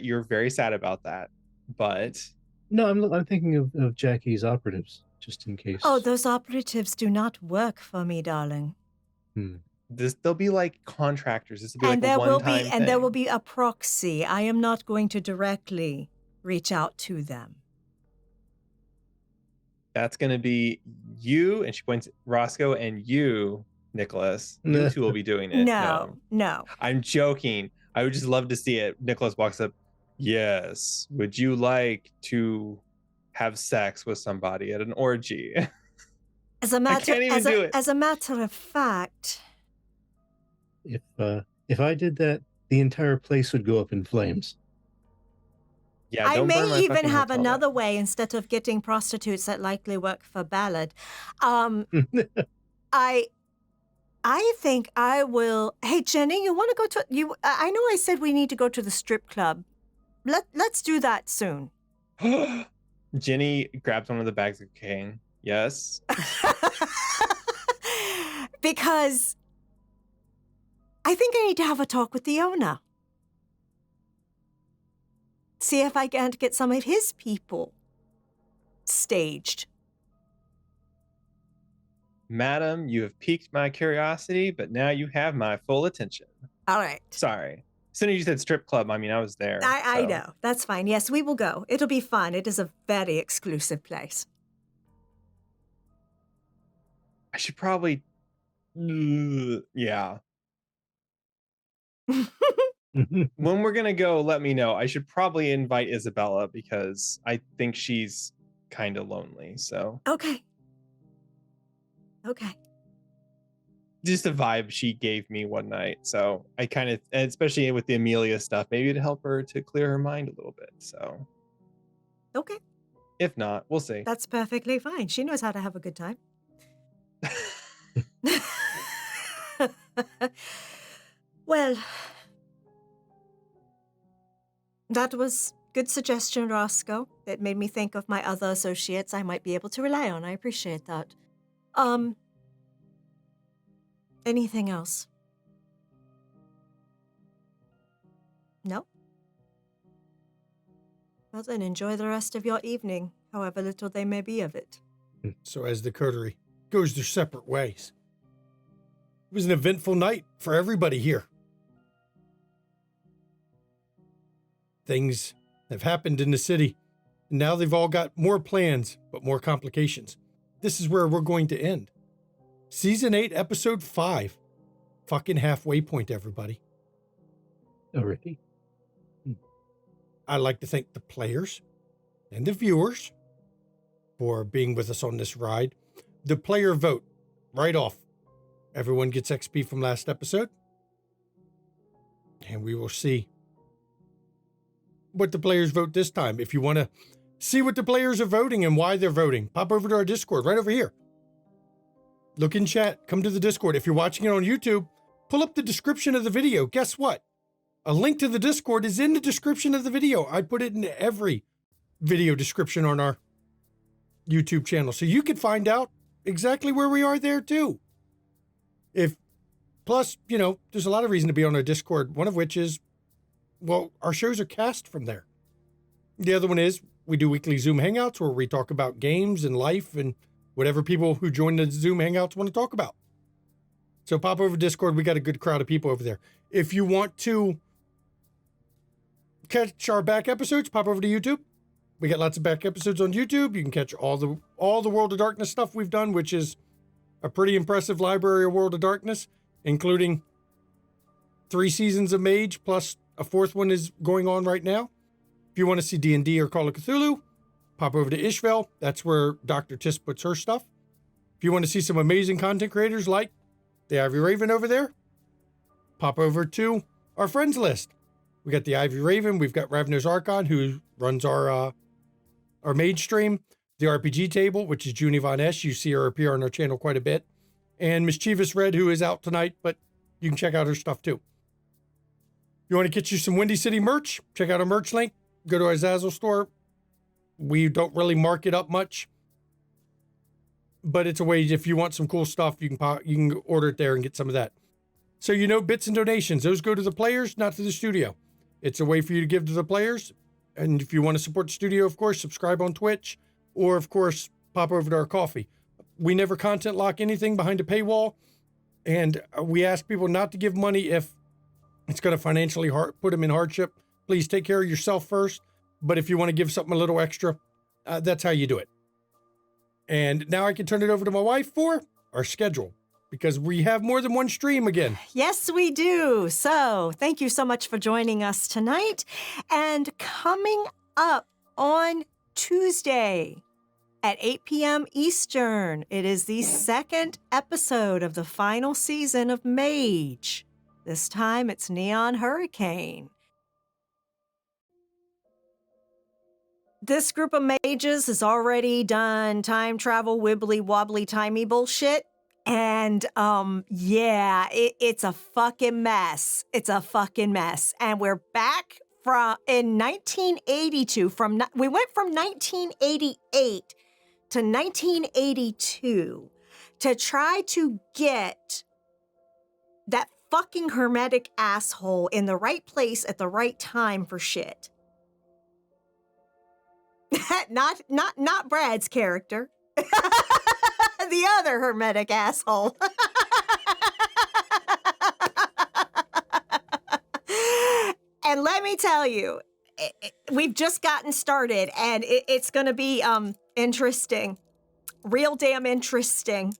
you're very sad about that, but no, I'm thinking of Jackie's operatives, just in case. Oh, those operatives do not work for me, darling. They'll be like contractors. This will be and like a one-time thing. And there will be a proxy. I am not going to directly reach out to them. That's going to be you, and she points at Roscoe, and you, Nicholas. You two will be doing it. No. I'm joking. I would just love to see it. Nicholas walks up. Yes. Would you like to have sex with somebody at an orgy? As a matter, I can't even do it. As a matter of fact, if I did that, the entire place would go up in flames. Yeah, I may even have another way instead of getting prostitutes that likely work for Ballard. I think I will. Hey, Jenny, you want to go to you? I know I said we need to go to the strip club. Let's do that soon. Jenny grabs one of the bags of cocaine. Yes. Because I think I need to have a talk with the owner. See if I can't get some of his people staged. Madam, you have piqued my curiosity, but now you have my full attention. All right. Sorry. As soon as you said strip club, I was there. I know. That's fine. Yes, we will go. It'll be fun. It is a very exclusive place. I should probably... Yeah. When we're going to go, let me know. I should probably invite Isabella because I think she's kind of lonely, so... Okay. Just a vibe she gave me one night, so I kind of, especially with the Amelia stuff, maybe to help her to clear her mind a little bit, so... Okay. If not, we'll see. That's perfectly fine. She knows how to have a good time. Well, that was good suggestion, Roscoe. It made me think of my other associates I might be able to rely on. I appreciate that. Anything else? No? Well then, enjoy the rest of your evening, however little they may be of it. So as the coterie goes their separate ways, it was an eventful night for everybody here. Things have happened in the city, and now they've all got more plans, but more complications. This is where we're going to end. Season 8, Episode 5. Fucking halfway point, everybody. Already? I'd like to thank the players and the viewers for being with us on this ride. The player vote, right off. Everyone gets XP from last episode. And we will see what the players vote this time. If you want to see what the players are voting and why they're voting, pop over to our Discord right over here. Look in chat, come to the Discord. If you're watching it on YouTube, pull up the description of the video. Guess what? A link to the Discord is in the description of the video. I put it in every video description on our YouTube channel. So you can find out exactly where we are there too. Plus, there's a lot of reason to be on our Discord. One of which is, well, our shows are cast from there. The other one is we do weekly Zoom Hangouts where we talk about games and life and whatever people who join the Zoom Hangouts want to talk about. So pop over to Discord. We got a good crowd of people over there. If you want to catch our back episodes, pop over to YouTube. We got lots of back episodes on YouTube. You can catch all the World of Darkness stuff we've done, which is a pretty impressive library of World of Darkness, including 3 seasons of Mage, plus a 4th one is going on right now. If you want to see D&D or Call of Cthulhu, pop over to Ishvel. That's where Dr. Tis puts her stuff. If you want to see some amazing content creators like the Ivy Raven over there, pop over to our friends list. We got the Ivy Raven. We've got Ravnos Archon, who runs our Mage stream. The RPG Table, which is Junie Von S. You see her appear on our channel quite a bit. And Mischievous Red, who is out tonight, but you can check out her stuff too. If you want to get you some Windy City merch, check out our merch link. Go to our Zazzle store. We don't really mark it up much, but it's a way, if you want some cool stuff, you can order it there and get some of that. So, bits and donations, those go to the players, not to the studio. It's a way for you to give to the players. And if you want to support the studio, of course, subscribe on Twitch, or of course, pop over to our KoFi. We never content lock anything behind a paywall, and we ask people not to give money if it's going to financially put them in hardship. Please take care of yourself first. But if you want to give something a little extra, that's how you do it. And now I can turn it over to my wife for our schedule, because we have more than one stream again. Yes, we do. So thank you so much for joining us tonight. And coming up on Tuesday at 8 p.m. Eastern, it is the 2nd episode of the final season of Mage. This time it's Neon Hurricane. This group of mages has already done time travel, wibbly wobbly, timey bullshit. And it's a fucking mess. It's a fucking mess. And we're back in 1982. We went from 1988 to 1982 to try to get that fucking hermetic asshole in the right place at the right time for shit. not Brad's character. The other hermetic asshole. And let me tell you, we've just gotten started, and it's going to be interesting. Real damn interesting.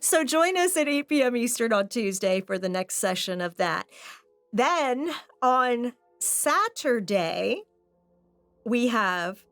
So join us at 8 p.m. Eastern on Tuesday for the next session of that. Then on Saturday, we have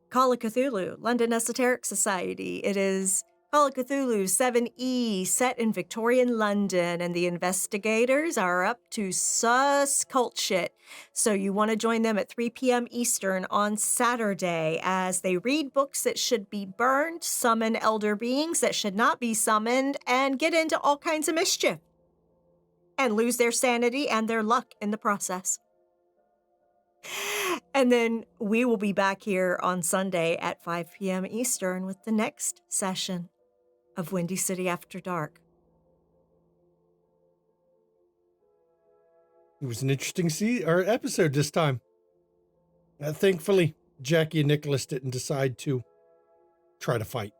Call of Cthulhu, London Esoteric Society. It is Call of Cthulhu 7E, set in Victorian London, and the investigators are up to sus cult shit. So you want to join them at 3 p.m. Eastern on Saturday as they read books that should be burned, summon elder beings that should not be summoned, and get into all kinds of mischief. And lose their sanity and their luck in the process. And then we will be back here on Sunday at 5 p.m. Eastern with the next session of Windy City After Dark. It was an interesting episode this time. Thankfully, Jackie and Nicholas didn't decide to try to fight.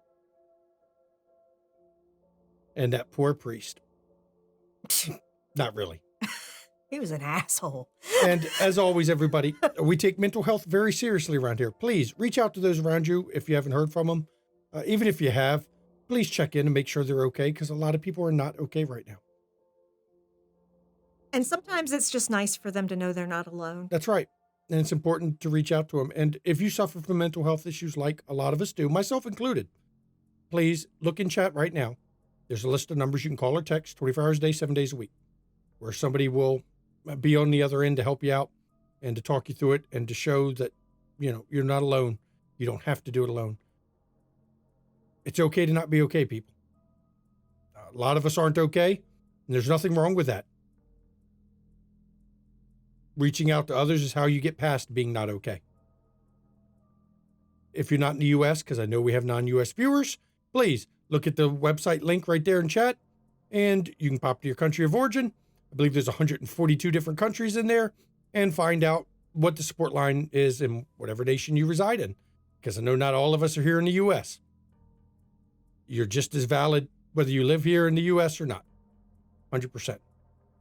And that poor priest. Not really. He was an asshole. And as always, everybody, we take mental health very seriously around here. Please reach out to those around you if you haven't heard from them. Even if you have, please check in and make sure they're okay, because a lot of people are not okay right now. And sometimes it's just nice for them to know they're not alone. That's right. And it's important to reach out to them. And if you suffer from mental health issues like a lot of us do, myself included, please look in chat right now. There's a list of numbers you can call or text 24 hours a day, 7 days a week, where somebody will be on the other end to help you out and to talk you through it and to show that, you're not alone. You don't have to do it alone. It's okay to not be okay, people. A lot of us aren't okay. And there's nothing wrong with that. Reaching out to others is how you get past being not okay. If you're not in the US, because I know we have non-US viewers, please look at the website link right there in chat, and you can pop to your country of origin. I believe there's 142 different countries in there, and find out what the support line is in whatever nation you reside in, because I know not all of us are here in the US. You're just as valid whether you live here in the US or not. 100%.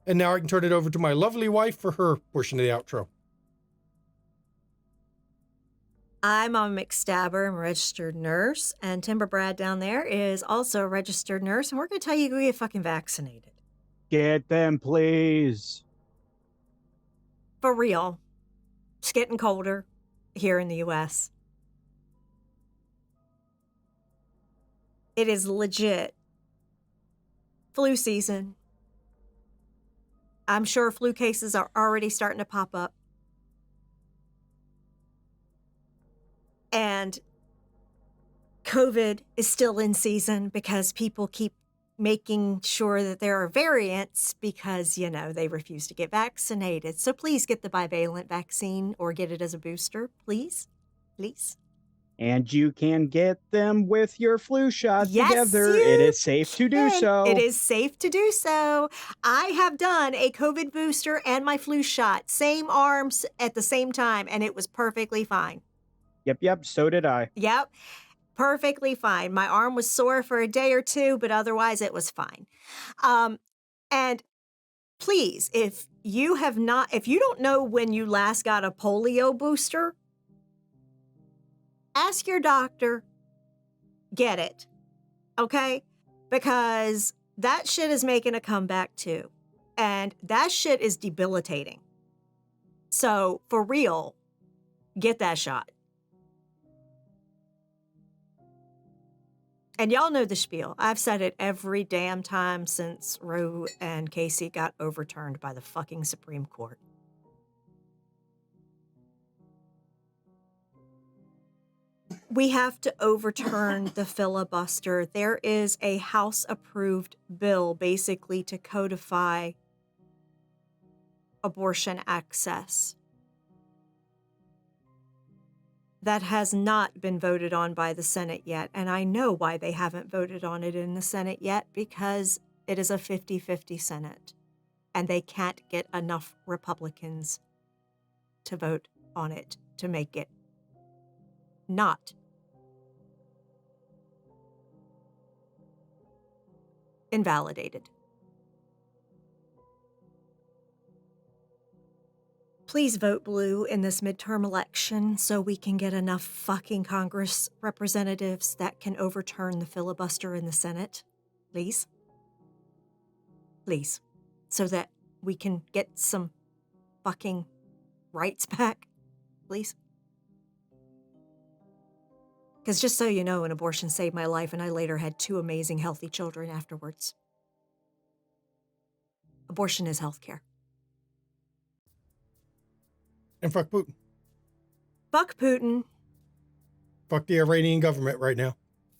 And now I can turn it over to my lovely wife for her portion of the outro. I'm a McStabber. I'm a registered nurse. And Timber Brad down there is also a registered nurse. And we're going to tell you to get fucking vaccinated. Get them, please. For real. It's getting colder here in the US. It is legit flu season. I'm sure flu cases are already starting to pop up. And COVID is still in season because people keep making sure that there are variants because, you know, they refuse to get vaccinated. So please get the bivalent vaccine or get it as a booster, please. Please. And you can get them with your flu shot Yes, together. you It is safe to do can. so. It is safe to do so. I have done a COVID booster and my flu shot, same arms at the same time, and it was perfectly fine. Yep. So did I. Yep. Perfectly fine. My arm was sore for a day or two, but otherwise it was fine. And please, if you don't know when you last got a polio booster, ask your doctor, get it, okay? Because that shit is making a comeback too. And that shit is debilitating. So for real, get that shot. And y'all know the spiel. I've said it every damn time since Roe and Casey got overturned by the fucking Supreme Court. We have to overturn the filibuster. There is a House-approved bill basically to codify abortion access that has not been voted on by the Senate yet. And I know why they haven't voted on it in the Senate yet, because it is a 50-50 Senate. And they can't get enough Republicans to vote on it to make it not invalidated. Please vote blue in this midterm election so we can get enough fucking Congress representatives that can overturn the filibuster in the Senate. Please. Please. So that we can get some fucking rights back. Please. Because just so you know, an abortion saved my life and I later had 2 amazing, healthy children afterwards. Abortion is healthcare. And fuck Putin. Fuck Putin. Fuck the Iranian government right now.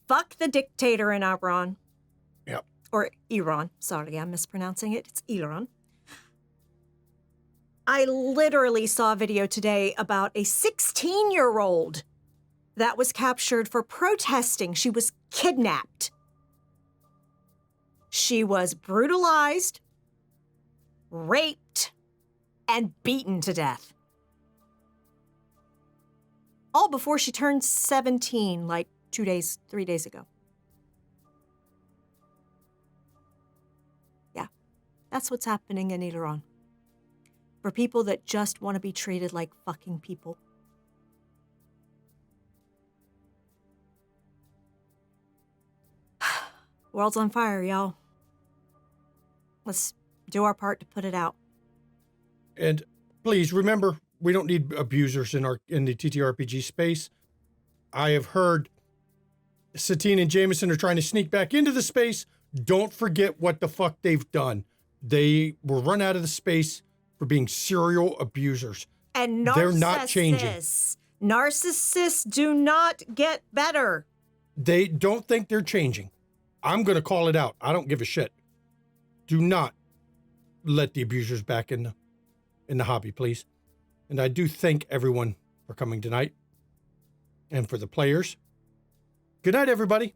Fuck the dictator in Iran. Yep. Or Iran. Sorry, I'm mispronouncing it. It's Iran. I literally saw a video today about a 16-year-old that was captured for protesting. She was kidnapped. She was brutalized, raped, and beaten to death. All before she turned 17, like 3 days ago. Yeah, that's what's happening in Iran. For people that just want to be treated like fucking people. World's on fire, y'all. Let's do our part to put it out. And please remember, we don't need abusers in the TTRPG space. I have heard Satine and Jameson are trying to sneak back into the space. Don't forget what the fuck they've done. They were run out of the space for being serial abusers. And they're not changing. Narcissists do not get better. They don't think they're changing. I'm going to call it out. I don't give a shit. do not let the abusers back in the hobby, please. And I do thank everyone for coming tonight. And for the players, good night, everybody.